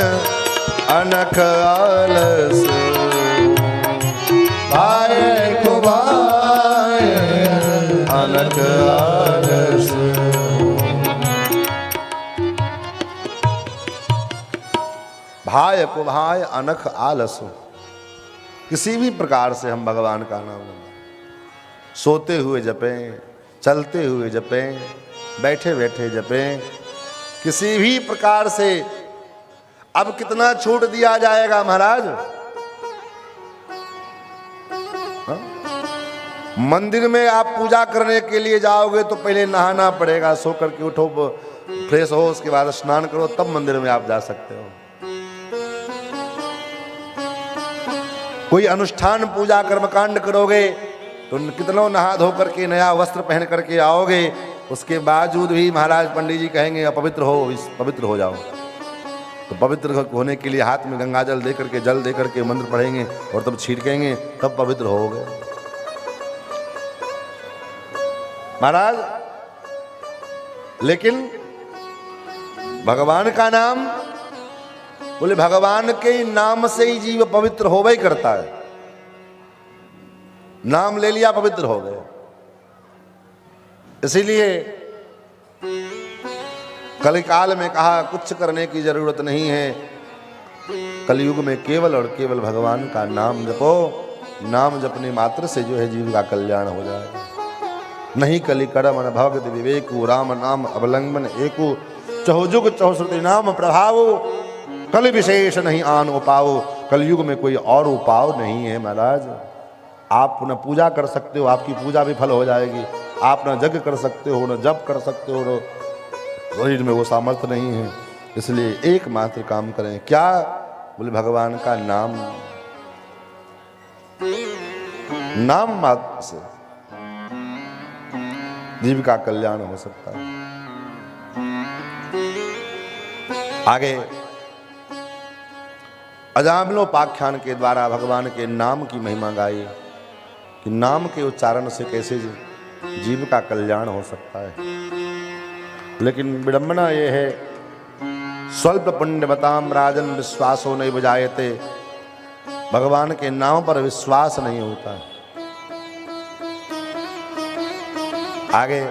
अनख आलस भाय कुभाय अनख आलस। भाय कुभाय अनख आलस। किसी भी प्रकार से हम भगवान का नाम लें, सोते हुए जपें, चलते हुए जपें, बैठे बैठे जपें, किसी भी प्रकार से। अब कितना छूट दिया जाएगा महाराज? हाँ? मंदिर में आप पूजा करने के लिए जाओगे तो पहले नहाना पड़ेगा, सो करके उठो, फ्रेश हो, उसके बाद स्नान करो, तब मंदिर में आप जा सकते हो। कोई अनुष्ठान पूजा कर्मकांड करोगे तो कितनों नहा धो करके नया वस्त्र पहन करके आओगे, उसके बावजूद भी महाराज पंडित जी कहेंगे अपवित्र हो, पवित्र हो जाओ। तो पवित्र होने के लिए हाथ में गंगा जल दे करके, जल दे करके मंत्र पढ़ेंगे और तब छिड़केंगे, तब पवित्र होगे महाराज। लेकिन भगवान का नाम, बोले भगवान के नाम से ही जीव पवित्र होवे ही करता है। नाम ले लिया, पवित्र हो गए। इसीलिए कलिकाल में कहा कुछ करने की जरूरत नहीं है, कलयुग में केवल और केवल भगवान का नाम जपो। नाम जपने मात्र से जो है जीव का कल्याण हो जाएगा। नहीं कलि करम भगत विवेकु, राम नाम अवलंबन एकु, चहुजुग चहुश्रुति नाम प्रभाव, कल विशेष नहीं आन उपाओ। कलयुग में कोई और उपाव नहीं है महाराज। आप न पूजा कर सकते हो, आपकी पूजा भी फल हो जाएगी। आप न जग कर सकते हो, न जप कर सकते हो, न शरीर में वो सामर्थ्य नहीं है। इसलिए एकमात्र काम करें, क्या? बोले भगवान का नाम। नाम मात्र से जीव का कल्याण हो सकता है। आगे अजामिलोपाख्यान के द्वारा भगवान के नाम की महिमा गाई कि नाम के उच्चारण से कैसे जीव का कल्याण हो सकता है। लेकिन विडंबना ये है, स्वल्प पुण्यवताम राजन विश्वासो नहीं बजायते। भगवान के नाम पर विश्वास नहीं होता है। आगे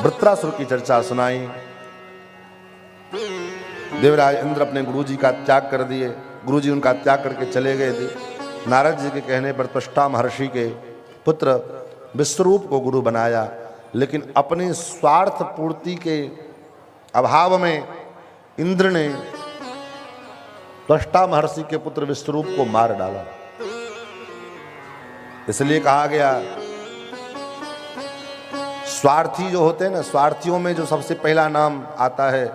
वृत्रासुर की चर्चा सुनाई। देवराज इंद्र अपने गुरुजी का त्याग कर दिए, गुरुजी उनका त्याग करके चले गए थे। नारद जी के कहने पर त्वष्टा महर्षि के पुत्र विश्वरूप को गुरु बनाया, लेकिन अपने स्वार्थ पूर्ति के अभाव में इंद्र ने त्वष्टा महर्षि के पुत्र विश्वरूप को मार डाला। इसलिए कहा गया स्वार्थी जो होते हैं ना, स्वार्थियों में जो सबसे पहला नाम आता है,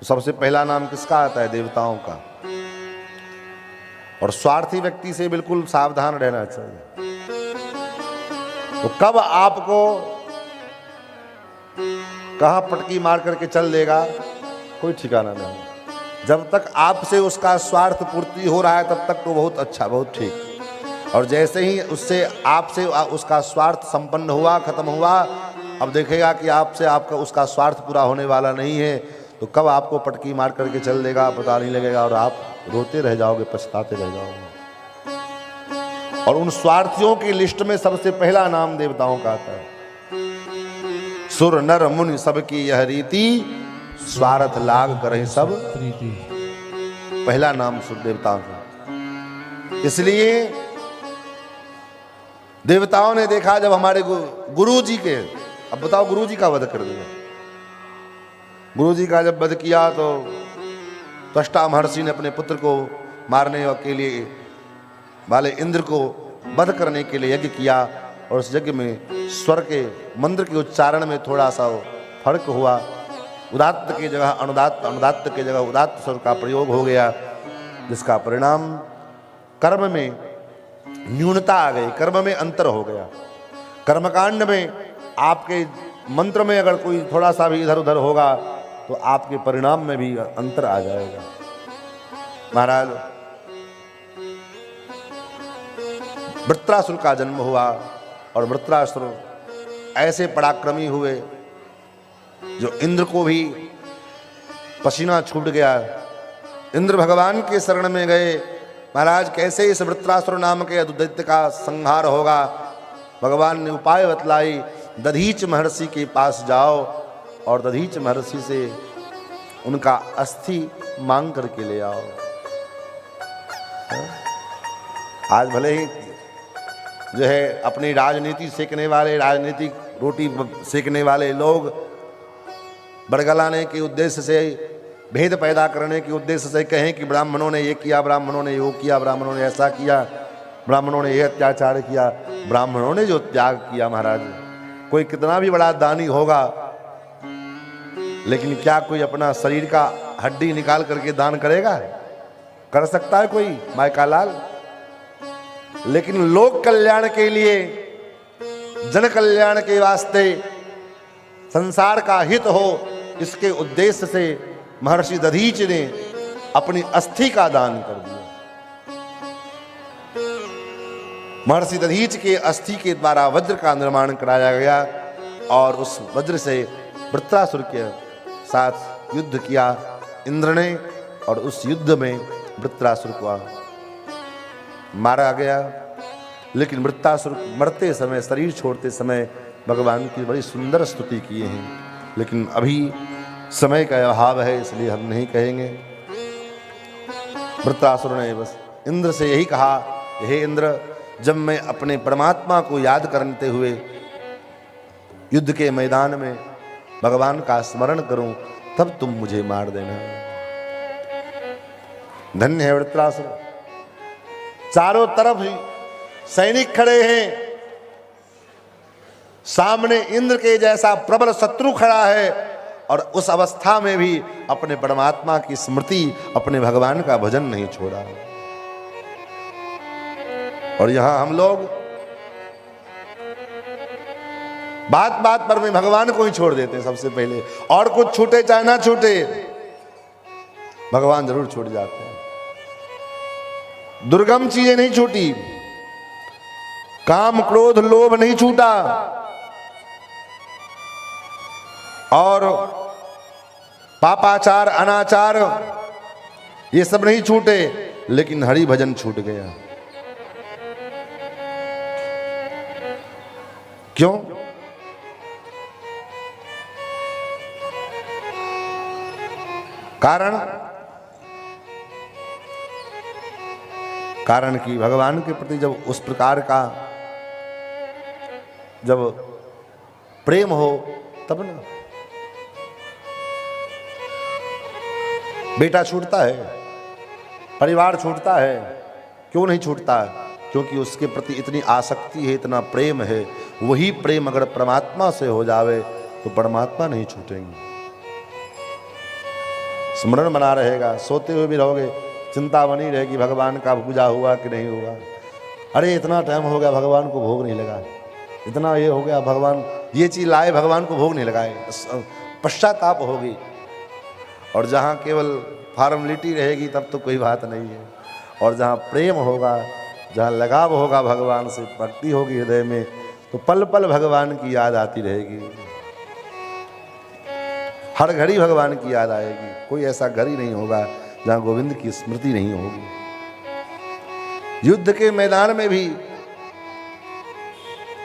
सबसे पहला नाम किसका आता है? देवताओं का। और स्वार्थी व्यक्ति से बिल्कुल सावधान रहना चाहिए। तो कब आपको कहां पटकी मार करके चल देगा कोई ठिकाना नहीं। जब तक आपसे उसका स्वार्थ पूर्ति हो रहा है तब तक तो बहुत अच्छा, बहुत ठीक। और जैसे ही उससे आपसे उसका स्वार्थ संपन्न हुआ, खत्म हुआ, अब देखेगा कि आपसे आपका उसका स्वार्थ पूरा होने वाला नहीं है, तो कब आपको पटकी मार करके चल देगा पता नहीं लगेगा और आप रोते रह जाओगे, पछताते रह जाओगे। और उन स्वार्थियों की लिस्ट में सबसे पहला नाम देवताओं का आता है। सुर नर मुनि सबकी यह रीति, स्वार्थ लाग करे सब प्रीति। पहला नाम सुर देवताओं का। इसलिए देवताओं ने देखा जब हमारे गुरु जी के, अब बताओ गुरु जी का वध कर दिया। गुरु जी का जब वध किया तो त्वष्टा महर्षि ने अपने पुत्र को मारने के लिए वाले इंद्र को वध करने के लिए यज्ञ किया, और उस यज्ञ में स्वर के मंत्र के उच्चारण में थोड़ा सा फर्क हुआ। उदात्त की जगह अनुदात्त, अनुदात्त की जगह उदात्त स्वर का प्रयोग हो गया, जिसका परिणाम कर्म में न्यूनता आ गई, कर्म में अंतर हो गया। कर्मकांड में आपके मंत्र में अगर कोई थोड़ा सा भी इधर उधर होगा तो आपके परिणाम में भी अंतर आ जाएगा। महाराज, वृत्रासुर का जन्म हुआ और वृत्रासुर ऐसे पराक्रमी हुए जो इंद्र को भी पसीना छूट गया। इंद्र भगवान के शरण में गए, महाराज कैसे इस वृत्रासुर नाम के दैत्य का संहार होगा। भगवान ने उपाय बतलाई, दधीच महर्षि के पास जाओ और दधीच महर्षि से उनका अस्थि मांग करके ले आओ। आज भले ही जो है अपनी राजनीति सेकने वाले, राजनीतिक रोटी सेकने वाले लोग बड़गलाने के उद्देश्य से, भेद पैदा करने के उद्देश्य से कहें कि ब्राह्मणों ने ये किया, ब्राह्मणों ने वो किया, ब्राह्मणों ने ऐसा किया, ब्राह्मणों ने ये अत्याचार किया। ब्राह्मणों ने जो त्याग किया महाराज, कोई कितना भी बड़ा दानी होगा, लेकिन क्या कोई अपना शरीर का हड्डी निकाल करके दान करेगा? कर सकता है कोई मायका लाल? लेकिन लोक कल्याण के लिए, जन कल्याण के वास्ते, संसार का हित हो, इसके उद्देश्य से महर्षि दधीच ने अपनी अस्थि का दान कर दिया। महर्षि दधीच के अस्थि के द्वारा वज्र का निर्माण कराया गया और उस वज्र से वृत्रासुर के साथ युद्ध किया इंद्र ने, और उस युद्ध में वृत्रासुर को मारा गया। लेकिन वृत्रासुर मरते समय, शरीर छोड़ते समय भगवान की बड़ी सुंदर स्तुति किए हैं, लेकिन अभी समय का अभाव है इसलिए हम नहीं कहेंगे। वृत्रासुर ने बस इंद्र से यही कहा, हे इंद्र, जब मैं अपने परमात्मा को याद करते हुए युद्ध के मैदान में भगवान का स्मरण करूं, तब तुम मुझे मार देना। धन्य है वृत्रासुर। चारों तरफ ही सैनिक खड़े हैं, सामने इंद्र के जैसा प्रबल शत्रु खड़ा है, और उस अवस्था में भी अपने परमात्मा की स्मृति, अपने भगवान का भजन नहीं छोड़ा। और यहां हम लोग बात बात पर में भगवान को ही छोड़ देते हैं सबसे पहले, और कुछ छूटे चाहे ना छूटे, भगवान जरूर छूट जाते हैं। दुर्गम चीजें नहीं छूटी, काम क्रोध लोभ नहीं छूटा, और पापाचार अनाचार ये सब नहीं छूटे, लेकिन हरि भजन छूट गया। क्यों? कारण कि भगवान के प्रति जब उस प्रकार का जब प्रेम हो तब ना। बेटा छूटता है, परिवार छूटता है, क्यों नहीं छूटता? क्योंकि उसके प्रति इतनी आसक्ति है, इतना प्रेम है। वही प्रेम अगर परमात्मा से हो जावे तो परमात्मा नहीं छूटेंगे। स्मरण बना रहेगा, सोते हुए भी रहोगे, चिंता बनी रहेगी भगवान का पूजा हुआ कि नहीं हुआ। अरे इतना टाइम हो गया भगवान को भोग नहीं लगा, इतना ये हो गया भगवान ये चीज लाए भगवान को भोग नहीं लगाए, पश्चाताप होगी। और जहाँ केवल फॉर्मेलिटी रहेगी तब तो कोई बात नहीं है, और जहाँ प्रेम होगा, जहाँ लगाव होगा भगवान से, भक्ति होगी हृदय में, तो पल पल भगवान की याद आती रहेगी, हर घड़ी भगवान की याद आएगी। कोई ऐसा घड़ी नहीं होगा जहाँ गोविंद की स्मृति नहीं होगी। युद्ध के मैदान में भी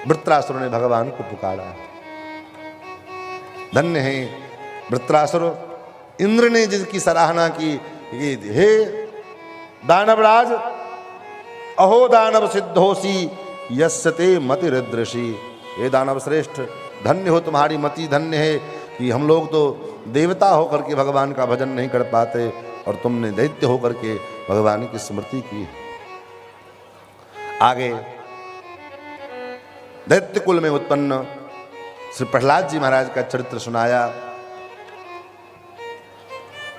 वृत्रासुर ने भगवान को पुकारा। धन्य है वृत्रासुर। इंद्र ने जिसकी सराहना की, हे दानवराज, अहो दानव सिद्धोसी यस्यते मतिरदृषि। हे दानव श्रेष्ठ, धन्य हो तुम्हारी मति, धन्य है कि हम लोग तो देवता होकर के भगवान का भजन नहीं कर पाते, और तुमने दैत्य होकर के भगवान की स्मृति की। आगे दैत्य कुल में उत्पन्न श्री प्रहलाद जी महाराज का चरित्र सुनाया।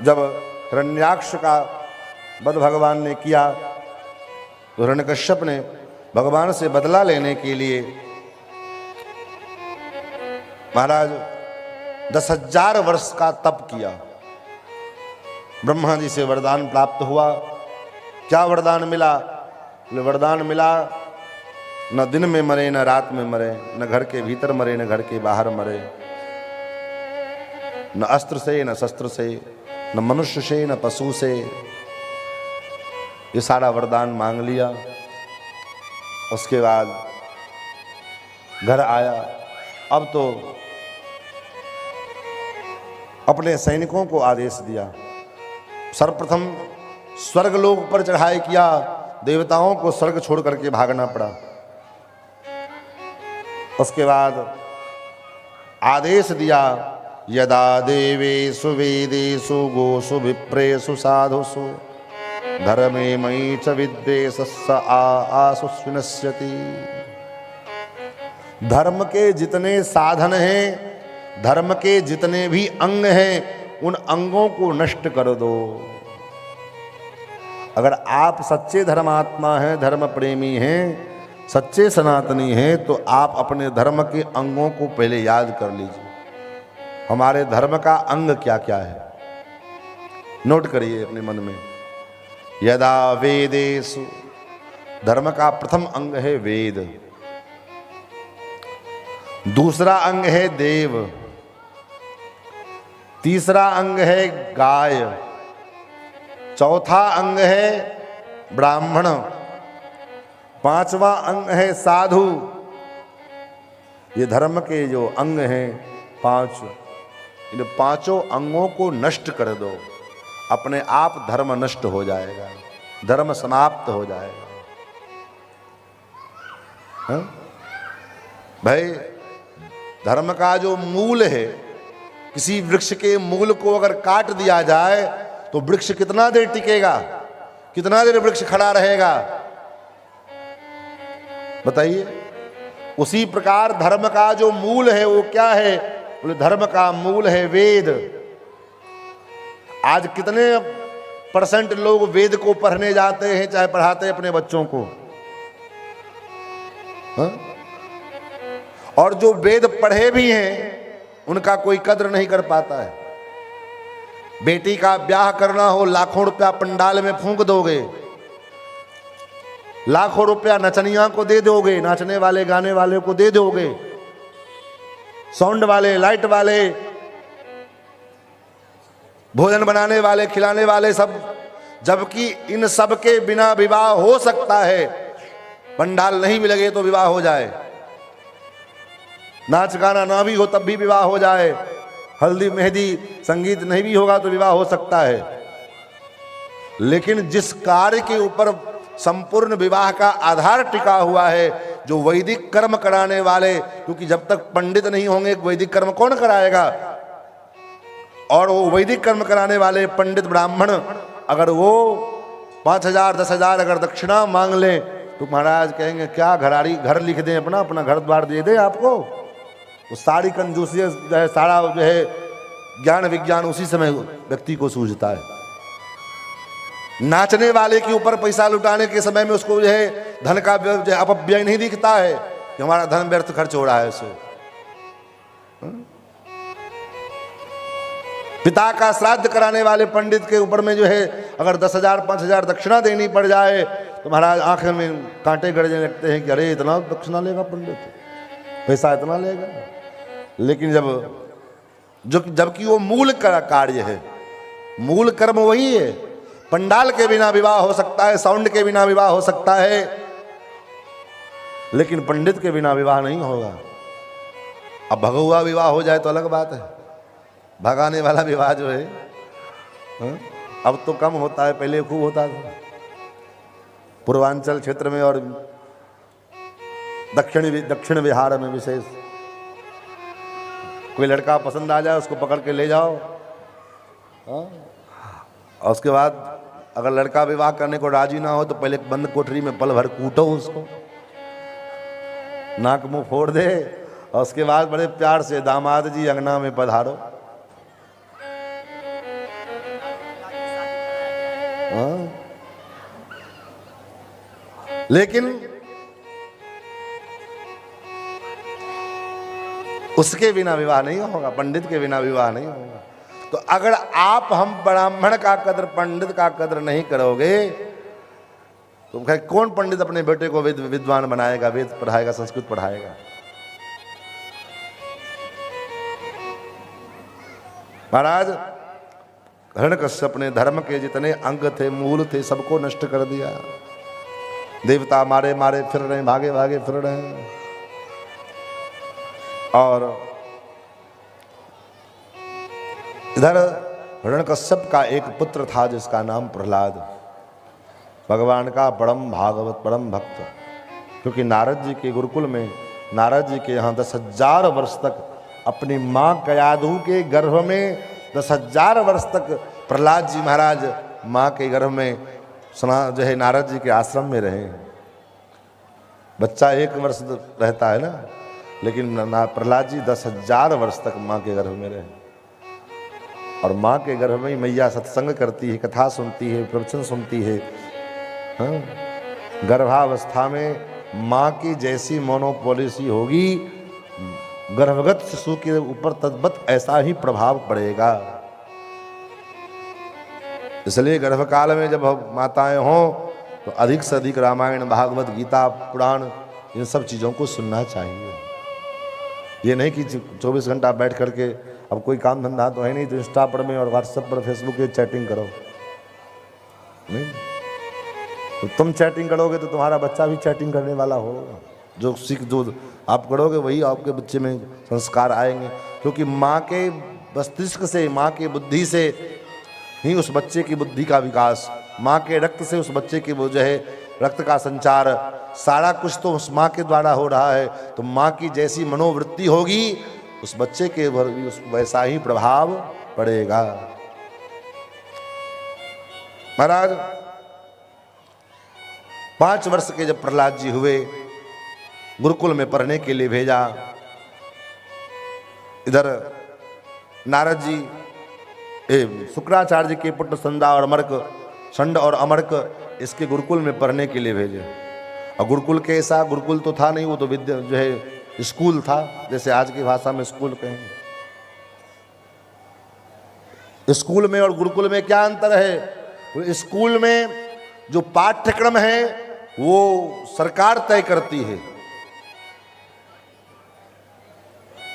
जब हिरण्याक्ष का वध भगवान ने किया तो हिरण्यकश्यप ने भगवान से बदला लेने के लिए महाराज 10,000 वर्ष का तप किया। ब्रह्मा जी से वरदान प्राप्त हुआ। क्या वरदान मिला? बोले वरदान मिला, न दिन में मरे न रात में मरे, न घर के भीतर मरे न घर के बाहर मरे, न अस्त्र से न शस्त्र से, न मनुष्य से न पशु से। ये सारा वरदान मांग लिया। उसके बाद घर आया। अब तो अपने सैनिकों को आदेश दिया, सर्वप्रथम स्वर्गलोक पर चढ़ाई किया। देवताओं को स्वर्ग छोड़ करके भागना पड़ा। उसके बाद आदेश दिया, यदा देवेषु वेदेषु गोषु विप्रेषु साधुषु धर्मे मयि च विद्वेषस्य आसु विनश्यति। धर्म के जितने साधन हैं, धर्म के जितने भी अंग हैं, उन अंगों को नष्ट कर दो। अगर आप सच्चे धर्मात्मा हैं, धर्म प्रेमी हैं, सच्चे सनातनी हैं, तो आप अपने धर्म के अंगों को पहले याद कर लीजिए। हमारे धर्म का अंग क्या क्या है, नोट करिए अपने मन में। यदा वेदेषु, धर्म का प्रथम अंग है वेद। दूसरा अंग है देव। तीसरा अंग है गाय। चौथा अंग है ब्राह्मण। पांचवा अंग है साधु। ये धर्म के जो अंग हैं पांच, इन पांचों अंगों को नष्ट कर दो, अपने आप धर्म नष्ट हो जाएगा, धर्म समाप्त हो जाएगा। हाँ? भाई धर्म का जो मूल है, किसी वृक्ष के मूल को अगर काट दिया जाए तो वृक्ष कितना देर टिकेगा, कितना देर वृक्ष खड़ा रहेगा, बताइए। उसी प्रकार धर्म का जो मूल है वो क्या है? बोले धर्म का मूल है वेद। आज कितने परसेंट लोग वेद को पढ़ने जाते हैं, चाहे पढ़ाते हैं अपने बच्चों को? हा? और जो वेद पढ़े भी हैं उनका कोई कद्र नहीं कर पाता है। बेटी का ब्याह करना हो, लाखों रुपया पंडाल में फूंक दोगे, लाखों रुपया नचनिया को दे दोगे, नाचने वाले गाने वाले को दे दोगे, साउंड वाले, लाइट वाले, भोजन बनाने वाले, खिलाने वाले सब, जबकि इन सब के बिना विवाह हो सकता है। पंडाल नहीं भी लगे तो विवाह हो जाए, नाच गाना ना भी हो तब भी विवाह हो जाए, हल्दी मेहंदी संगीत नहीं भी होगा तो विवाह हो सकता है। लेकिन जिस कार्य के ऊपर संपूर्ण विवाह का आधार टिका हुआ है, जो वैदिक कर्म कराने वाले, क्योंकि जब तक पंडित नहीं होंगे वैदिक कर्म कौन कराएगा? और वो वैदिक कर्म कराने वाले पंडित ब्राह्मण अगर वो 5,000 10,000 अगर दक्षिणा मांग ले तो महाराज कहेंगे क्या घराड़ी घर लिख दें, अपना अपना घर द्वार दे दे आपको। वो सारी कंजूसी जो है, सारा जो है ज्ञान विज्ञान उसी समय व्यक्ति को सूझता है। नाचने वाले के ऊपर पैसा लुटाने के समय में उसको जो है धन का जो है अपव्यय नहीं दिखता है कि हमारा धन व्यर्थ खर्च हो रहा है। सो पिता का श्राद्ध कराने वाले पंडित के ऊपर में जो है अगर 10,000 5,000 दक्षिणा देनी पड़ जाए तो महाराज आंखें में कांटे गड़ने लगते हैं कि अरे इतना दक्षिणा लेगा पंडित, पैसा इतना लेगा। लेकिन जबकि वो मूल कार्य है, मूल कर्म वही है। पंडाल के बिना विवाह हो सकता है, साउंड के बिना विवाह हो सकता है, लेकिन पंडित के बिना विवाह नहीं होगा। अब भगुआ विवाह हो जाए तो अलग बात है, भगाने वाला विवाह जो है अब तो कम होता है, पहले खूब होता था। पूर्वांचल क्षेत्र में और दक्षिण बिहार में विशेष, कोई लड़का पसंद आ जाए उसको पकड़ के ले जाओ, और उसके बाद अगर लड़का विवाह करने को राजी ना हो तो पहले बंद कोठरी में पल भर कूटो उसको, नाक मुंह फोड़ दे, और उसके बाद बड़े प्यार से दामाद जी अंगना में पधारो। लेकिन उसके बिना विवाह नहीं होगा, पंडित के बिना विवाह नहीं होगा। तो अगर आप हम ब्राह्मण का कदर, पंडित का कदर नहीं करोगे तो खैर कौन पंडित अपने बेटे को विद्वान बनाएगा, वेद पढ़ाएगा, संस्कृत पढ़ाएगा। महाराज हिरण्यकश्यप ने धर्म के जितने अंग थे, मूल थे, सबको नष्ट कर दिया। देवता मारे मारे फिर रहे, भागे भागे फिर रहे हैं। और इधर हिरण्यकश्यप का एक पुत्र था जिसका नाम प्रहलाद, भगवान का परम भागवत, परम भक्त। क्योंकि नारद जी के गुरुकुल में, नारद जी के यहाँ 10,000 वर्ष तक अपनी माँ कयाधु के गर्भ में 10,000 वर्ष तक प्रहलाद जी महाराज माँ के गर्भ में जो है नारद जी के आश्रम में रहे। बच्चा 1 वर्ष रहता है ना, लेकिन प्रहलाद जी 10,000 वर्ष तक माँ के गर्भ में रहे। और माँ के गर्भ में मैया सत्संग करती है, कथा सुनती है, प्रवचन सुनती है। हाँ? गर्भावस्था में माँ की जैसी मोनोपॉलिसी होगी, गर्भगत शिशु के ऊपर तद्वत ऐसा ही प्रभाव पड़ेगा। इसलिए गर्भकाल में जब माताएं हों तो अधिक से अधिक रामायण, भागवत, गीता, पुराण, इन सब चीज़ों को सुनना चाहिए। ये नहीं कि 24 घंटा बैठ करके, अब कोई काम धंधा तो है नहीं तो इंस्टा पर में और व्हाट्सएप पर, फेसबुक पे चैटिंग करो। नहीं तो तुम चैटिंग करोगे तो तुम्हारा बच्चा भी चैटिंग करने वाला होगा। जो आप करोगे वही आपके बच्चे में संस्कार आएंगे। क्योंकि माँ के मस्तिष्क से, माँ के बुद्धि से ही उस बच्चे की बुद्धि का विकास, माँ के रक्त से उस बच्चे की वो जो है रक्त का संचार, सारा कुछ तो उस माँ के द्वारा हो रहा है। तो माँ की जैसी मनोवृत्ति होगी उस बच्चे के उस वैसा ही प्रभाव पड़ेगा। महाराज 5 वर्ष के जब प्रहलाद जी हुए, गुरुकुल में पढ़ने के लिए भेजा। इधर नारद जी शुक्राचार्य के पुत्र संड और अमर्क इसके गुरुकुल में पढ़ने के लिए भेजे। और गुरुकुल कैसा, गुरुकुल तो था नहीं, वो तो विद्या जो है स्कूल था, जैसे आज की भाषा में स्कूल कहेंगे। स्कूल में और गुरुकुल में क्या अंतर है? स्कूल में जो पाठ्यक्रम है वो सरकार तय करती है।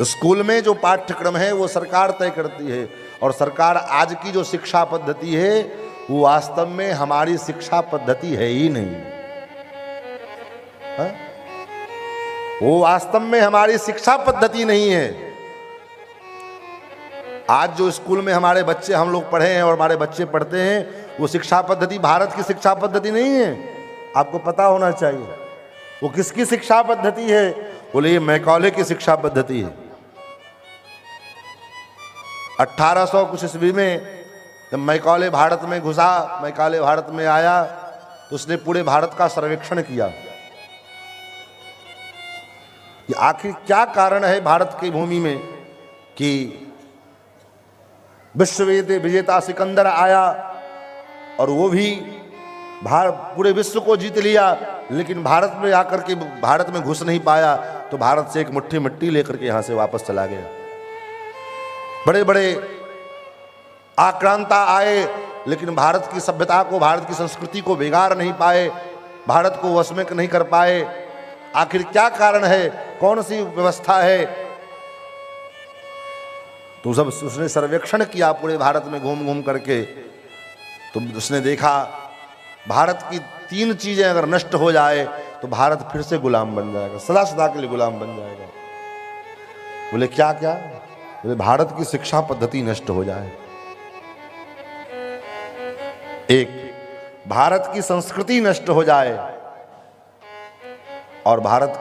स्कूल में जो पाठ्यक्रम है वो सरकार तय करती है। और सरकार आज की जो शिक्षा पद्धति है वो वास्तव में हमारी शिक्षा पद्धति है ही नहीं। हा? वो वास्तव में हमारी शिक्षा पद्धति नहीं है। आज जो स्कूल में हमारे बच्चे, हम लोग पढ़े हैं और हमारे बच्चे पढ़ते हैं, वो शिक्षा पद्धति भारत की शिक्षा पद्धति नहीं है। आपको पता होना चाहिए वो किसकी शिक्षा पद्धति है। बोले ये मैकॉले की शिक्षा पद्धति है। 1800 कुछ ईस्वी में जब मैकॉले भारत में घुसा, मैकॉले भारत में आया तो उसने पूरे भारत का सर्वेक्षण किया कि आखिर क्या कारण है भारत की भूमि में कि विश्व विजेता सिकंदर आया और वो भी पूरे विश्व को जीत लिया, लेकिन भारत में आकर के भारत में घुस नहीं पाया। तो भारत से एक मुट्ठी मिट्टी लेकर के यहाँ से वापस चला गया। बड़े बड़े आक्रांता आए, लेकिन भारत की सभ्यता को, भारत की संस्कृति को बिगाड़ नहीं पाए, भारत को वश में नहीं कर पाए। आखिर क्या कारण है, कौन सी व्यवस्था है? तो सब उसने सर्वेक्षण किया पूरे भारत में घूम घूम करके। तो उसने देखा भारत की 3 चीजें अगर नष्ट हो जाए तो भारत फिर से गुलाम बन जाएगा, सदा सदा के लिए गुलाम बन जाएगा। बोले क्या क्या? बोले भारत की शिक्षा पद्धति नष्ट हो जाए, एक भारत की संस्कृति नष्ट हो जाए, और भारत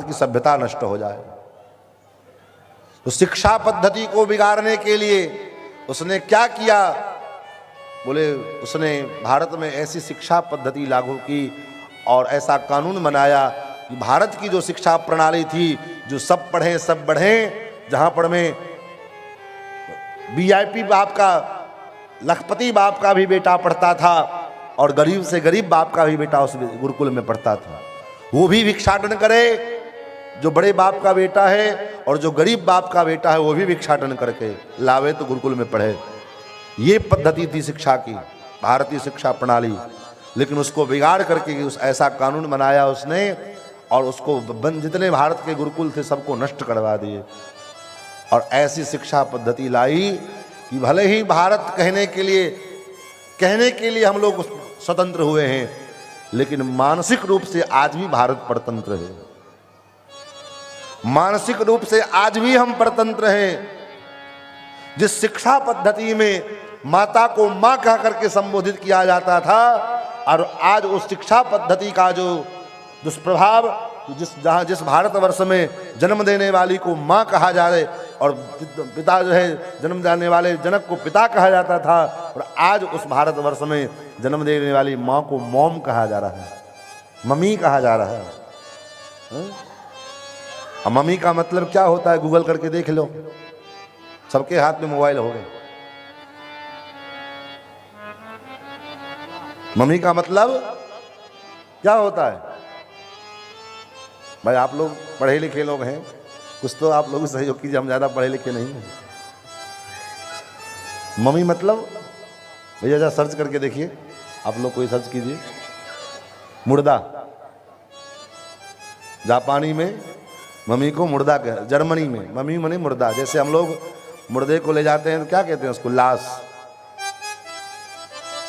की सभ्यता नष्ट हो जाए। तो शिक्षा पद्धति को बिगाड़ने के लिए उसने क्या किया? बोले उसने भारत में ऐसी शिक्षा पद्धति लागू की और ऐसा कानून बनाया कि भारत की जो शिक्षा प्रणाली थी, जो सब पढ़ें सब बढ़ें, जहाँ पर में VIP बाप का, लखपति बाप का भी बेटा पढ़ता था और गरीब से गरीब बाप का भी बेटा उस गुरुकुल में पढ़ता था। वो भी भिक्षाटन करे जो बड़े बाप का बेटा है और जो गरीब बाप का बेटा है वो भी भिक्षाटन करके लावे तो गुरुकुल में पढ़े। ये पद्धति थी शिक्षा की, भारतीय शिक्षा प्रणाली। लेकिन उसको बिगाड़ करके उस ऐसा कानून बनाया उसने और उसको जितने भारत के गुरुकुल थे सबको नष्ट करवा दिए और ऐसी शिक्षा पद्धति लाई कि भले ही भारत कहने के लिए हम लोग स्वतंत्र हुए हैं, लेकिन मानसिक रूप से आज भी भारत परतंत्र है। मानसिक रूप से आज भी हम परतंत्र हैं। जिस शिक्षा पद्धति में माता को मां कह करके संबोधित किया जाता था और आज उस शिक्षा पद्धति का जो दुष्प्रभाव जिस भारतवर्ष में जन्म देने वाली को मां कहा जा रहे और पिता जो है जन्म देने वाले जनक को पिता कहा जाता था, और आज उस भारतवर्ष में जन्म देने वाली मां को मॉम कहा जा रहा है, मम्मी कहा जा रहा है। अब मम्मी का मतलब क्या होता है गूगल करके देख लो, सबके हाथ में मोबाइल हो गए। मम्मी का मतलब क्या होता है? भाई आप लोग पढ़े लिखे लोग हैं, कुछ तो आप लोग सहयोग कीजिए, हम ज़्यादा पढ़े लिखे नहीं हैं। मम्मी मतलब भैया जरा सर्च करके देखिए, आप लोग कोई सर्च कीजिए, मुर्दा। जापानी में मम्मी को मुर्दा कह, जर्मनी में मम्मी मने मुर्दा। जैसे हम लोग मुर्दे को ले जाते हैं तो क्या कहते हैं उसको? लाश।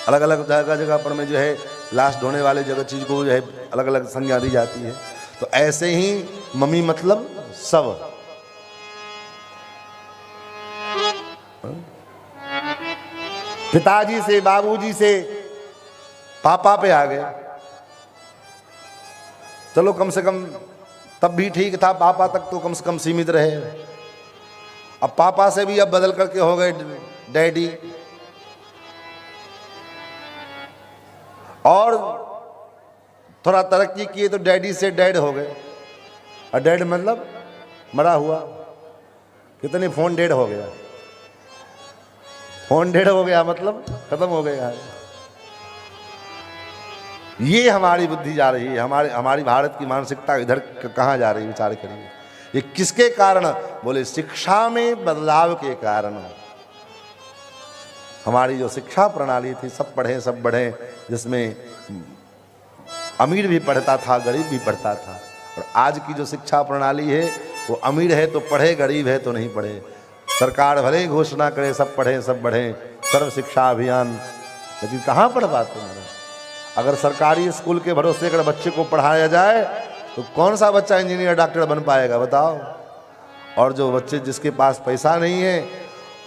अलग अलग जगह पर में जो है लाश ढोने वाले जगह चीज को जो है अलग अलग संज्ञा दी जाती है। तो ऐसे ही मम्मी मतलब सब। पिताजी से बाबूजी से पापा पे आ गए। चलो कम से कम तब भी ठीक था, पापा तक तो कम से कम सीमित रहे। अब पापा से भी अब बदल करके हो गए डैडी, और थोड़ा तरक्की किए तो डैडी से डैड हो गए। और डैड मतलब मरा हुआ। कितने फोन डेड हो गया, फोन डेड हो गया मतलब खत्म हो गया। ये हमारी बुद्धि जा रही है, हमारी भारत की मानसिकता इधर कहाँ जा रही है, विचार करिए। ये किसके कारण? बोले शिक्षा में बदलाव के कारण। हमारी जो शिक्षा प्रणाली थी, सब पढ़े सब बढ़े, जिसमें अमीर भी पढ़ता था गरीब भी पढ़ता था। और आज की जो शिक्षा प्रणाली है वो अमीर है तो पढ़े, गरीब है तो नहीं पढ़े। सरकार भले ही घोषणा करे सब पढ़े सब बढ़े, सर्व शिक्षा अभियान, लेकिन कहाँ पढ़ पाते हैं? अगर सरकारी स्कूल के भरोसे अगर बच्चे को पढ़ाया जाए तो कौन सा बच्चा इंजीनियर डॉक्टर बन पाएगा बताओ? और जो बच्चे जिसके पास पैसा नहीं है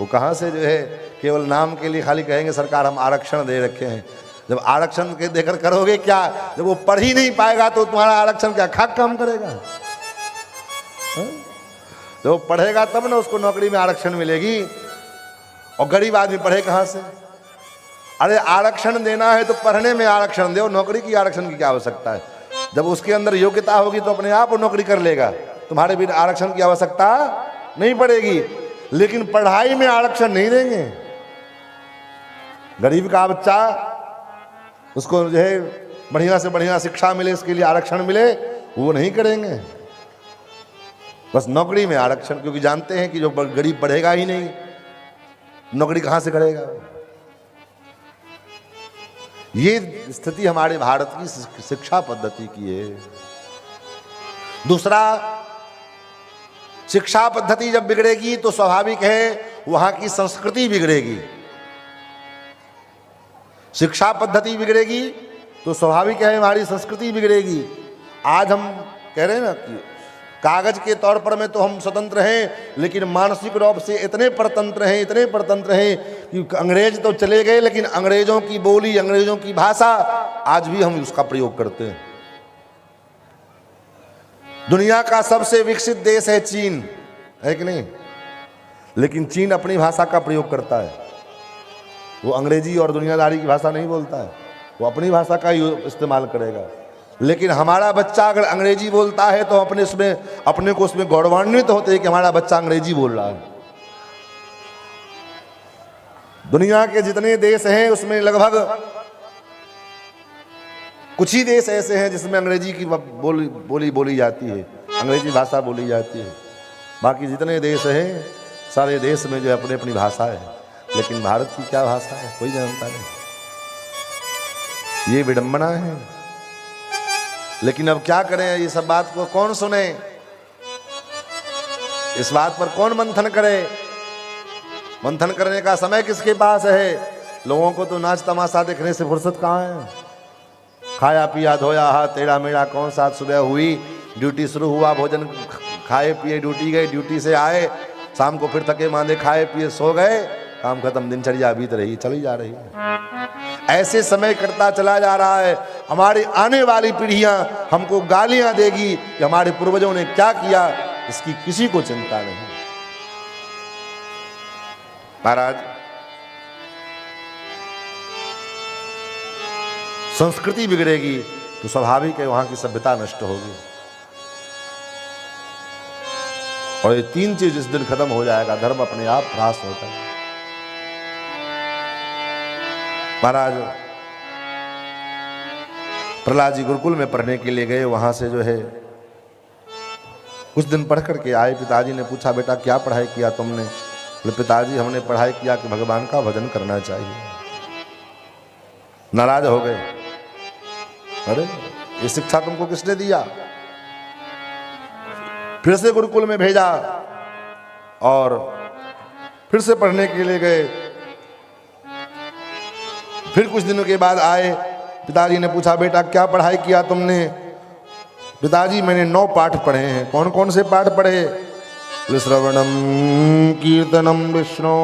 वो कहाँ से जो है, केवल नाम के लिए खाली कहेंगे सरकार हम आरक्षण दे रखे हैं। जब आरक्षण के देकर करोगे क्या? जब वो पढ़ ही नहीं पाएगा तो तुम्हारा आरक्षण क्या खाक काम करेगा? जब वो पढ़ेगा तब ना उसको नौकरी में आरक्षण मिलेगी। और गरीब आदमी पढ़े कहाँ से? अरे आरक्षण देना है तो पढ़ने में आरक्षण दो, नौकरी की आरक्षण की क्या आवश्यकता है? जब उसके अंदर योग्यता होगी तो अपने आप वो नौकरी कर लेगा, तुम्हारे बिना आरक्षण की आवश्यकता नहीं पड़ेगी। लेकिन पढ़ाई में आरक्षण नहीं देंगे। गरीब का बच्चा उसको जो है बढ़िया से बढ़िया शिक्षा मिले, इसके लिए आरक्षण मिले, वो नहीं करेंगे। बस नौकरी में आरक्षण, क्योंकि जानते हैं कि जो गरीब पढ़ेगा ही नहीं, नौकरी कहाँ से करेगा। ये स्थिति हमारे भारत की शिक्षा पद्धति की है। दूसरा, शिक्षा पद्धति जब बिगड़ेगी तो स्वाभाविक है वहां की संस्कृति बिगड़ेगी। शिक्षा पद्धति बिगड़ेगी तो स्वाभाविक है हमारी संस्कृति बिगड़ेगी। आज हम कह रहे हैं ना कि कागज के तौर पर में तो हम स्वतंत्र हैं, लेकिन मानसिक रूप से इतने परतंत्र हैं कि अंग्रेज तो चले गए, लेकिन अंग्रेजों की बोली, अंग्रेजों की भाषा आज भी हम उसका प्रयोग करते हैं। दुनिया का सबसे विकसित देश है चीन, है कि नहीं? लेकिन चीन अपनी भाषा का प्रयोग करता है। वो अंग्रेजी और दुनियादारी की भाषा नहीं बोलता है, वो अपनी भाषा का ही इस्तेमाल करेगा। लेकिन हमारा बच्चा अगर अंग्रेजी बोलता है तो अपने को उसमें गौरवान्वित होते हैं कि हमारा बच्चा अंग्रेजी बोल रहा है। दुनिया के जितने देश हैं उसमें लगभग कुछ ही देश ऐसे हैं जिसमें अंग्रेजी की बोली जाती है। अंग्रेजी भाषा बोली जाती है। बाकी जितने देश हैं सारे देश में जो अपनी अपनी भाषा है, लेकिन भारत की क्या भाषा है कोई जानता नहीं। ये विडंबना है। लेकिन अब क्या करें, ये सब बात को कौन सुने, इस बात पर कौन मंथन करे। मंथन करने का समय किसके पास है। लोगों को तो नाच तमाशा देखने से फुर्सत कहाँ है। खाया पिया धोया हाथ टेढ़ा मेढ़ा कौन सा, सुबह हुई ड्यूटी शुरू हुआ, भोजन खाए पिए ड्यूटी गए, ड्यूटी से आए शाम को फिर थके मांदे खाए पिए सो गए, काम खत्म, दिनचर्या बीत रही चली जा रही है। ऐसे समय कटता चला जा रहा है। हमारी आने वाली पीढ़ियां हमको गालियां देगी कि हमारे पूर्वजों ने क्या किया, इसकी किसी को चिंता नहीं। महाराज, संस्कृति बिगड़ेगी तो स्वाभाविक है वहां की सभ्यता नष्ट होगी। और ये तीन चीज जिस दिन खत्म हो जाएगा, धर्म अपने आप ह्रास होता है। महाराज प्रहलाद जी गुरुकुल में पढ़ने के लिए गए, वहां से जो है कुछ दिन पढ़ करके आए। पिताजी ने पूछा, बेटा क्या पढ़ाई किया तुमने? बोले, पिताजी हमने पढ़ाई किया कि भगवान का भजन करना चाहिए। नाराज हो गए, अरे ये शिक्षा तुमको किसने दिया? फिर से गुरुकुल में भेजा और फिर से पढ़ने के लिए गए। फिर कुछ दिनों के बाद आए, पिताजी ने पूछा, बेटा क्या पढ़ाई किया तुमने? पिताजी मैंने 9 पाठ पढ़े हैं। कौन कौन से पाठ पढ़े? श्रवणम कीर्तनम विष्णु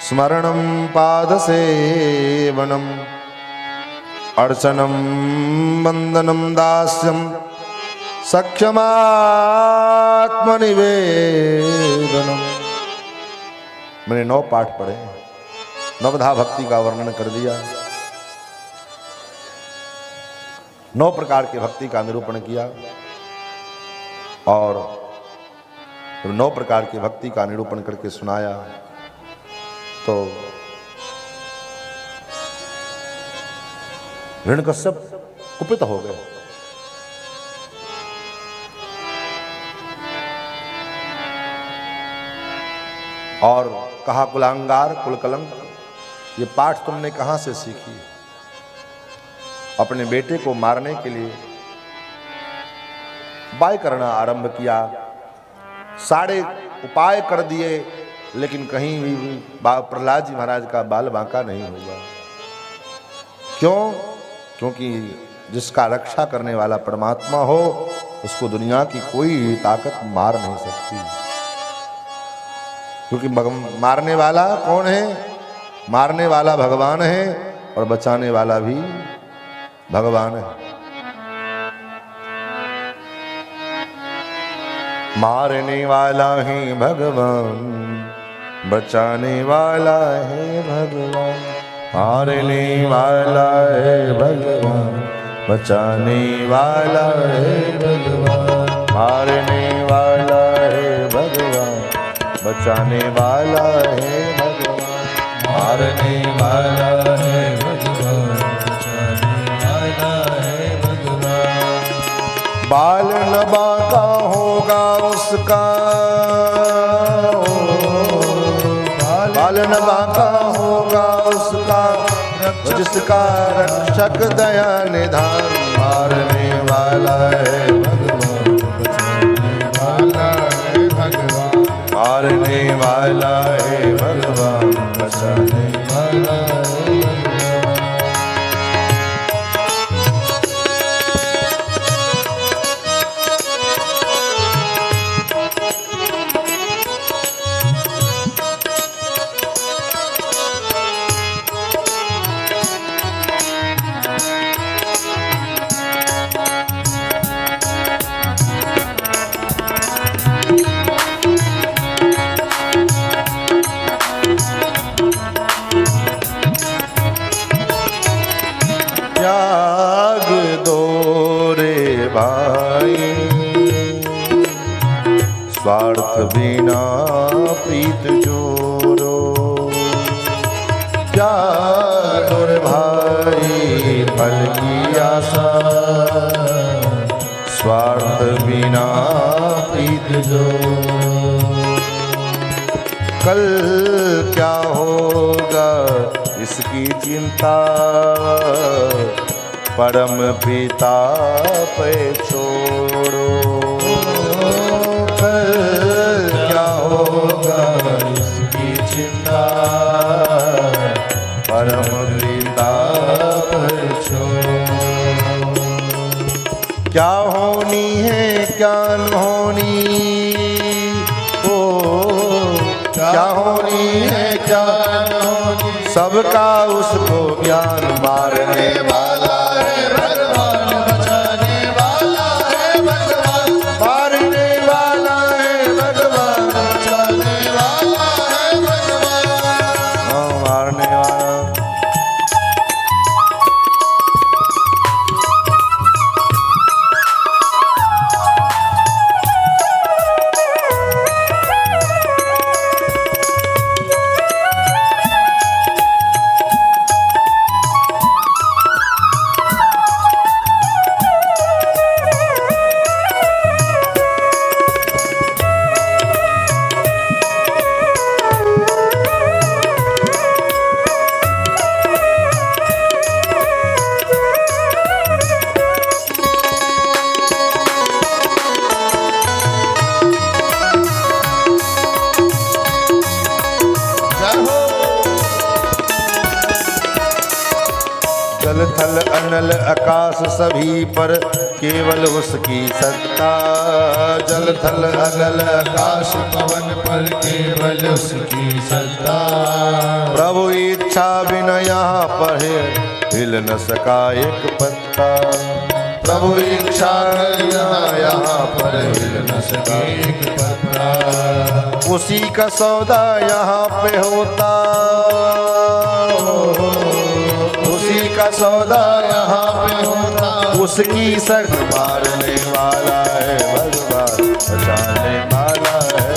स्मरणम पाद सेवनम अर्चनम वंदनम दास्यम सख्यमात्मनिवेदनम। मैंने 9 पाठ पढ़े, नवधा भक्ति का वर्णन कर दिया, 9 प्रकार के भक्ति का निरूपण किया। और 9 प्रकार की भक्ति का निरूपण करके सुनाया तो हिरण्यकश्यप कुपित हो गए। और कहा, कुलांगार कुलकलंक, ये पाठ तुमने कहां से सीखी? अपने बेटे को मारने के लिए उपाय करना आरंभ किया। सारे उपाय कर दिए, लेकिन कहीं भी प्रहलाद जी महाराज का बाल बांका नहीं हुआ। क्यों? क्योंकि जिसका रक्षा करने वाला परमात्मा हो, उसको दुनिया की कोई ताकत मार नहीं सकती। क्योंकि मारने वाला कौन है? मारने वाला भगवान है और बचाने वाला भी भगवान है। मारने वाला है भगवान, बचाने वाला है भगवान। मारने वाला है भगवान, बचाने वाला है भगवान। मारने वाला है भगवान, बचाने वाला है भगवान। मारने वाला है भगवान, बचाने वाला है भगवान। बाल न बांका होगा उसका, बाल न बांका होगा उसका, जिसका रक्षक दया निधान। मारने वाला है भगवान, बचाने वाला है भगवान। मारने वाला है भगवान, बचाने वाला है भगवान। त्याग दो रे भाई, स्वार्थ बिना प्रीत जोरो। त्याग दो रे भाई फल की आशा, स्वार्थ बिना कल क्या होगा इसकी चिंता, परम पिता पे छोड़ो। कल क्या होगा इसकी चिंता, परम पिता पे छोड़ो। क्या होनी है क्या न होनी, ओ क्या होनी है क्या न होनी, सबका उसको ज्ञान। मारने वाला है भगवान, बचाने वाला है भगवान, मारने वाला है भगवान, बचाने वाला है भगवान। हाँ, मारने वाला। जल थल अनल आकाश सभी पर केवल उसकी सत्ता। जल थल अनल आकाश पवन पर केवल उसकी सत्ता। प्रभु इच्छा बिना यहाँ पर हिल न सका एक पत्ता। प्रभु इच्छा बिना यहाँ पर हिल न सका एक पत्ता। उसी का सौदा यहाँ पे होता, उसी का सौदा यहाँ पे होता। उसकी शरण मारने वाला है भगवान, बचाने वाला है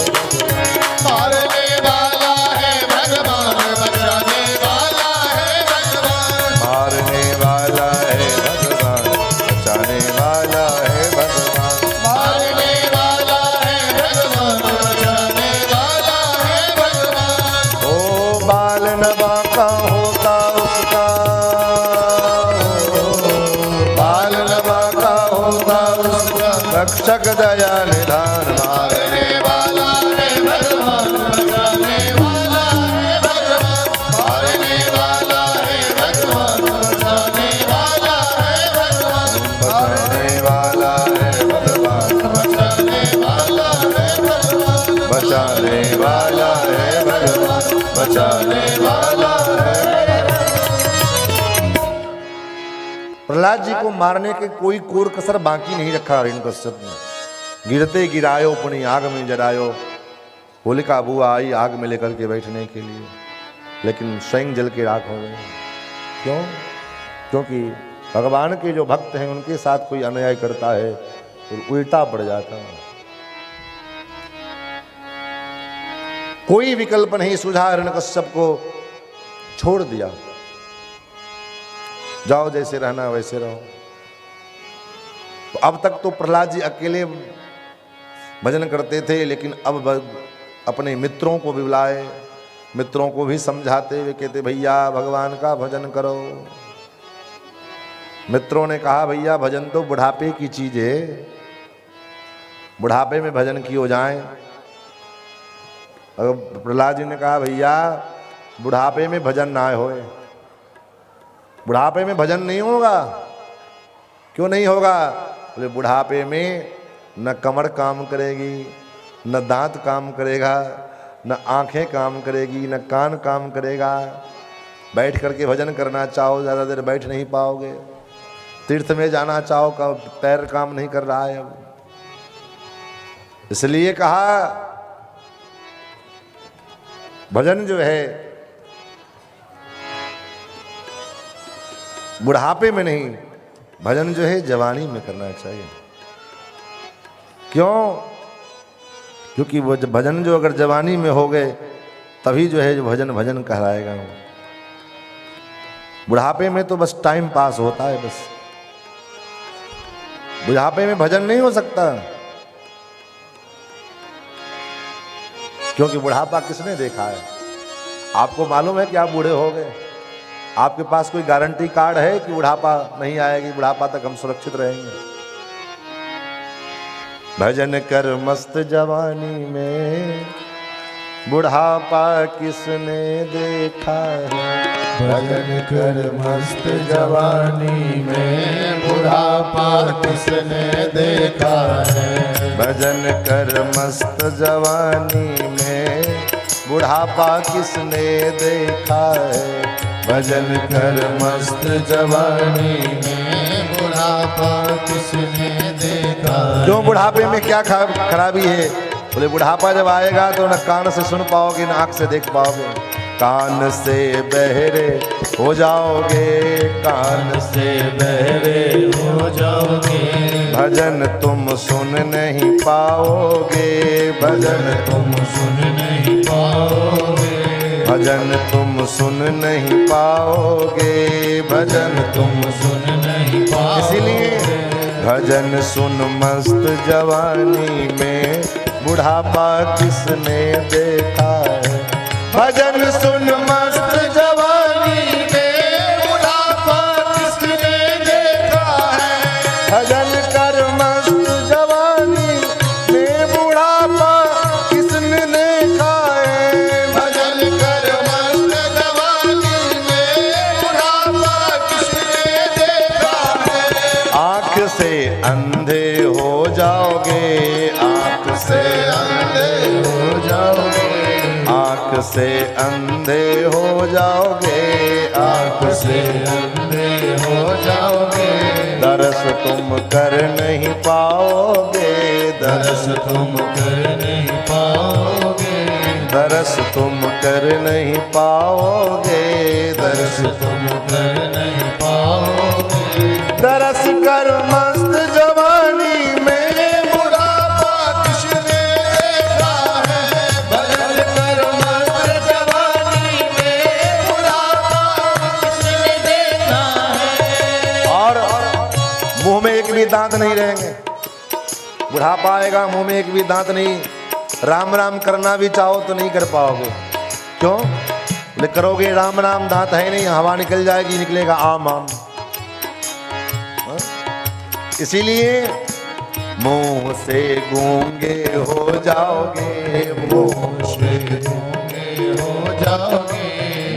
मारने वाला है भगवान, बचाने वाला है भगवान, मारने वाला है भगवान, बचाने वाला है भगवान, मारने वाला है भगवान, बचाने वाला है भगवान। ओ बाल नवा का होता उसका, बाल नवा का होता उसका, रक्षक दया निधान। मारने वाला है भगवान, बचाने वाला है भगवान, मारने वाला है भगवान, बचाने वाला है भगवान, बचाने वाला है भगवान, बचाने वाला है भगवान, बचाने वाला है भगवान, बचाने वाला है। प्रहलाद जी को मारने के कोई कोर कसर बाकी नहीं रखा हिरण्यकश्यप ने। गिरते गिरायो पुणी आग में जरायो। होलिका बुआ आई आग में लेकर के बैठने के लिए, लेकिन स्वयं जल के राख हो गए। क्यों? क्योंकि भगवान के जो भक्त हैं उनके साथ कोई अन्याय करता है तो उल्टा पड़ जाता है। कोई विकल्प नहीं सूझा, हिरण्यकश्यप को छोड़ दिया। जाओ जैसे रहना वैसे रहो। तो अब तक तो प्रहलाद जी अकेले भजन करते थे, लेकिन अब अपने मित्रों को भी बुलाए, मित्रों को भी समझाते हुए कहते भैया भगवान का भजन करो। मित्रों ने कहा भैया भजन तो बुढ़ापे की चीज है, बुढ़ापे में भजन कियो जाए। प्रहलाद जी ने कहा भैया बुढ़ापे में भजन ना होए, बुढ़ापे में भजन नहीं होगा। क्यों नहीं होगा? बोले बुढ़ापे में न कमर काम करेगी, न दांत काम करेगा, न आंखें काम करेगी, न कान काम करेगा। बैठ करके भजन करना चाहो ज़्यादा देर बैठ नहीं पाओगे। तीर्थ में जाना चाहो का पैर काम नहीं कर रहा है अब। इसलिए कहा भजन जो है बुढ़ापे में नहीं, भजन जो है जवानी में करना चाहिए। क्यों? क्योंकि वो भजन जो अगर जवानी में हो गए तभी जो है जो भजन भजन कहलाएगा। बुढ़ापे में तो बस टाइम पास होता है, बस बुढ़ापे में भजन नहीं हो सकता। क्योंकि बुढ़ापा किसने देखा है? आपको मालूम है कि आप बूढ़े हो गए? आपके पास कोई गारंटी कार्ड है कि बुढ़ापा नहीं आएगी, बुढ़ापा तक हम सुरक्षित रहेंगे? भजन कर मस्त जवानी में बुढ़ापा किसने देखा है? भजन कर मस्त जवानी में बुढ़ापा किसने देखा है? भजन कर मस्त जवानी में बुढ़ापा किसने देखा है? भजन कर मस्त जवानी में बुढ़ापा किसने देखा है? क्यों? बुढ़ापे में क्या खराबी है? बोले बुढ़ापा जब आएगा तो न कान से सुन पाओगे, न आँख से देख पाओगे, कान से बहरे हो जाओगे, कान से बहरे हो जाओगे। भजन तुम सुन नहीं पाओगे, भजन तुम सुन नहीं पाओगे, भजन तुम सुन नहीं पाओगे, भजन तुम सुन नहीं पाओगे। इसीलिए भजन सुन मस्त जवानी में बुढ़ापा किसने देखा है? भजन सुन मस्त जवानी में बुढ़ापा किसने देखा है? भजन कर मस्त जवानी में बुढ़ापा किसने देखा है? भजन कर मस्त जवानी में बुढ़ापा किसने देखा है? आँख से अंधे हो जाओगे, आँख से अंधे हो जाओगे, आँख से अंधे हो जाओगे, आँख से अंधे हो जाओगे। दरस तुम कर नहीं पाओगे, दरस तुम कर नहीं पाओगे, दरस तुम कर नहीं पाओगे, दरस तुम कर नहीं पाओगे। दरस कर मस्त जवानी में बुढ़ापा किसने देखा है? भजन कर मस्त जवानी में बुढ़ापा किसने देखा है? और मुंह में एक भी दांत नहीं रहेंगे। बुढ़ापा आएगा, मुंह में एक भी दांत नहीं। राम राम करना भी चाहो तो नहीं कर पाओगे। क्यों? बोले करोगे राम राम, दांत है नहीं, हवा निकल जाएगी, निकलेगा आम आम। इसीलिए मुंह से गूंगे हो जाओगे, मुंह से गूंगे हो जाओगे,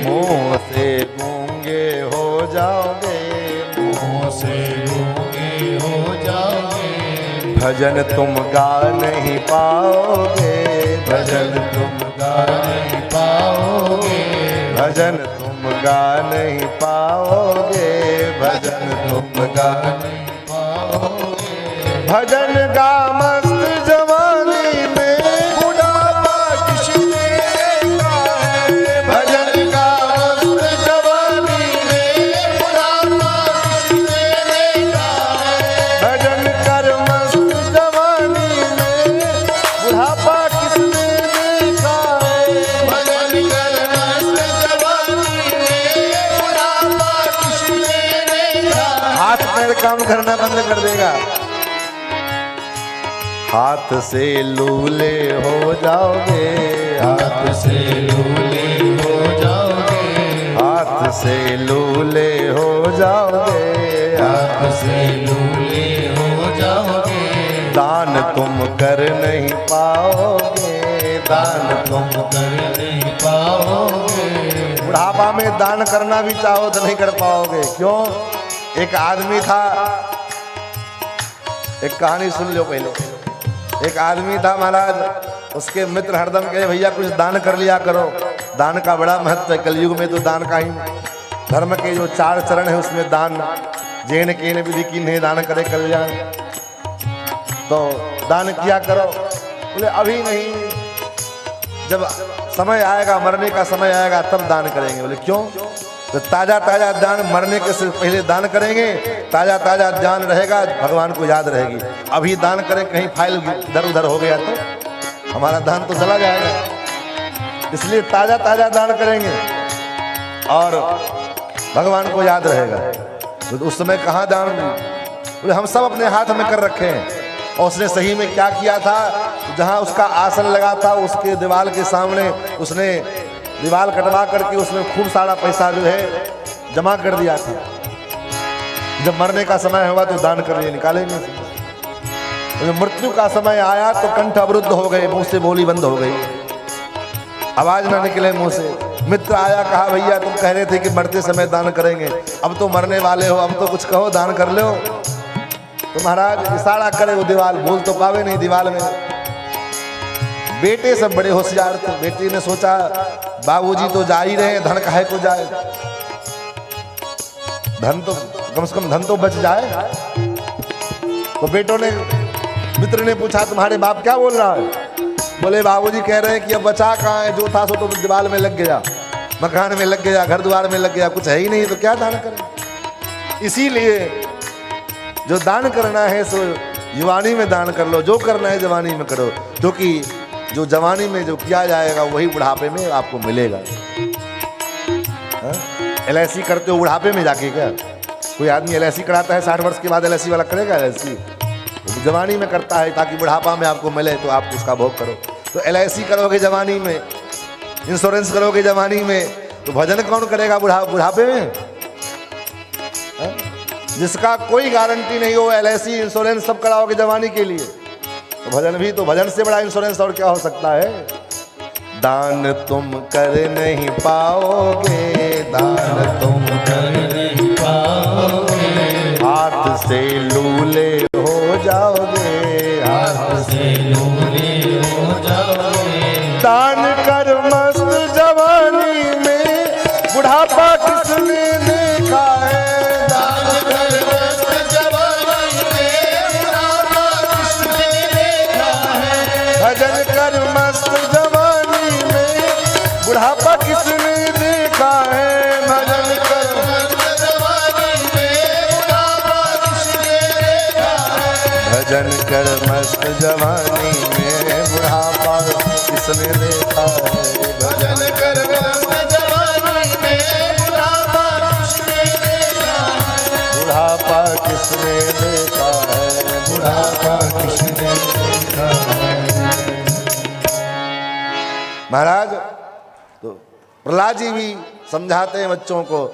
मुंह से गूंगे हो जाओगे, मुंह से गूंगे हो जाओगे। भजन तुम गा नहीं पाओगे, भजन तुम गा नहीं पाओगे, भजन तुम गा नहीं पाओगे, भजन तुम गा नहीं पाओगे। भजन गा मस्त जवानी में बुढ़ापा किसने देखा है? भजन गा मस्त जवानी में बुढ़ापा किसने देखा है? भजन कर मस्त जवानी में बुढ़ापा किसने देखा है? भजन कर मस्त जवानी में बुढ़ापा किसने देखा है? हाथ पैर काम करना बंद कर देगा। हाथ से लूले हो जाओगे, हाथ से लूले हो जाओगे, हाथ से लूले हो जाओगे, हाथ से लूले हो जाओगे। दान तुम कर नहीं पाओगे, दान तुम कर नहीं पाओगे। बुढ़ापा में दान करना भी चाहो तो नहीं कर पाओगे। क्यों? एक आदमी था, एक कहानी सुन लो पहले। एक आदमी था महाराज, उसके मित्र हरदम कहे भैया कुछ दान कर लिया करो, दान का बड़ा महत्व है। कलयुग में तो दान का ही, धर्म के जो 4 चरण है उसमें दान, जैन के विधि की दान करे कल्याण, तो दान किया करो। बोले अभी नहीं, जब समय आएगा, मरने का समय आएगा तब दान करेंगे। बोले क्यों? तो ताजा ताजा दान, मरने के से पहले दान करेंगे, ताजा ताजा दान रहेगा, भगवान को याद रहेगी। अभी दान करें, कहीं फाइल इधर उधर हो गया तो हमारा दान तो चला जाएगा। इसलिए ताजा ताजा दान करेंगे और भगवान को याद रहेगा। तो उस समय कहाँ दान? बोले हम सब अपने हाथ में कर रखे हैं। और उसने सही में क्या किया था जहाँ उसका आसन लगा था उसके दीवार के सामने उसने दीवार कटवा करके उसमें खूब सारा पैसा जो है जमा कर दिया था। जब मरने का समय हुआ तो दान करने निकालेंगे। जब मृत्यु का समय आया तो कंठ अवरुद्ध हो गए, मुंह से बोली बंद हो गई, आवाज ना निकले मुंह से। मित्र आया, कहा भैया तुम कह रहे थे कि मरते समय दान करेंगे, अब तो मरने वाले हो, अब तो कुछ कहो, दान कर लो। तो महाराज इशारा करे वो दीवार, बोल तो पावे नहीं दीवार में। बेटे सब बड़े होशियार थे। बेटी ने सोचा बाबूजी तो जा ही रहे, धन काहे को जाए, धन तो कम से कम धन तो बच जाए। तो बेटों ने, मित्र ने पूछा तुम्हारे बाप क्या बोल रहा है? बोले बाबूजी कह रहे हैं कि अब बचा कहाँ है, जो था सो तो दीवार में लग गया, मकान में लग गया, घर द्वार में लग गया, कुछ है ही नहीं, तो क्या दान करें। इसीलिए जो दान करना है सो जवानी में दान कर लो, जो करना है जवानी में करो, क्योंकि जो जवानी में जो किया जाएगा वही बुढ़ापे में आपको मिलेगा। LIC करते हो बुढ़ापे में जाके क्या? कोई आदमी LIC कराता है 60 वर्ष के बाद, LIC वाला करेगा LIC? जवानी में करता है ताकि बुढ़ापा में आपको मिले, तो आप उसका भोग करो। तो LIC करोगे जवानी में, इंश्योरेंस करोगे जवानी में, तो भजन कौन करेगा बुढ़ापे में? जिसका कोई गारंटी नहीं हो, LIC इंश्योरेंस सब कराओगे जवानी के लिए, तो भजन से बड़ा इंश्योरेंस और क्या हो सकता है। दान तुम कर नहीं पाओगे, दान तुम कर नहीं पाओगे, हाथ से लूले हो जाओगे, हाथ से लूले हो जाओगे। दान कर मस्त जवानी में, बुढ़ापा किसने देखा है। दान कर मस्त जवानी में, बुढ़ापा किसने देखा है। भजन कर मस्त जवानी में, बुढ़ापा किसने देखा है। भजन कर मस्त जवानी में, बुढ़ापा किसने देखा है। भजन कर मस्त जवानी में, बुढ़ापा किसने देखा है। भजन कर मस्त जवानी में, बुढ़ापा किसने देखा है। बुढ़ापा किसने देखा है। बुढ़ापा किसने देखा है। महाराज तो प्रहलाद जी भी समझाते हैं बच्चों को।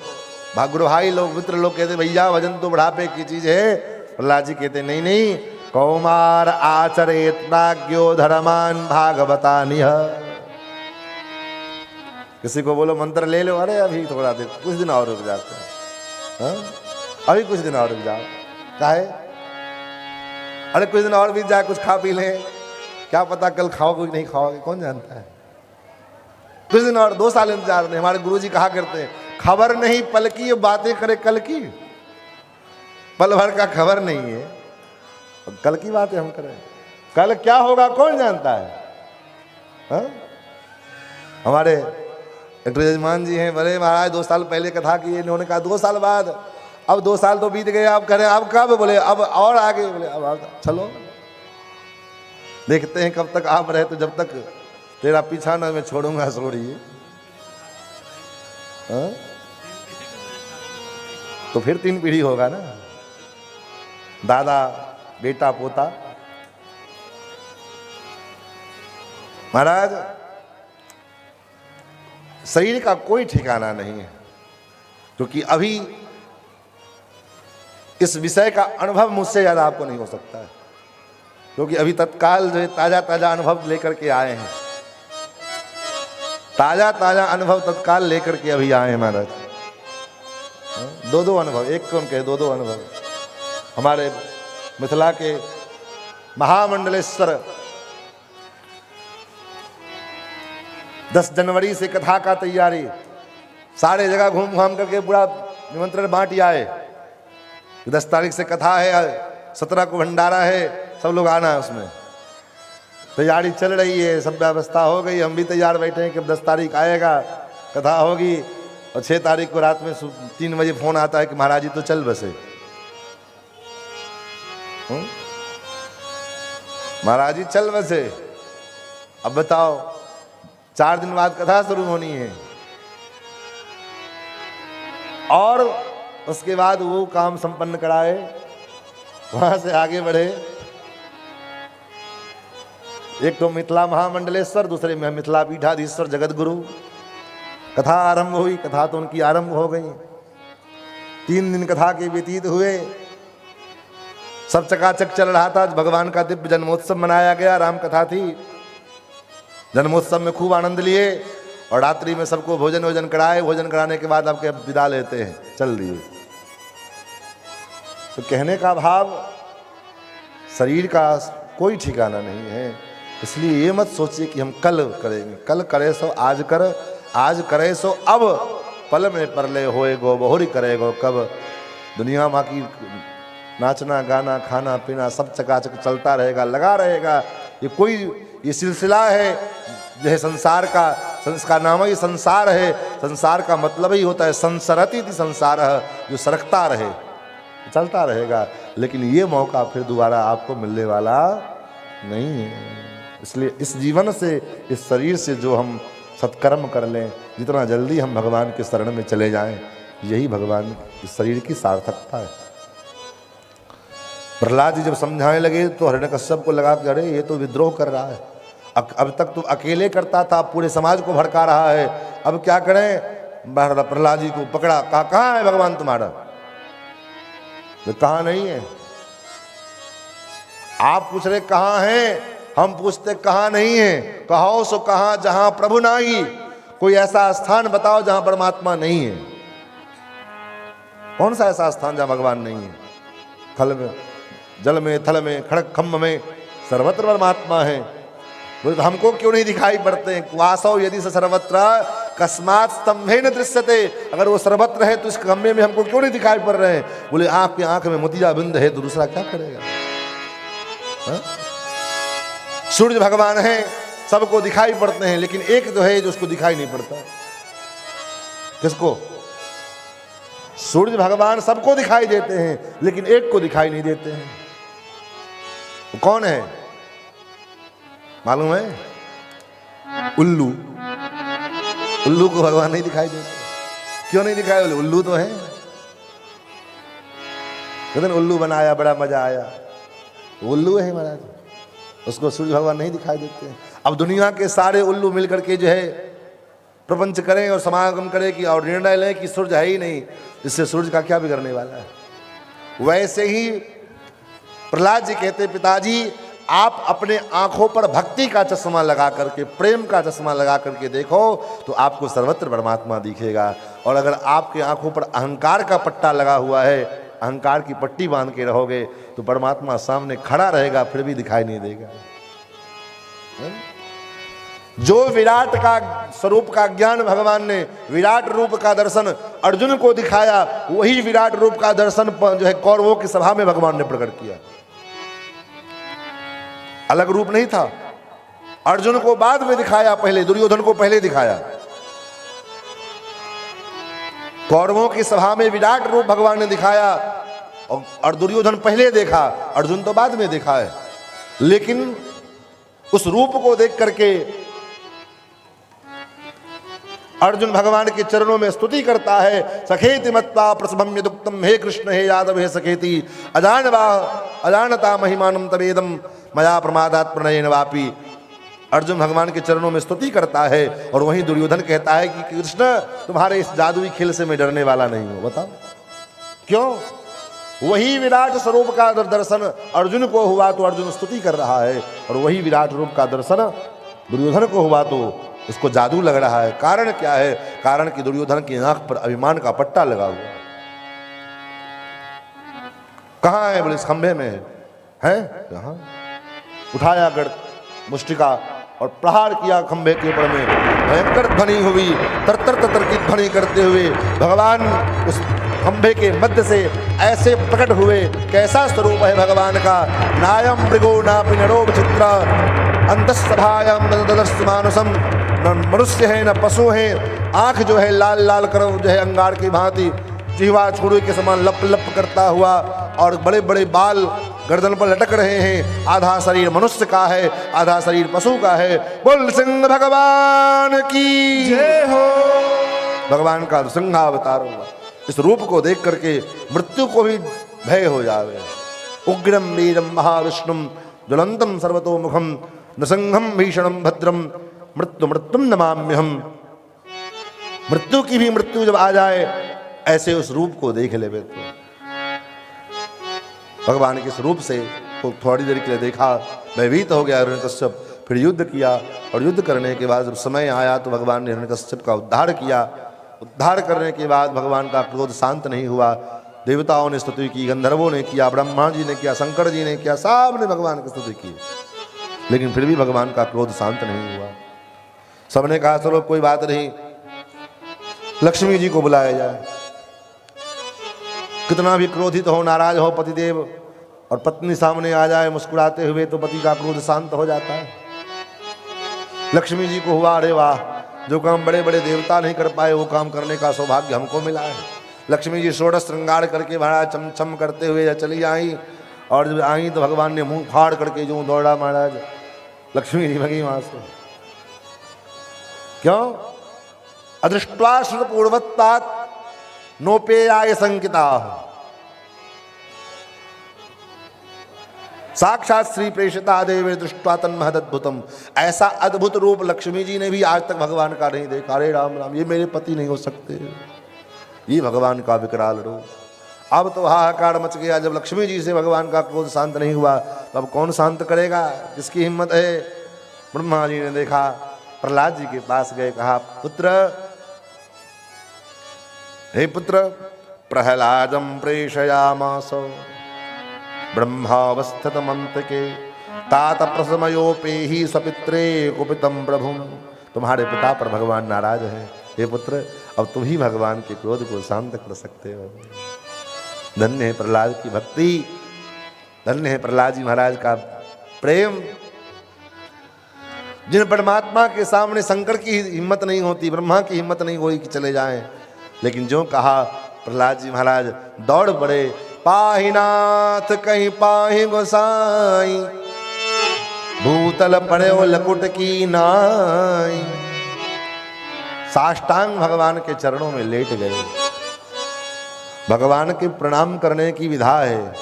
भागुरुभाई लोग, मित्र लोग कहते भैया भजन तो बुढ़ापे की चीज है। प्रहलाद जी कहते नहीं नहीं, कौमार आचरेत प्राज्ञो धर्मान भागवतानिह। किसी को बोलो मंत्र ले लो, अरे अभी थोड़ा देर, कुछ दिन और रुक जाते हैं, हाँ? अभी कुछ दिन और रुक जाओ, काहे? अरे कुछ दिन और बीत जाए, कुछ खा पी लें, क्या पता कल खाओगे नहीं खाओगे, कौन जानता है। कुछ दिन और, 2 साल इंतजार नहीं। हमारे गुरुजी कहा करते हैं, खबर नहीं पल की, ये बातें करे कल की। पल भर का खबर नहीं है, कल की बातें हम करें, कल क्या होगा कौन जानता है, हाँ? हमारे एक यजमान जी हैं, बड़े महाराज 2 साल पहले कथा की, इन्होंने कहा 2 साल बाद, अब 2 साल तो बीत गए, अब करें, अब कब? बोले अब और आगे, बोले अब चलो देखते हैं कब तक आप रहे, तो जब तक तेरा पीछा ना मैं छोड़ूंगा छोड़िए, हाँ? तो फिर 3 पीढ़ी होगा ना, दादा बेटा पोता। महाराज शरीर का कोई ठिकाना नहीं है, क्योंकि अभी इस विषय का अनुभव मुझसे ज्यादा आपको नहीं हो सकता है, क्योंकि अभी तत्काल जो है ताजा ताजा अनुभव लेकर के आए हैं, ताजा ताजा अनुभव तत्काल लेकर के अभी आए हैं महाराज। 2 अनुभव, एक कौन कहे, 2 अनुभव। हमारे मिथिला के महामंडलेश्वर 10 जनवरी से कथा का तैयारी, सारे जगह घूम घाम करके पूरा निमंत्रण बांट आए। 10 तारीख से कथा है, 17 को भंडारा है, सब लोग आना है उसमें। तैयारी चल रही है, सब व्यवस्था हो गई, हम भी तैयार बैठे हैं कि 10 तारीख आएगा, कथा होगी, और 6 तारीख को रात में 3 बजे फोन आता है कि महाराज जी तो चल बसे। महाराज जी चल बसे। अब बताओ 4 दिन बाद कथा शुरू होनी है, और उसके बाद वो काम संपन्न कराए, वहां से आगे बढ़े, एक तो मिथिला महामंडलेश्वर, दूसरे में मिथिला पीठाधीश्वर जगत गुरु। कथा आरंभ हुई, कथा तो उनकी आरंभ हो गई। 3 दिन कथा के व्यतीत हुए, सब चकाचक चल रहा था। भगवान का दिव्य जन्मोत्सव मनाया गया, राम कथा थी। जन्मोत्सव में खूब आनंद लिए और रात्रि में सबको भोजन कराए। भोजन कराने के बाद आपके विदा लेते हैं, चल दिए। तो कहने का भाव, शरीर का कोई ठिकाना नहीं है, इसलिए ये मत सोचिए कि हम कल करेंगे। कल करे सो आज कर, आज करे सो अब, पल में परले होए गो बहुरी करेगो कब। दुनिया माँ की नाचना गाना खाना पीना सब चकाचक चलता रहेगा, लगा रहेगा। ये सिलसिला है जो है संसार का। संस्कार नाम ही संसार है। संसार का मतलब ही होता है संसरति थी संसार, जो सरकता रहे, चलता रहेगा। लेकिन ये मौका फिर दोबारा आपको मिलने वाला नहीं है। इसलिए इस जीवन से, इस शरीर से जो हम सत्कर्म कर लें, जितना जल्दी हम भगवान के शरण में चले जाएं, यही भगवान इस शरीर की सार्थकता है। प्रहलाद जी जब समझाने लगे तो हिरण्यकश्यप को लगा कि अरे ये तो विद्रोह कर रहा है। अब तक तो अकेले करता था, पूरे समाज को भड़का रहा है, अब क्या करें। प्रहलाद जी को पकड़ा, कहा कहाँ है भगवान तुम्हारा? कहाँ नहीं है। आप पूछ रहे कहाँ है, हम पूछते कहाँ नहीं है। कहो सो कहाँ जहां प्रभु नाही, कोई ऐसा स्थान बताओ जहां परमात्मा नहीं है। कौन सा ऐसा स्थान जहां भगवान नहीं है? खल में, जल में, थल में, खड़क खम्भ में सर्वत्र परमात्मा है। तो हमको क्यों नहीं दिखाई पड़ते? वासव यदि स सर्वत्र कस्मात् स्तंभेन दृश्यते। अगर वो सर्वत्र है तो इस खम्भे में हमको क्यों नहीं दिखाई पड़ रहे हैं? बोले आंख की आंख में मोतिया बिंद है तो दूसरा क्या करेगा? हा? सूर्य भगवान है, सबको दिखाई पड़ते हैं, लेकिन एक जो है जो उसको दिखाई नहीं पड़ता। किसको? सूर्य भगवान सबको दिखाई देते हैं, लेकिन एक को दिखाई नहीं देते हैं। वो कौन है मालूम है? उल्लू। उल्लू को भगवान नहीं दिखाई देते। क्यों नहीं दिखाई? बोले उल्लू तो है। लेकिन उल्लू बनाया, बड़ा मजा आया। तो उल्लू है महाराज, उसको सूर्य भगवान नहीं दिखाई देते। अब दुनिया के सारे उल्लू मिलकर के जो है प्रपंच करें और समागम करें कि और निर्णय लें कि सूर्य है ही नहीं, इससे सूर्य का क्या बिगड़ने वाला है? वैसे ही प्रहलाद जी कहते, पिताजी आप अपने आंखों पर भक्ति का चश्मा लगा करके, प्रेम का चश्मा लगा करके देखो तो आपको सर्वत्र परमात्मा दिखेगा। और अगर आपके आंखों पर अहंकार का पट्टा लगा हुआ है, अहंकार की पट्टी बांध के रहोगे तो परमात्मा सामने खड़ा रहेगा, फिर भी दिखाई नहीं देगा। जो विराट का स्वरूप का ज्ञान भगवान ने, विराट रूप का दर्शन अर्जुन को दिखाया, वही विराट रूप का दर्शन जो है कौरवों की सभा में भगवान ने प्रकट किया। अलग रूप नहीं था। अर्जुन को बाद में दिखाया, पहले दुर्योधन को पहले दिखाया। कौरवों की सभा में विराट रूप भगवान ने दिखाया और दुर्योधन पहले देखा, अर्जुन तो बाद में देखा है। लेकिन उस रूप को देख करके अर्जुन भगवान के चरणों में स्तुति करता है। सखेति मत्वा प्रसभम यदुक्तम, हे कृष्ण हे यादव हे सखेति, अजानता महिमानम तवेदम मया प्रमादात प्रणयेन वापि। अर्जुन भगवान के चरणों में स्तुति करता है और वहीं दुर्योधन कहता है कि कृष्ण तुम्हारे इस जादुई खेल से मैं डरने वाला नहीं हूं। बताओ क्यों? वही विराट स्वरूप का दर्शन अर्जुन को हुआ तो अर्जुन स्तुति कर रहा है, और वही विराट रूप का दर्शन दुर्योधन को हुआ तो उसको जादू लग रहा है। कारण क्या है? कारण कि दुर्योधन की आंख पर अभिमान का पट्टा लगा हुआ। कहां है? बोले इस खंभे में है। कहां? उठाया गढ़ मुष्टिका और प्रहार किया खंभे के ऊपर में। भयंकर ध्वनि हुई, तर की ध्वनि करते हुए भगवान उस खंभे के मध्य से ऐसे प्रकट हुए। कैसा स्वरूप है भगवान का? नायम मृगो नापि नरो विचित्र, अंतस्सभायाम ददर्श मानुषम। न मनुष्य है न पशु है। आंख जो है लाल लाल करो जो है अंगार की भांति, जिह्वा छुरी के समान लप लप करता हुआ, और बड़े बड़े बाल गर्दन पर लटक रहे हैं। आधा शरीर मनुष्य का है, आधा शरीर पशु का है। बोल सिंह भगवान की जय हो। भगवान का सिंहावतार हुआ। इस रूप को देख करके मृत्यु को भी भय हो जावे। उग्रम वीरम महाविष्णुम ज्वलंतम सर्वतोमुखम नृसिंहम भीषणम भद्रम मृत्यु मृत्युम नमाम्यहम। मृत्यु की भी मृत्यु जब आ जाए ऐसे उस रूप को देख ले। तो भगवान के इस रूप से तो थोड़ी देर के लिए देखा, भयभीत हो गया हिरण्यकश्यप। फिर युद्ध किया और युद्ध करने के बाद जब समय आया तो भगवान ने हिरण्यकश्यप का उद्धार किया। उद्धार करने के बाद भगवान का क्रोध शांत नहीं हुआ। देवताओं ने स्तुति की, गंधर्वों ने किया, ब्रह्मा जी ने किया, शंकर जी ने किया, सब ने भगवान की स्तुति की, लेकिन फिर भी भगवान का क्रोध शांत नहीं हुआ। सबने कहा चलो कोई बात नहीं, लक्ष्मी जी को बुलाया जाए। कितना भी क्रोधित हो, नाराज हो पतिदेव और पत्नी सामने आ जाए मुस्कुराते हुए तो पति का क्रोध शांत हो जाता है। लक्ष्मी जी को हुआ अरे वाह, जो काम बड़े बड़े देवता नहीं कर पाए वो काम करने का सौभाग्य हमको मिला है। लक्ष्मी जी षोडश श्रृंगार करके महाराज चमचम करते हुए चली आई और जब आई तो भगवान ने मुंह फाड़ करके जो दौड़ा महाराज, लक्ष्मी जी भगी वहां से। क्यों? अदृष्ट्वा श्रुतपूर्वत्तात् नोपेयाय संकिता। साक्षात श्री प्रेषिता देवी दृष्टवा तन्महदद्भुतम। ऐसा अद्भुत रूप लक्ष्मी जी ने भी आज तक भगवान का नहीं देखा। अरे राम राम, ये मेरे पति नहीं हो सकते, ये भगवान का विकराल रूप। अब तो हाहाकार मच गया। जब लक्ष्मी जी से भगवान का क्रोध शांत नहीं हुआ तो अब कौन शांत करेगा? किसकी हिम्मत है? ब्रह्मा जी ने देखा, प्रहलाद जी के पास गए, कहा पुत्र, हे पुत्र, प्रहलादम प्रेषयामास ब्रह्मावस्थितमंतके तात प्रसमयोपे ही सपित्रे कुपितम प्रभुम। तुम्हारे पिता पर भगवान नाराज है। हे पुत्र, अब तुम ही भगवान के क्रोध को शांत कर सकते हो। धन्य है प्रहलाद की भक्ति, धन्य है प्रहलाद जी महाराज का प्रेम। जिन परमात्मा के सामने शंकर की हिम्मत नहीं होती, ब्रह्मा की हिम्मत नहीं हुई कि चले जाएं, लेकिन जो कहा प्रहलाद जी महाराज दौड़ पड़े। पाहिनाथ कहीं पाहि गोसाई, भूतल पड़े लकुट की नाई। साष्टांग भगवान के चरणों में लेट गए। भगवान के प्रणाम करने की विधा है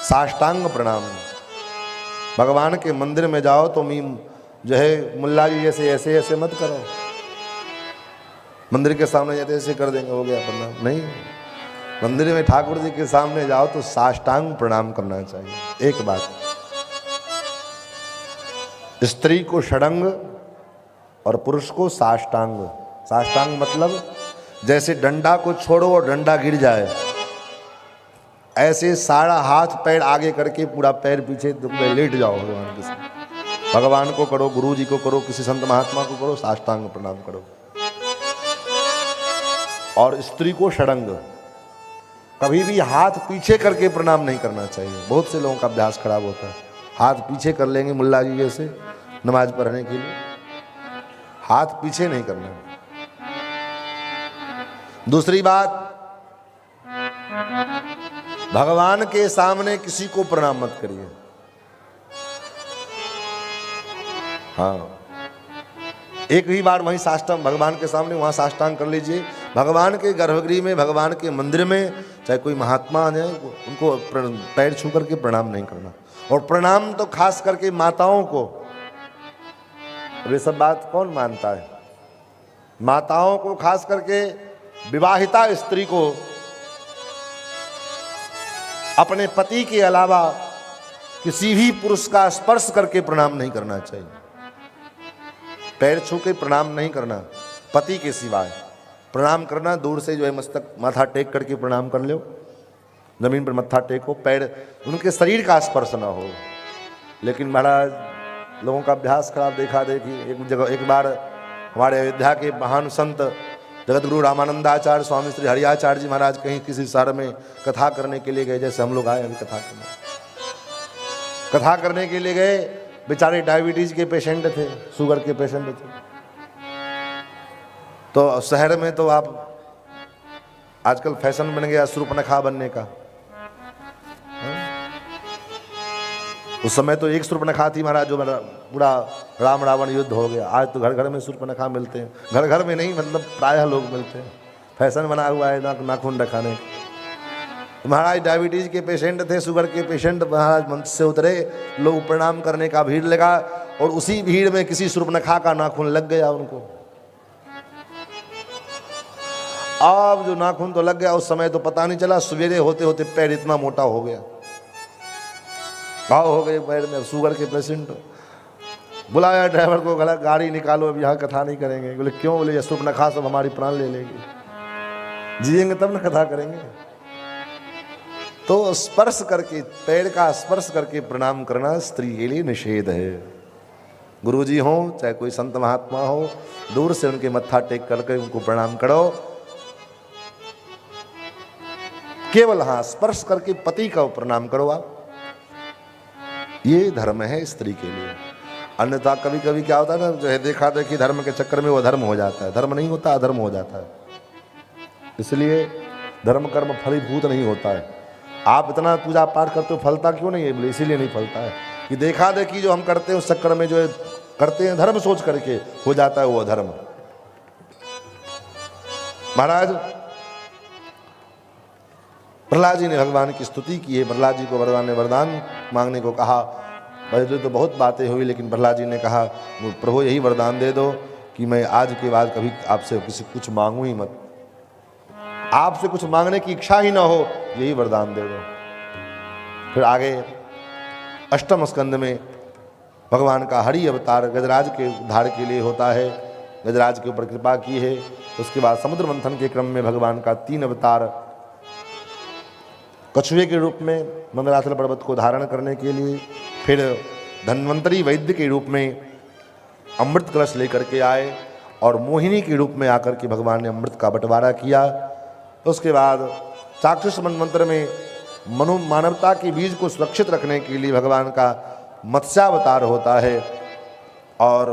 साष्टांग प्रणाम। भगवान के मंदिर में जाओ तो मीम जो है मुल्ला जी जैसे ऐसे ऐसे मत करो, मंदिर के सामने जाते ऐसे कर देंगे हो गया प्रणाम, नहीं। मंदिर में ठाकुर जी के सामने जाओ तो साष्टांग प्रणाम करना चाहिए। एक बात, स्त्री को षडंग और पुरुष को साष्टांग। साष्टांग मतलब जैसे डंडा को छोड़ो और डंडा गिर जाए, ऐसे सारा हाथ पैर आगे करके पूरा पैर पीछे लेट जाओ भगवान के सामने। भगवान को करो, गुरु जी को करो, किसी संत महात्मा को करो, साष्टांग प्रणाम करो। और स्त्री को षडंग, कभी भी हाथ पीछे करके प्रणाम नहीं करना चाहिए। बहुत से लोगों का अभ्यास खराब होता है, हाथ पीछे कर लेंगे मुल्ला जी जैसे नमाज पढ़ने के लिए, हाथ पीछे नहीं करना। दूसरी बात, भगवान के सामने किसी को प्रणाम मत करिए। हाँ, एक ही बार वहीं साष्टांग भगवान के सामने वहां साष्टांग कर लीजिए। भगवान के गर्भगृह में, भगवान के मंदिर में चाहे कोई महात्मा आ जाए उनको पैर छू करके प्रणाम नहीं करना। और प्रणाम तो खास करके माताओं को, ये सब बात कौन मानता है? माताओं को, खास करके विवाहिता स्त्री को अपने पति के अलावा किसी भी पुरुष का स्पर्श करके प्रणाम नहीं करना चाहिए। पैर छू के प्रणाम नहीं करना, पति के सिवाय प्रणाम करना। दूर से जो है मस्तक माथा टेक करके प्रणाम कर लो, जमीन पर मत्था टेको, पैर उनके शरीर का स्पर्श ना हो। लेकिन महाराज लोगों का अभ्यास खराब देखा देखी। एक बार हमारे अयोध्या के महान संत जगतगुरु रामानंदाचार्य स्वामी श्री हरियाचार्य जी महाराज कहीं किसी शहर में कथा करने के लिए गए, जैसे हम लोग आए अभी कथा करने के लिए गए। बेचारे डायबिटीज के पेशेंट थे, शुगर के पेशेंट थे। तो शहर में तो आप आजकल फैशन बन गया सूर्पनखा बनने का। उस समय तो एक सूर्पनखा थी महाराज, जो पूरा राम रावण युद्ध हो गया। आज तो घर घर में सूर्पनखा मिलते हैं, घर घर में नहीं मतलब प्रायः लोग मिलते हैं। फैशन बना हुआ है नाखून रखाने। महाराज डायबिटीज के पेशेंट थे, शुगर के पेशेंट महाराज मंच से उतरे, लोग प्रणाम करने का भीड़ लगा और उसी भीड़ में किसी शूर्पणखा का नाखून लग गया उनको। अब जो नाखून तो लग गया उस समय तो पता नहीं चला, सवेरे होते होते पैर इतना मोटा हो गया, घाव हो गए पैर में। शुगर के पेशेंट बुलाया ड्राइवर को, गला गाड़ी निकालो, अब यहाँ कथा नहीं करेंगे। बोले क्यों? बोले ये शूर्पणखा सब हमारी प्राण ले लेगी, जिएंगे तब ना कथा करेंगे। तो स्पर्श करके, पैर का स्पर्श करके प्रणाम करना स्त्री के लिए निषेध है। गुरुजी हो चाहे कोई संत महात्मा हो, दूर से उनके मत्था टेक करके उनको प्रणाम करो। केवल हाँ स्पर्श करके पति का प्रणाम करो आप, ये धर्म है स्त्री के लिए। अन्यथा कभी कभी क्या होता है ना, जो है देखा देखी धर्म के चक्कर में वो धर्म हो जाता है, धर्म नहीं होता अधर्म हो जाता है। इसलिए धर्म कर्म फलीभूत नहीं होता है। आप इतना पूजा पाठ करते हो, फलता क्यों नहीं है? बोले इसीलिए नहीं फलता है कि देखा देखी जो हम करते हैं उस चक्कर में जो है करते हैं धर्म सोच करके, हो जाता है वो अधर्म। महाराज प्रहलाद जी ने भगवान की स्तुति की है। प्रहलाद जी को भगवान ने वरदान मांगने को कहा। पहले तो बहुत बातें हुई, लेकिन प्रहलाद जी ने कहा प्रभु यही वरदान दे दो कि मैं आज के बाद कभी आपसे किसी कुछ मांगू ही मत, आपसे कुछ मांगने की इच्छा ही ना हो, यही वरदान दे दो। फिर आगे अष्टम स्कंद में भगवान का हरि अवतार गजराज के उद्धार के लिए होता है, गजराज के ऊपर कृपा की है। उसके बाद समुद्र मंथन के क्रम में भगवान का 3 अवतार, कछुए के रूप में मंदराचल पर्वत को धारण करने के लिए, फिर धन्वंतरी वैद्य के रूप में अमृत कलश लेकर के आए और मोहिनी के रूप में आकर के भगवान ने अमृत का बंटवारा किया। उसके बाद चाक्षुष मंत्र में मानवता के बीज को सुरक्षित रखने के लिए भगवान का मत्स्यावतार होता है। और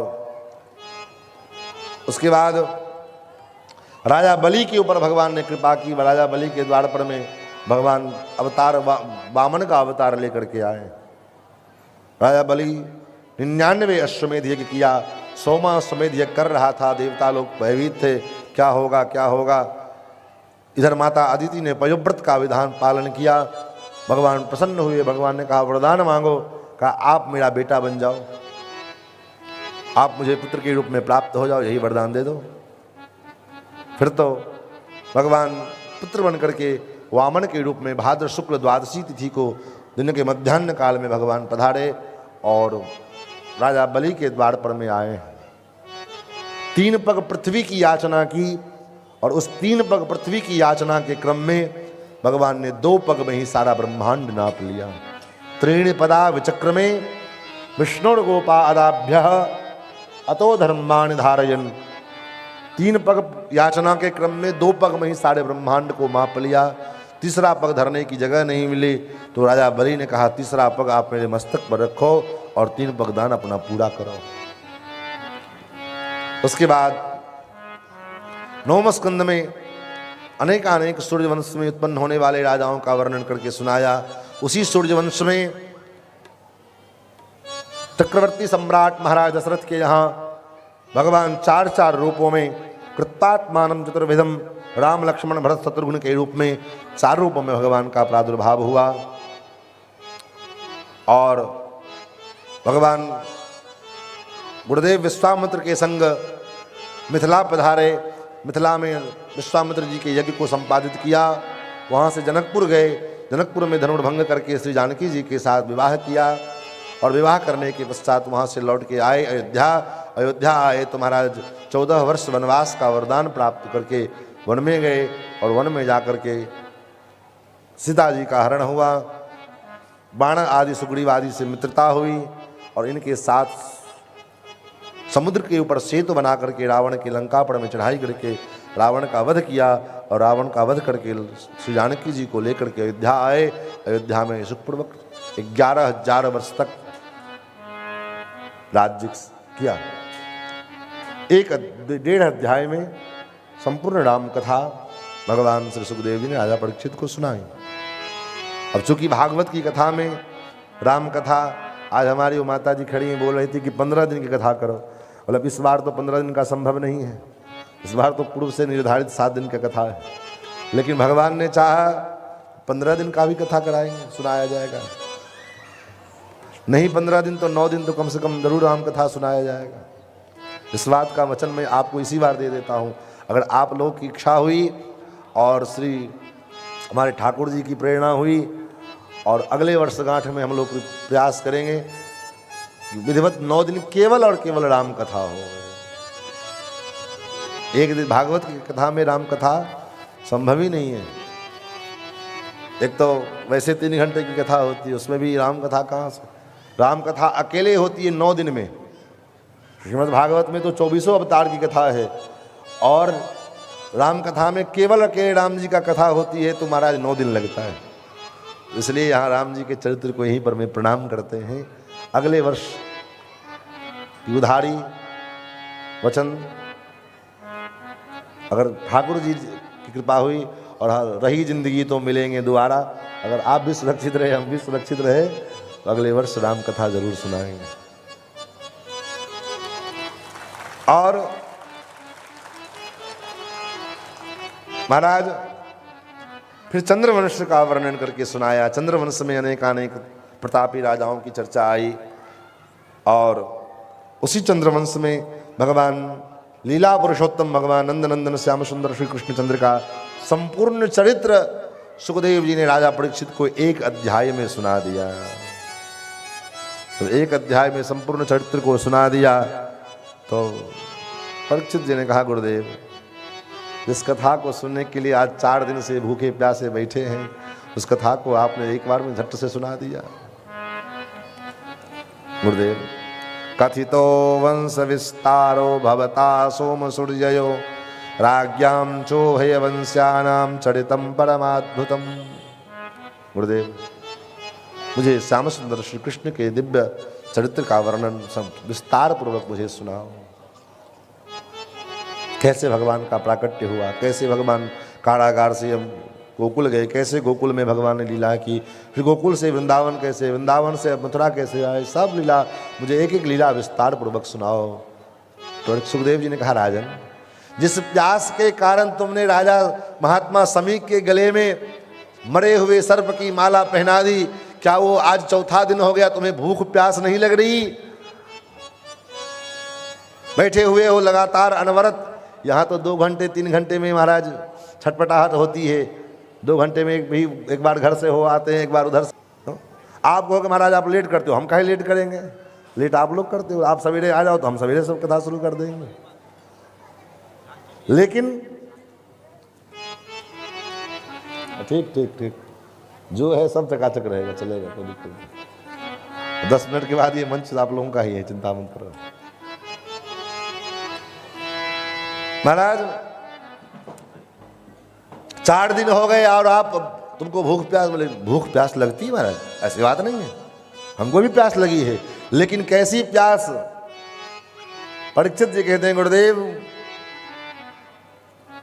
उसके बाद राजा बलि के ऊपर भगवान ने कृपा की। राजा बलि के द्वार पर में भगवान अवतार वामन का अवतार लेकर के आए। राजा बलि 99 अश्वमेध यज्ञ किया, 100वां अश्वमेध यज्ञ कर रहा था। देवता लोग भयभीत थे, क्या होगा क्या होगा। इधर माता अदिति ने पयोव्रत का विधान पालन किया। भगवान प्रसन्न हुए, भगवान ने कहा वरदान मांगो। कहा आप मेरा बेटा बन जाओ, आप मुझे पुत्र के रूप में प्राप्त हो जाओ, यही वरदान दे दो। फिर तो भगवान पुत्र बन करके वामन के रूप में भाद्र शुक्ल द्वादशी तिथि को दिन के मध्याह्न काल में भगवान पधारे और राजा बलि के द्वार पर में आए। 3 पग पृथ्वी की याचना की और उस 3 पग पृथ्वी की याचना के क्रम में भगवान ने 2 पग में ही सारा ब्रह्मांड नाप लिया। 3 पदा विचक्र में विष्णुर्गोपादाभ्य अतो धर्मान् धारयन्। 3 पग याचना के क्रम में 2 पग में ही सारे ब्रह्मांड को माप लिया। तीसरा पग धरने की जगह नहीं मिली तो राजा बलि ने कहा तीसरा पग आप मेरे मस्तक पर रखो और 3 पग दान अपना पूरा करो। उसके बाद 9वें स्कंद में अनेक सूर्यवंश में उत्पन्न होने वाले राजाओं का वर्णन करके सुनाया। उसी सूर्यवंश में चक्रवर्ती सम्राट महाराज दशरथ के यहाँ भगवान 4 रूपों में कृतात्मानं चतुर्विधम राम लक्ष्मण भरत शत्रुघ्न के रूप में 4 रूपों में भगवान का प्रादुर्भाव हुआ। और भगवान गुरुदेव विश्वामित्र के संग मिथिला पधारे। मिथिला में विश्वामित्र जी के यज्ञ को संपादित किया। वहाँ से जनकपुर गए। जनकपुर में धनुर्भंग करके श्री जानकी जी के साथ विवाह किया और विवाह करने के पश्चात वहाँ से लौट के आए अयोध्या आए तो महाराज 14 वर्ष वनवास का वरदान प्राप्त करके वन में गए और वन में जाकर के सीता जी का हरण हुआ। बाण आदि सुग्रीव आदि से मित्रता हुई और इनके साथ समुद्र के ऊपर सेतु बना करके रावण के लंकापड़ में चढ़ाई करके रावण का वध किया और रावण का वध करके श्री जानकी जी को लेकर के अयोध्या आए। अयोध्या में सुखपूर्वक 11,000 वर्ष तक राज्य किया। 1.5 अध्याय में संपूर्ण राम कथा भगवान श्री सुखदेव जी ने राजा परीक्षित को सुनाई। अब चूंकि भागवत की कथा में राम कथा, आज हमारी वो माता जी खड़ी हैं बोल रही थी कि 15 दिन की कथा करो। मतलब इस बार तो 15 दिन का संभव नहीं है, इस बार तो पूर्व से निर्धारित 7 दिन की कथा है। लेकिन भगवान ने चाहा 15 दिन का भी कथा कराएंगे, सुनाया जाएगा। नहीं 15 दिन तो 9 दिन तो कम से कम जरूर राम कथा सुनाया जाएगा। इस बात का वचन मैं आपको इसी बार दे देता हूँ। अगर आप लोग की इच्छा हुई और श्री हमारे ठाकुर जी की प्रेरणा हुई और अगले वर्षगांठ में हम लोग प्रयास करेंगे कि विधिवत 9 दिन केवल और केवल राम कथा हो। एक दिन भागवत की कथा में राम कथा संभव ही नहीं है। एक तो वैसे 3 घंटे की कथा होती है, उसमें भी राम कथा कहाँ से? राम कथा अकेले होती है 9 दिन में। श्रीमद् भागवत में तो 24 अवतार की कथा है और राम कथा में केवल अकेले राम जी का कथा होती है तो महाराज 9 दिन लगता है। इसलिए यहाँ राम जी के चरित्र को यहीं पर मैं प्रणाम करते हैं। अगले वर्ष की उधारी वचन अगर ठाकुर जी की कृपा हुई और रही जिंदगी तो मिलेंगे दोबारा। अगर आप भी सुरक्षित रहे, हम भी सुरक्षित रहे तो अगले वर्ष राम कथा जरूर सुनाएंगे। और महाराज फिर चंद्रवंश का वर्णन करके सुनाया। चंद्रवंश में अनेकानेक प्रतापी राजाओं की चर्चा आई और उसी चंद्रवंश में भगवान लीला पुरुषोत्तम भगवान नंदनंदन श्याम सुंदर श्री कृष्ण चंद्र का संपूर्ण चरित्र सुखदेव जी ने राजा परीक्षित को एक अध्याय में सुना दिया। तो एक अध्याय में संपूर्ण चरित्र को सुना दिया तो परीक्षित जी ने कहा, गुरुदेव जिस कथा को सुनने के लिए आज 4 दिन से भूखे प्यासे बैठे हैं, उस कथा को आपने एक बार में झट से सुना दिया। गुरुदेव कथितो वंश विस्तारो भवता सोम सूर्ययो राज्ञां चोभय वंश्यानां चरितम परमाद्भुतम। गुरुदेव मुझे श्याम सुंदर श्री कृष्ण के दिव्य चरित्र का वर्णन सब विस्तार पूर्वक मुझे सुनाओ। कैसे भगवान का प्राकट्य हुआ, कैसे भगवान कारागार से हम गोकुल गए, कैसे गोकुल में भगवान ने लीला की, फिर गोकुल से वृंदावन कैसे, वृंदावन से मथुरा कैसे आए, सब लीला मुझे एक एक लीला विस्तार पूर्वक सुनाओ। तो सुखदेव जी ने कहा, राजन जिस प्यास के कारण तुमने राजा महात्मा समीक के गले में मरे हुए सर्प की माला पहना दी, क्या वो आज 4था दिन हो गया, तुम्हें भूख प्यास नहीं लग रही? बैठे हुए हो लगातार अनवरत। यहाँ तो 2 घंटे 3 घंटे में महाराज छटपटाहट होती है। 2 घंटे में भी एक बार घर से हो आते हैं, एक बार उधर से। तो आप कहोगे महाराज आप लेट करते हो, हम काहे लेट करेंगे? लेट आप लोग करते हो। आप सवेरे आ जाओ तो हम सवेरे सब कथा शुरू कर देंगे। लेकिन ठीक ठीक ठीक जो है सब चकाचक रहेगा, चलेगा, कोई दिक्कत नहीं। 10 मिनट के बाद ये मंच आप लोगों का ही है, चिंता मत करो। महाराज 4 दिन हो गए और आप तुमको भूख प्यास, बोले भूख प्यास लगती है महाराज? ऐसी बात नहीं है, हमको भी प्यास लगी है, लेकिन कैसी प्यास? परीक्षित जी कहते हैं, गुरुदेव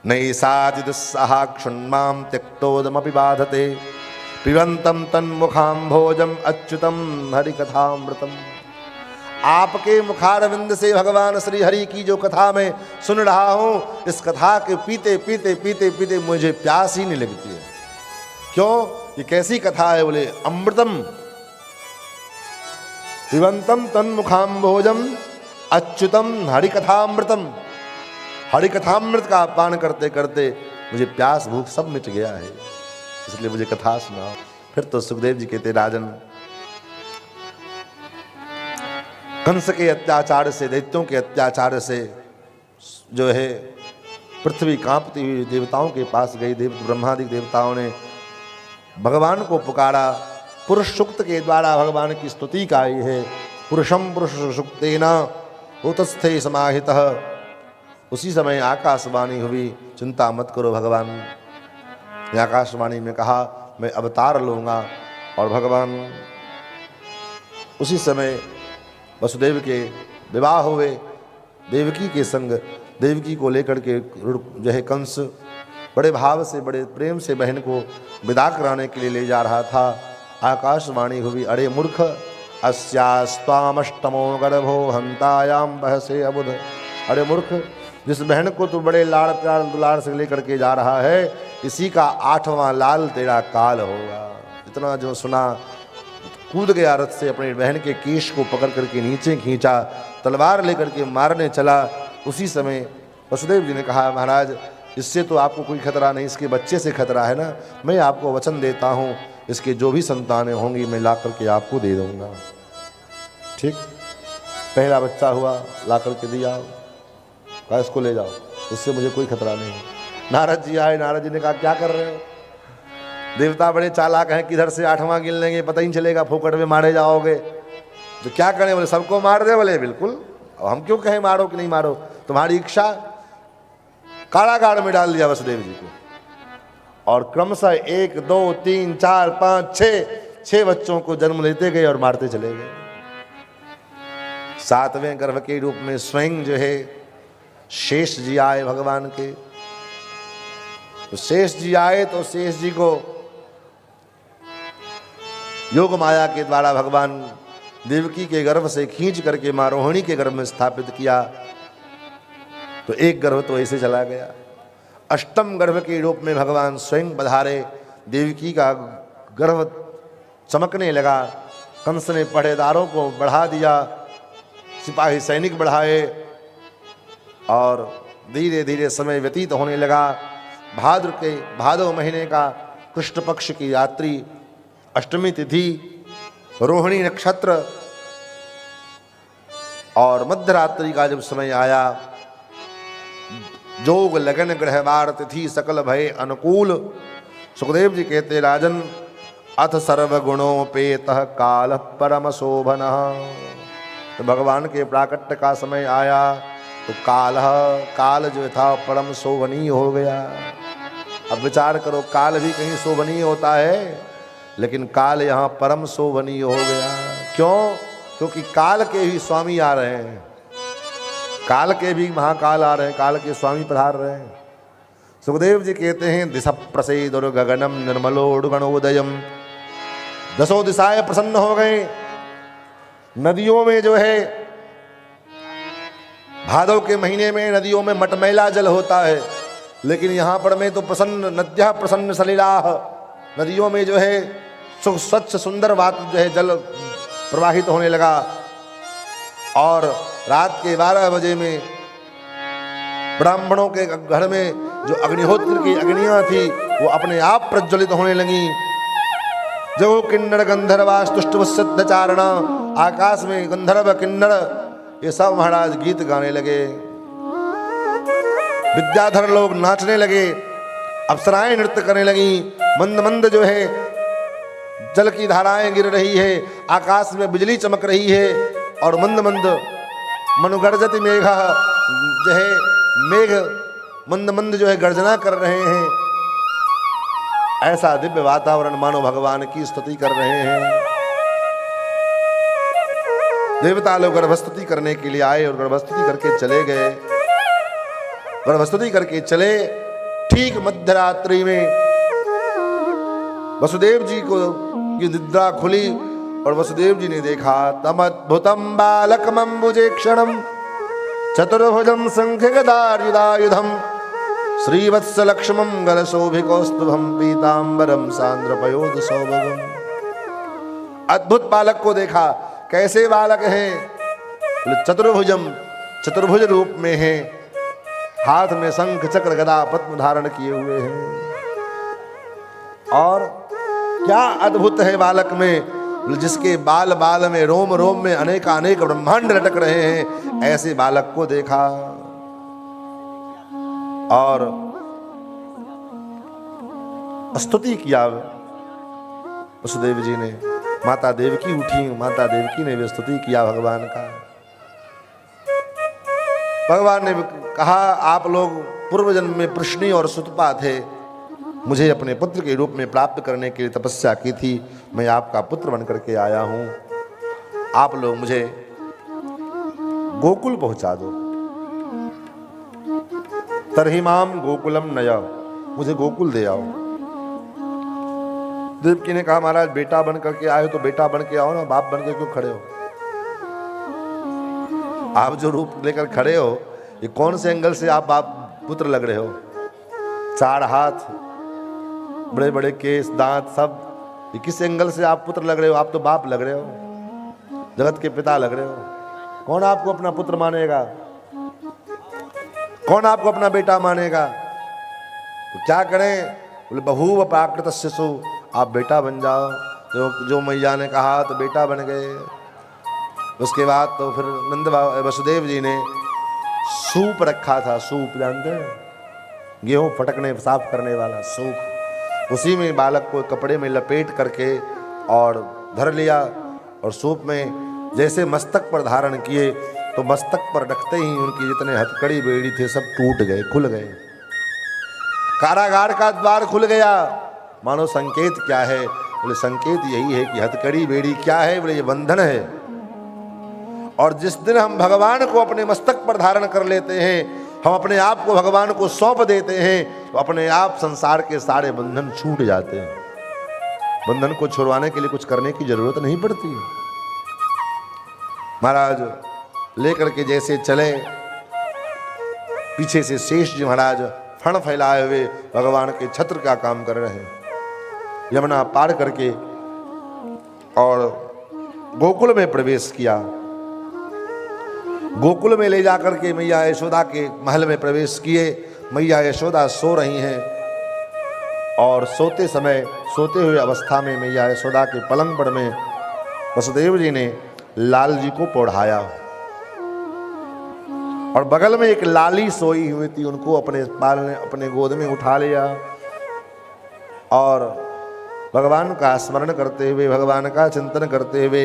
नई साति दुस्साहा क्षुण्मां त्यक्तोदमपि बाधते पिबंतम तन्मुखां भोजम अच्युतम हरिकथामृतम। आपके मुखारविंद से भगवान श्री हरि की जो कथा मैं सुन रहा हूं, इस कथा के पीते पीते पीते पीते मुझे प्यास ही नहीं लगती है। क्यों? ये कैसी कथा है? बोले अमृतम पिबंतम तन्मुखां भोजम अच्युतम हरिकथामृतम। हरिकथामृत का पान करते करते मुझे प्यास भूख सब मिट गया है, इसलिए मुझे कथा सुनाओ। फिर तो सुखदेव जी कहते, राजन कंस के अत्याचार से, दैत्यों के अत्याचार से जो है पृथ्वी कांपती हुई देवताओं के पास गई। ब्रह्मादि देवताओं ने भगवान को पुकारा। पुरुष सूक्त के द्वारा भगवान की स्तुति गाई है। पुरुषम पुरुष सूक्तेना उतस्थे समाहितः। उसी समय आकाशवाणी हुई, चिंता मत करो भगवान ने आकाशवाणी में कहा मैं अवतार लूँगा। और भगवान उसी समय वसुदेव के विवाह हुए। देवकी के संग देवकी को लेकर के जो है कंस बड़े भाव से बड़े प्रेम से बहन को विदा कराने के लिए ले जा रहा था। आकाशवाणी हुई, अरे मूर्ख अस्यास्त्वामष्टमो गर्भो हंतायाम बहसे अबुध। अरे मूर्ख जिस बहन को तू बड़े लाड़ प्यार दुलार से लेकर के जा रहा है, इसी का 8वां लाल तेरा काल होगा। इतना जो सुना, कूद गया रथ से, अपनी बहन के केश को पकड़ करके नीचे खींचा, तलवार लेकर के मारने चला। उसी समय वसुदेव जी ने कहा, महाराज इससे तो आपको कोई खतरा नहीं, इसके बच्चे से खतरा है ना। मैं आपको वचन देता हूँ, इसके जो भी संतानें होंगी मैं ला करके आपको दे दूँगा। ठीक, पहला बच्चा हुआ, ला करके दिया, कहा इसको ले जाओ, इससे मुझे कोई खतरा नहीं है। नारद जी आए, नारद जी ने कहा क्या कर रहे हो? देवता बड़े चालाक हैं, किधर से 8वां गिन लेंगे पता ही नहीं चलेगा, फोकट में मारे जाओगे। तो क्या करें? बोले सबको मार दे। बोले बिल्कुल, अब हम क्यों कहें मारो कि नहीं मारो, तुम्हारी इच्छा। कारागार में डाल दिया वसुदेव जी को, और क्रमशः 1 2 3 4 5 6 बच्चों को जन्म लेते गए और मारते चले गए। 7वें गर्भ के रूप में स्वयं जो है शेष जी आए भगवान के। तो शेष जी आए तो शेष जी को योग माया के द्वारा भगवान देवकी के गर्भ से खींच करके माँ रोहिणी के गर्भ में स्थापित किया। तो एक गर्भ तो ऐसे चला गया। 8म गर्भ के रूप में भगवान स्वयं पधारे, देवकी का गर्भ चमकने लगा। कंस ने पहरेदारों को बढ़ा दिया, सिपाही सैनिक बढ़ाए, और धीरे धीरे समय व्यतीत होने लगा। भादव महीने का कृष्ण पक्ष की रात्रि, 8वीं तिथि, रोहिणी नक्षत्र, और मध्यरात्रि का जब समय आया, जोग लगन ग्रहवार तिथि सकल भय अनुकूल। सुखदेव जी कहते, राजन अथ सर्वगुणोपेतः काल परम शोभन। तो भगवान के प्राकट्य का समय आया तो काल जो था परम शोभनीय हो गया। अब विचार करो, काल भी कहीं शोभनीय होता है, लेकिन काल यहाँ परम शोभनीय हो गया। क्यों? क्योंकि काल के ही स्वामी आ रहे हैं, काल के भी महाकाल आ रहे हैं, काल के स्वामी पधार रहे हैं। सुखदेव जी कहते हैं, दिशा प्रसेदुर गगनम निर्मलोडगणोदयम। 10 दिशाएं प्रसन्न हो गए। नदियों में जो है, भादव के महीने में नदियों में मटमैला जल होता है, लेकिन यहाँ पर में तो प्रसन्न नद्या प्रसन्न सलिलाह, नदियों में जो है स्वच्छ सुंदर बात जो है जल प्रवाहित होने लगा। और रात के 12 बजे में ब्राह्मणों के घर में जो अग्निहोत्र की अग्नियां थी वो अपने आप प्रज्वलित होने लगी। जो किन्नर गंधर्वास्तुष्टवसिद्ध चारण, आकाश में गंधर्व किन्नर ये सब महाराज गीत गाने लगे। विद्याधर लोग नाचने लगे, अप्सराएं नृत्य करने लगी। मंद मंद जो है जल की धाराएं गिर रही है, आकाश में बिजली चमक रही है, और मंद मंद मनुगर्जति मेघ जो है, मेघ मंद मंद जो है गर्जना कर रहे हैं। ऐसा दिव्य वातावरण मानो भगवान की स्तुति कर रहे हैं। देवता लोग गर्भस्तुति करने के लिए आए और गर्भस्तुति करके चले गए। गर्भस्तुति करके चले, ठीक मध्यरात्रि में वसुदेव जी को की निद्रा खुली और वसुदेव जी ने देखा, तमद्भुतम बालकमंबुजे क्षणम चतुर्भुजम शंख गदायुधायुधम श्रीवत्स लक्ष्मम गलशोभिकौस्तुभम पीतांबरम सांद्रपयोध सौभगम। अद्भुत बालक को देखा। कैसे बालक हैं? चतुर्भुज रूप में हैं, हाथ में शंख चक्र गदा पद्म धारण किए हुए हैं। और क्या अद्भुत है बालक में, जिसके बाल बाल में रोम रोम में अनेक ब्रह्मांड लटक रहे हैं, ऐसे बालक को देखा। और स्तुति किया वसुदेव जी ने। माता देवकी उठी, माता देवकी ने भी स्तुति किया भगवान का। भगवान ने कहा, आप लोग पूर्व जन्म में प्रश्नी और सुतपा थे, मुझे अपने पुत्र के रूप में प्राप्त करने के लिए तपस्या की थी, मैं आपका पुत्र बन करके आया हूं। आप लोग मुझे गोकुल पहुंचा दो। तरहिमाम गोकुलम नया, मुझे गोकुल दे आओ। देवकी ने कहा, महाराज बेटा बन करके आए हो तो बेटा बन के आओ ना, बाप बन के क्यों खड़े हो? आप जो रूप लेकर खड़े हो ये कौन से एंगल से आप पुत्र लग रहे हो? 4 हाथ, बड़े बड़े केस, दांत, सब, ये किस एंगल से आप पुत्र लग रहे हो? आप तो बाप लग रहे हो, जगत के पिता लग रहे हो। कौन आपको अपना पुत्र मानेगा? कौन आपको अपना बेटा मानेगा? तो क्या करें? बोले बहूव प्राकृत शिशु, आप बेटा बन जाओ। जो मैया ने कहा तो बेटा बन गए। उसके बाद तो फिर नंद वसुदेव जी ने सूप रखा था। सूप जानते हैं? गेहूं फटकने साफ करने वाला सूप। उसी में बालक को कपड़े में लपेट करके और धर लिया और सूप में जैसे मस्तक पर धारण किए तो मस्तक पर रखते ही उनकी जितने हथकड़ी बेड़ी थे सब टूट गए, खुल गए। कारागार का द्वार खुल गया। मानो संकेत क्या है? बोले संकेत यही है कि हथकड़ी बेड़ी क्या है? बोले ये बंधन है। और जिस दिन हम भगवान को अपने मस्तक पर धारण कर लेते हैं, हम अपने आप को भगवान को सौंप देते हैं, तो अपने आप संसार के सारे बंधन छूट जाते हैं। बंधन को छुड़वाने के लिए कुछ करने की जरूरत नहीं पड़ती। महाराज लेकर के जैसे चले, पीछे से शेष जी महाराज फण फैलाए हुए भगवान के छत्र का काम कर रहे हैं। यमुना पार करके और गोकुल में प्रवेश किया। गोकुल में ले जाकर के मैया यशोदा के महल में प्रवेश किए। मैया यशोदा सो रही हैं और सोते हुए अवस्था में मैया यशोदा के पलंग पर में वसुदेव जी ने लाल जी को पौढ़ाया और बगल में एक लाली सोई हुई थी, उनको अपने गोद में उठा लिया और भगवान का स्मरण करते हुए, भगवान का चिंतन करते हुए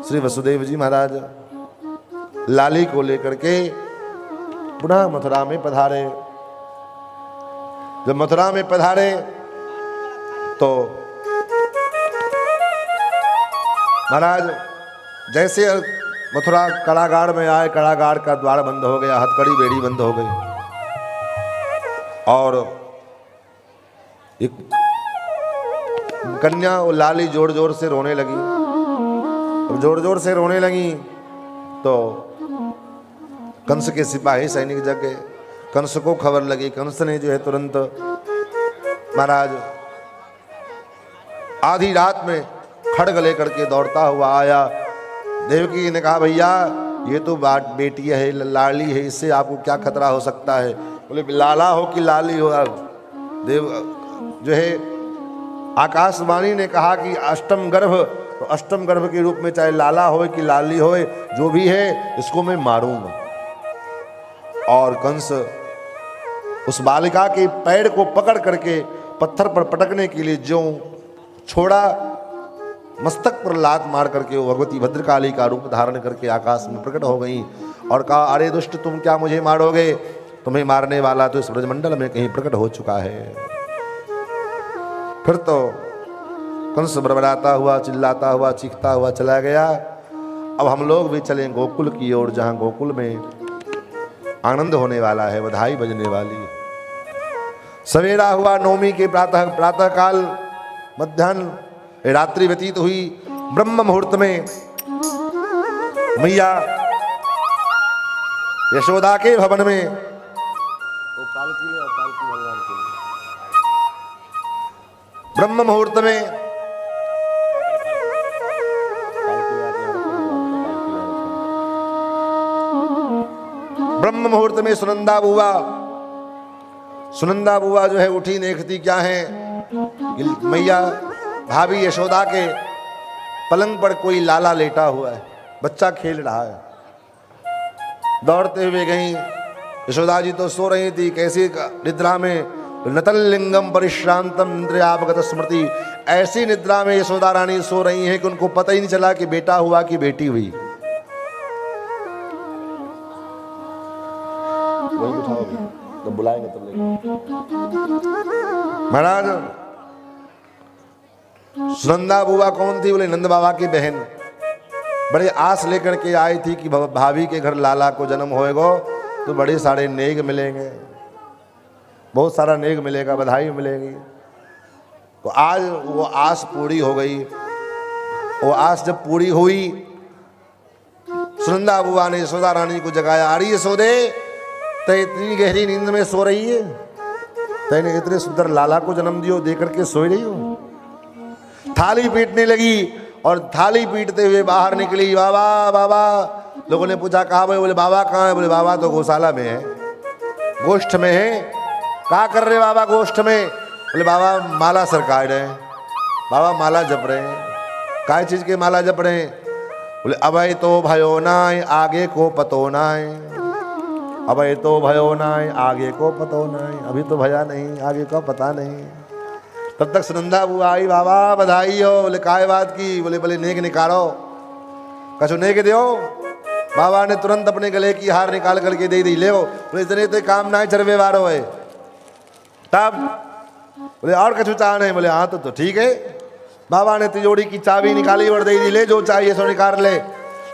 श्री वसुदेव जी महाराज लाली को लेकर के पुनः मथुरा में पधारे। जब मथुरा में पधारे तो महाराज जैसे मथुरा कारागार में आए, कारागार का द्वार बंद हो गया, हथकड़ी बेड़ी बंद हो गई और एक कन्या और लाली जोर जोर से रोने लगी। अब जोर जोर से रोने लगी तो कंस के सिपाही सैनिक जग गए। कंस को खबर लगी। कंस ने जो है तुरंत महाराज आधी रात में खड्ग लेकर के दौड़ता हुआ आया। देवकी ने कहा भैया ये तो बेटी है, लाली है, इससे आपको क्या खतरा हो सकता है? बोले लाला हो कि लाली हो। देव जो है आकाशवाणी ने कहा कि अष्टम गर्भ, तो अष्टम गर्भ के रूप में चाहे लाला हो कि लाली हो, जो भी है इसको मैं मारूंगा। और कंस उस बालिका के पैर को पकड़ करके पत्थर पर पटकने के लिए जो छोड़ा, मस्तक पर लात मार करके वो भगवती भद्रकाली का रूप धारण करके आकाश में प्रकट हो गई और कहा अरे दुष्ट तुम क्या मुझे मारोगे? तुम्हें मारने वाला तो इस ब्रजमंडल में कहीं प्रकट हो चुका है। फिर तो कंस बड़बड़ाता हुआ, चिल्लाता हुआ, चीखता हुआ चला गया। अब हम लोग भी चलें गोकुल की ओर, जहां गोकुल में आनंद होने वाला है, बधाई बजने वाली है। सवेरा हुआ नवमी के प्रातः काल, मध्याह्न रात्रि व्यतीत हुई। ब्रह्म मुहूर्त में मैया यशोदा के भवन में ब्रह्म मुहूर्त में सुनंदा बुआ जो है उठी, देखती क्या है, मैया भाभी यशोदा के पलंग पर कोई लाला लेटा हुआ है, बच्चा खेल रहा है। दौड़ते हुए गई। यशोदा जी तो सो रही थी, कैसी निद्रा में, नतल लिंगम परिश्रांतम इंद्रियावगत स्मृति, ऐसी निद्रा में यशोदा रानी सो रही हैं कि उनको पता ही नहीं चला कि बेटा हुआ कि बेटी हुई। तो बुलाएंगे तब महाराज। सुनंदा बुआ कौन थी? बोले नंद बाबा की बहन। बड़े आस लेकर के आई थी कि भाभी के घर लाला को जन्म होएगा तो बड़े सारे नेग मिलेंगे, बहुत सारा नेग मिलेगा, बधाई मिलेगी। तो आज वो आस पूरी हो गई। वो आस जब पूरी हुई, सुनंदा बुआ ने यशोदा रानी को जगाया, अरे यशोदे तो इतनी गहरी नींद में सो रही है, तैने इतने सुंदर लाला को जन्म दियो दे करके सोई रही हो। थाली पीटने लगी और थाली पीटते हुए बाहर निकली, बाबा बाबा। लोगों ने पूछा कहाँ भाई? बोले बाबा कहाँ है? बोले बाबा तो गौशाला में है, गोष्ठ में है। क्या कर रहे बाबा गोष्ठ में? बोले बाबा माला सरकार रहे हैं, बाबा माला जप रहे हैं। काय चीज़ के माला जप रहे हैं? बोले अभय तो भयो नाय आगे को पतो नाय, अभय तो भयो नाय आगे को पतो नाय। अभी तो भया नहीं, आगे का पता नहीं। तब तक सुनंदा बुआ आई, बाबा बधाई हो। बोले काय बात की? बोले बोले नेक निकालो, कछु नेक दो। बाबा ने तुरंत अपने गले की हार निकाल करके दे दी, ले बोले इतने तो काम ना चरवे वारो है। तब बोले और कछु चाह नहीं? बोले हाँ तो ठीक है। बाबा ने तिजोरी की चाबी निकाली और दे दी, ले जो चाहिए सो निकाल ले,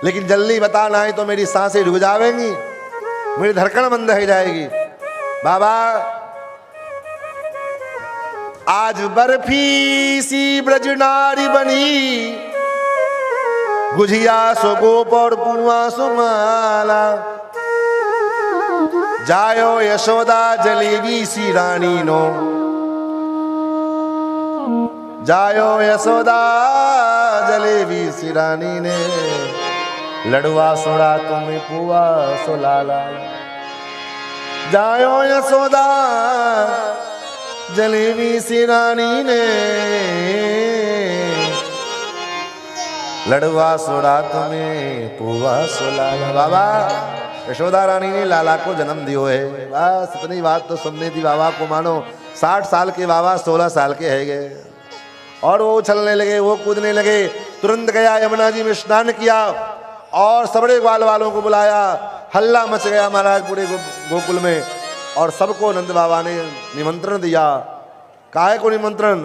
लेकिन जल्दी बता ना तो मेरी सांसें रुक जाएंगी, मेरी धड़कन बंद हो जाएगी। बाबा आज बर्फी सी ब्रज नारी बनी, गुझिया सो गोप और पुआ सो माला, जायो यशोदा जलेबी सी रानी नो, जायो यशोदा जलेबी सी रानी ने, लड़वा सोड़ा तुम्हें पुआ सो लाला, जायो यशोदा जलेबी सी रानी ने, लड़वा सोड़ा तुम्हें पुआ सो लाला। बाबा यशोदा रानी ने लाला को जन्म दियो है, बस इतनी बात तो सुननी थी बाबा को। मानो 60 साल के बाबा 16 साल के है गए, और वो उछलने लगे, वो कूदने लगे। तुरंत गया यमुना जी में स्नान किया और सबड़े ग्वाल वालों को बुलाया। हल्ला मच गया महाराज पूरे गोकुल में, और सबको नंद बाबा ने निमंत्रण दिया। काहे को निमंत्रण?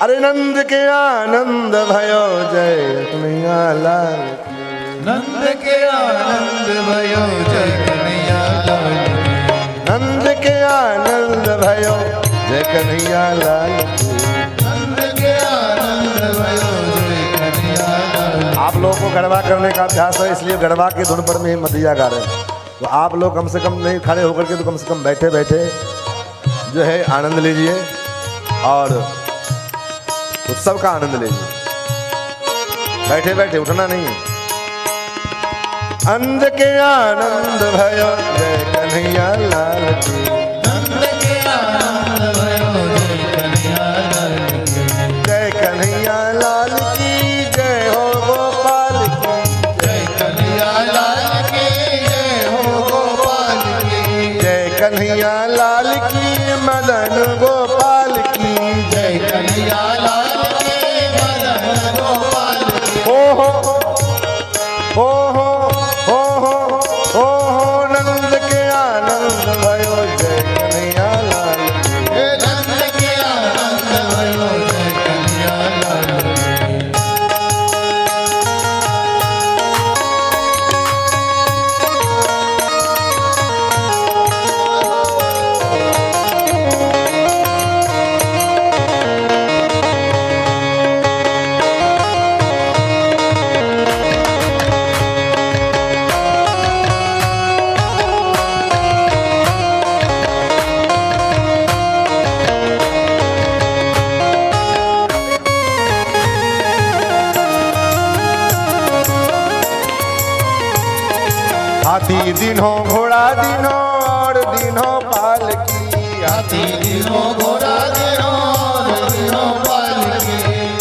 अरे नंद के आनंद भयो जय कन्हैया लाल की, नंद के आनंद भयो जय कन्हैया लाल की, नंद के आनंद भयो जय कन्हैया लाल की, नंद के आनंद भयो जय कन्हैया लाल की। आप लोगों को गरबा करने का अभ्यास है, इसलिए गरबा की धुन पर में मदिया गा रहे हैं। तो आप लोग कम से कम नहीं खड़े होकर के, तो कम से कम बैठे बैठे जो है आनंद लीजिए और उत्सव का आनंद लीजिए। बैठे बैठे उठना नहीं है। अंध के आनंद भयो जय कन्हैया लाल की, नंद के आनंद भयो जय कन्हैया लाल की, जय कन्हैया लाल की जय हो गोपाल की, जय कन्हैया लाल की जय हो गोपाल की, जय कन्हैया लाल की मदन गोपाल की, जय कन्हैया लाल की मदन गोपाल की। ओहो ओहो ओहो ओहो नंद के आनंद भयो जय कन्हैया लाल की, नंद के आनंद भयो जय कन्हैया लाल की। हाथी दिनों घोड़ा दिनों और दिनों पालकी, हाथी दिनों घोड़ा दिनों दिनों पालकी,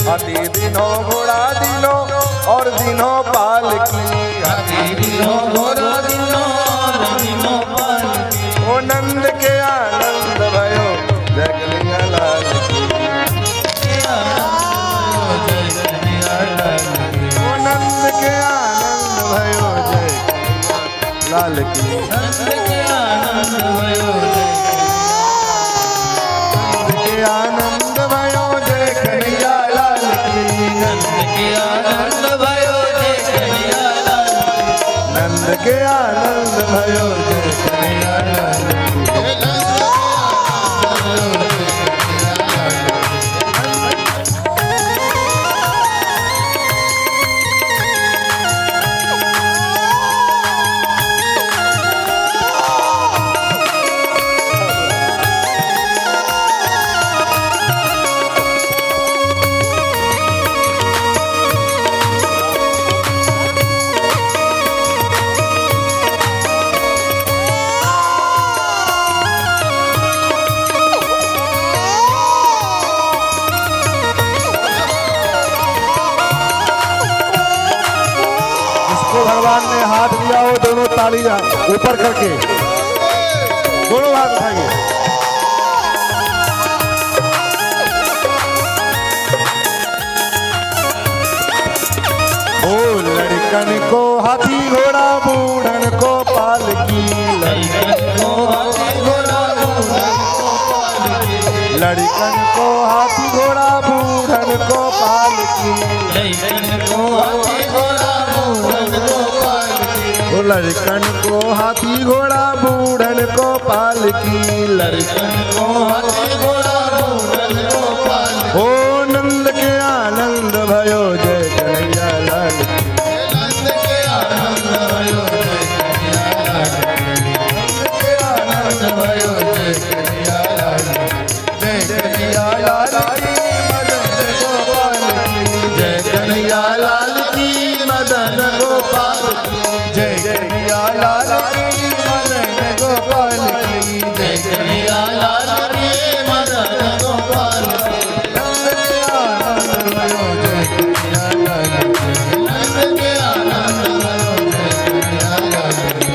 हाथी दिनों घोड़ा दिनों और दिनों पालकी, हाथी दिनों घोड़ा दिनों दिनों पालकी। ओ नंद के आनंद भयो जय कन्हैया लाल की, जय कन्हैया लाल की, ओ नंद के आनंद भयो जय कन्हैया लाल की, नंद के आनंद भयो जय नंद के आनंद भयो जय कन्हैया लाल की, नंद के आनंद भयो जय कन्हैया लाल की, नंद के आनंद भयो जय कन्हैया लाल की। जिनको भगवान ने हाथ दिया हो दोनों तालियां ऊपर करके दोनों हाथ उठाइए। ओ लड़कन को हाथी घोड़ा बूढ़न को पालकी, लड़कन को हाथी घोड़ा लड़कन को हाथी घोड़ा बूढ़न को पालकी, ओ लड़कन को हाथी घोड़ा बूढ़न को पालकी, लड़कन को हाथी घोड़ा बूढ़न को पालकी। ओ नंद के आनंद भयो जय कन्हैया लाल की, नंद के आनंद भयो जय कन्हैया लाल की, नंद के आनंद भयो जय कन्हैया लाल की, जय कन्हैया लाल की मदन गोपाल की, जय कन्हैया लाल की मदन गोपाल की, जय कन्हैया लाल की मदन गोपाल की, जय कन्हैया लाल की मदन गोपाल की। नंद के आनंद भयो जय कन्हैया लाल की, नंद के आनंद भयो जय कन्हैया लाल की।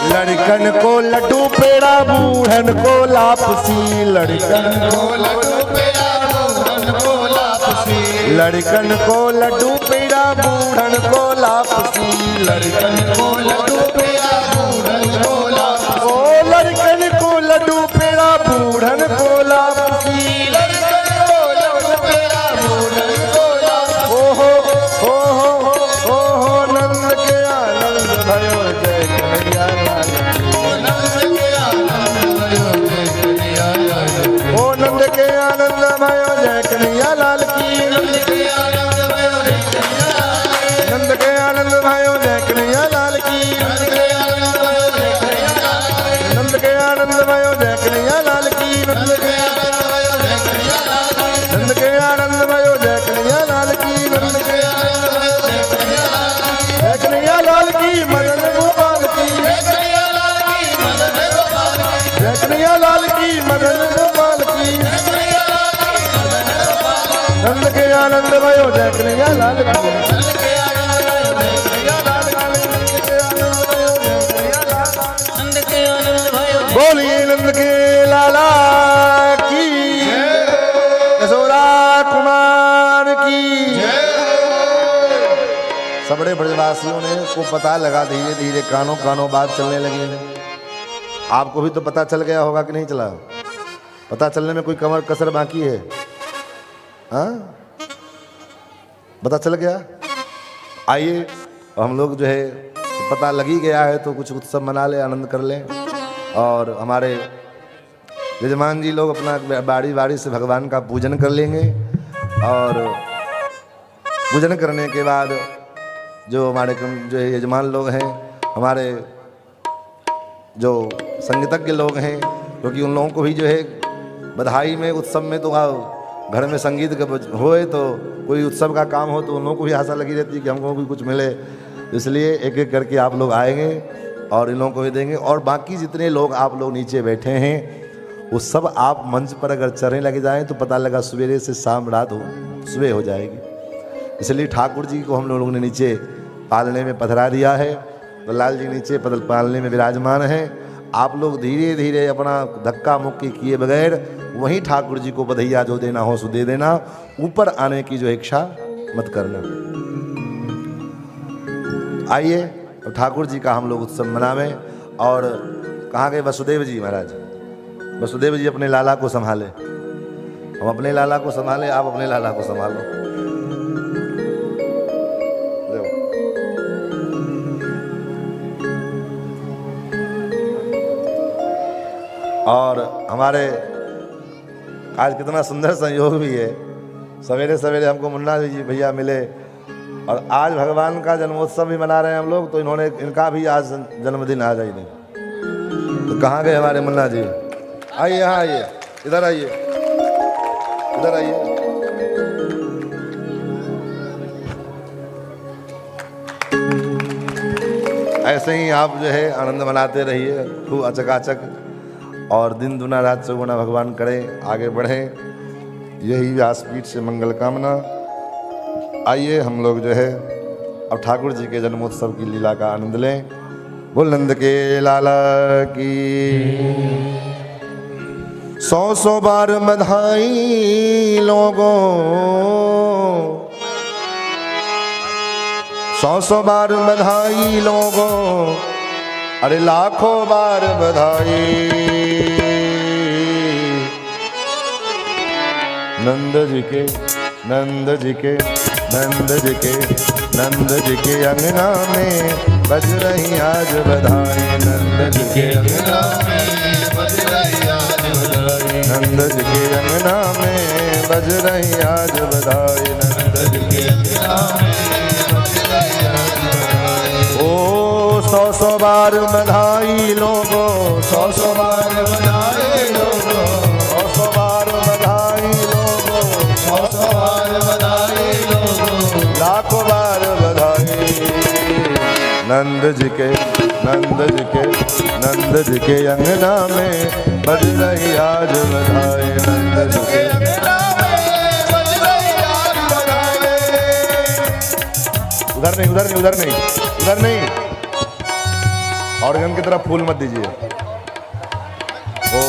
लड़कन को लड्डू पेड़ा बूढ़न को लापसी, लड़कन को लड्डू पेड़ा बूढ़न को लापसी, लड़कन को लड्डू पेड़ा बूढ़न को लापसी, लड़कन को लड्डू पेड़ा बूढ़न को लापसी। ओ लड़कन को लड्डू पेड़ा बूढ़न को लापसी, लड़कन को लड्डू पेड़ा बूढ़न को लापसी। ओ हो नंद के आनंद भयो जय कन्हैया लाल की, नंद के आनंद भयो जय कन्हैया लाल की, ओ नंद के आनंद भयो जय कन्हैया लाल की, नंद के आनंद भयो जय कन्हैया लाल की, नंद के आनंद भयो जय कन्हैया लाल की, नंद के आनंद भयो जय कन्हैया लाल की, नंद के आनंद भयो जय कन्हैया लाल की, नंद के आनंद भयो जय कन्हैया लाल की, नंद के आनंद भयो जय कन्हैया लाल की, नंद के आनंद भयो जय कन्हैया लाल की, जय कन्हैया लाल की मदन गोपाल की, जय कन्हैया लाल की मदन गोपाल की, जय कन्हैया लाल की मदन गोपाल की, जय कन्हैया लाल की मदन गोपाल की। नंद के आनंद भयो जय कन्हैया लाल की, नंद के आनंद भयो जय कन्हैया लाल की, नंद के आनंद भयो जय कन्हैया लाल की, नंद के आनंद भयो। बोलिए नंद के लाला की यशोदा कुमार की जय। सबड़े ब्रजवासियों ने को पता लगा, धीरे धीरे कानों कानों बात चलने लगी है। आपको भी तो पता चल गया होगा कि नहीं चला? पता चलने में कोई कमर कसर बाकी है? हाँ, पता चल गया। आइए हम लोग जो है पता लग ही गया है तो कुछ उत्सव मना ले, आनंद कर लें। और हमारे यजमान जी लोग अपना बारी बारी से भगवान का पूजन कर लेंगे और पूजन करने के बाद जो हमारे जो यजमान लोग हैं, हमारे जो संगीतज्ञ लोग हैं, क्योंकि उन लोगों को भी जो है बधाई में उत्सव में तो घर में संगीत होए तो कोई उत्सव का काम हो तो उन लोगों को भी आशा लगी रहती है कि हमको भी कुछ मिले। इसलिए एक एक करके आप लोग आएंगे और इन लोगों को भी देंगे। और बाकी जितने लोग आप लोग नीचे बैठे हैं वो सब आप मंच पर अगर चढ़ने लगे जाएं तो पता लगा सवेरे से शाम रात सुबह हो जाएगी। इसलिए ठाकुर जी को हम लोगों ने नीचे पालने में पधरा दिया है। तो लाल जी नीचे पालने में विराजमान हैं। आप लोग धीरे धीरे अपना धक्का मुक्की किए बगैर वहीं ठाकुर जी को बधाइयाँ जो देना हो सो दे देना। ऊपर आने की जो इच्छा मत करना। आइए तो ठाकुर जी का हम लोग उत्सव मनावें। और कहाँ गए वसुदेव जी महाराज? वसुदेव जी अपने लाला को संभाले। हम अपने लाला को संभाले, आप अपने लाला को संभालो। और हमारे आज कितना सुंदर संयोग भी है, सवेरे सवेरे हमको मुन्ना जी भैया मिले और आज भगवान का जन्मोत्सव भी मना रहे हैं हम लोग, तो इनका भी आज जन्मदिन आज ही नहीं। तो कहाँ गए हमारे मुन्ना जी? आइए, यहाँ आइए, इधर आइए, इधर आइए। ऐसे ही आप जो है आनंद मनाते रहिए खूब अचकाचक, और दिन दुना रात चौगुना भगवान करें, आगे बढ़ें, यही व्यासपीठ से मंगल कामना। आइए हम लोग जो है अब ठाकुर जी के जन्मोत्सव की लीला का आनंद लें। बोल नंद के लाला की 100 बार बधाई लोगों, 100 बार बधाई लोगों, अरे लाखों बार बधाई। नंद जी के, नंद जी के, नंद जी के, नंद जी के अंगना में बज रही आज बधाई। नंद जी के अंगना में बज रही आज बधाई। नंद जी के अंगना में बज रही आज बधाई। नंद जी के अंगना में बज रही आज बधाई। ओ 100 बार बधाई लोगों, 100 बार बधाई लोगों, 100 बार बधाई लोगों, 100 बार बधाई लोगों, लाखों बार बधाई। नंद जी के, नंद जी के, नंद जी के अंगना में बज रही आज बधाई। नंद जी के अंगना में बज रही आज बधाई। उधर नहीं, उधर नहीं, उधर नहीं, उधर नहीं, ऑर्गन की तरफ फूल मत दीजिए। ओ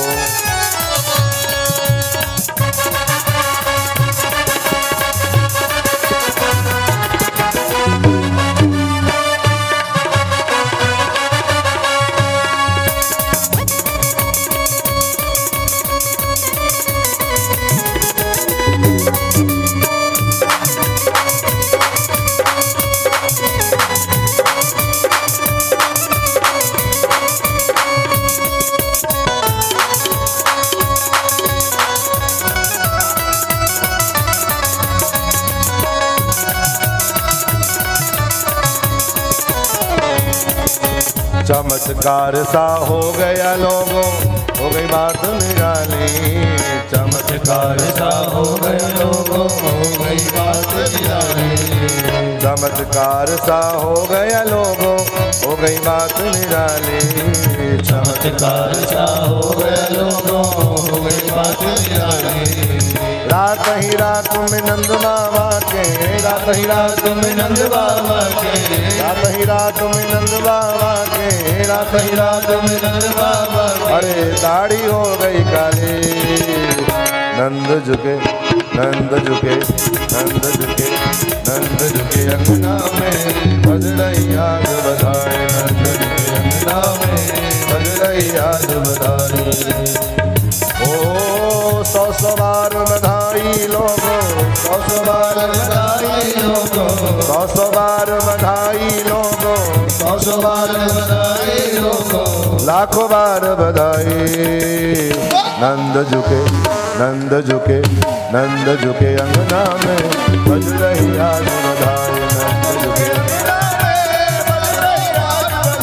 चमत्कार सा हो गया लोगों, हो गई बात निराली। चमत्कार सा हो गया लोगों, हो गई बात निराली। चमत्कार सा हो गया लोगों, हो गई बात निराली। चमत्कार सा हो गया लोगों, हो गई बात निराली। रात ही रात में नंद बाबा के, रात ही रात में नंद बाबा के, रात ही रात में नंद बाबा के, रात ही रात में नंद बाबा के, अरे दाढ़ी हो गई काली। नंद झुके, नंद झुके, नंद झुके, नंद झुके अंगना में बज रही आज बधाई। नंद झुके अंगना में बज रही आज बधाई। ओ 100 बार बधाई लोगों, 100 बार बधाई लोगों, 100 बार बधाई लोगों, 100 बार बधाई लोगों, लाखों बार बधाई। नंद झुके, नंद झुके, नंद झुके अंगना में बज रही आज बधाई। नंद झुके अंगना में बज रही आज बधाई।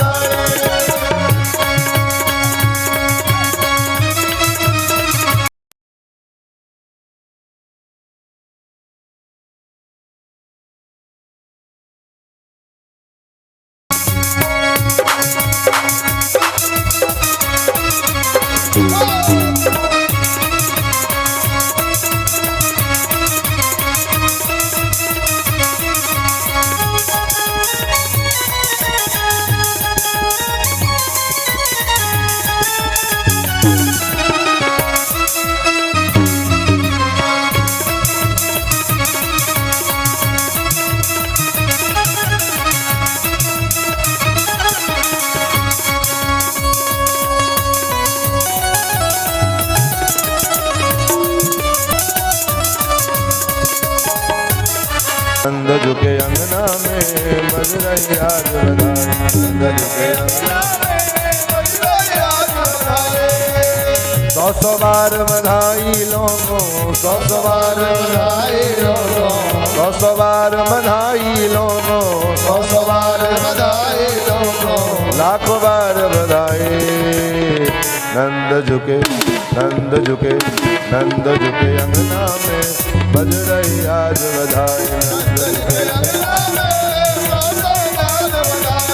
नंद झुके अंगना में बज रही आज बधाई। नंद झुके अंगना में बज रही आज बधाई। सौ बार बधाई लोगों, सौ बार बधाई लोगों, सौ बार बधाई लोगों, सौ बार बधाई लोगों, लाखों बार बधाई। नंद झुके, नंद झुके, नंद झुके अंगना में, बज रही आज बधाई। नंद झुके अंगना में, बज रही आज बधाई।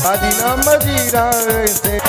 मदीना मदीना से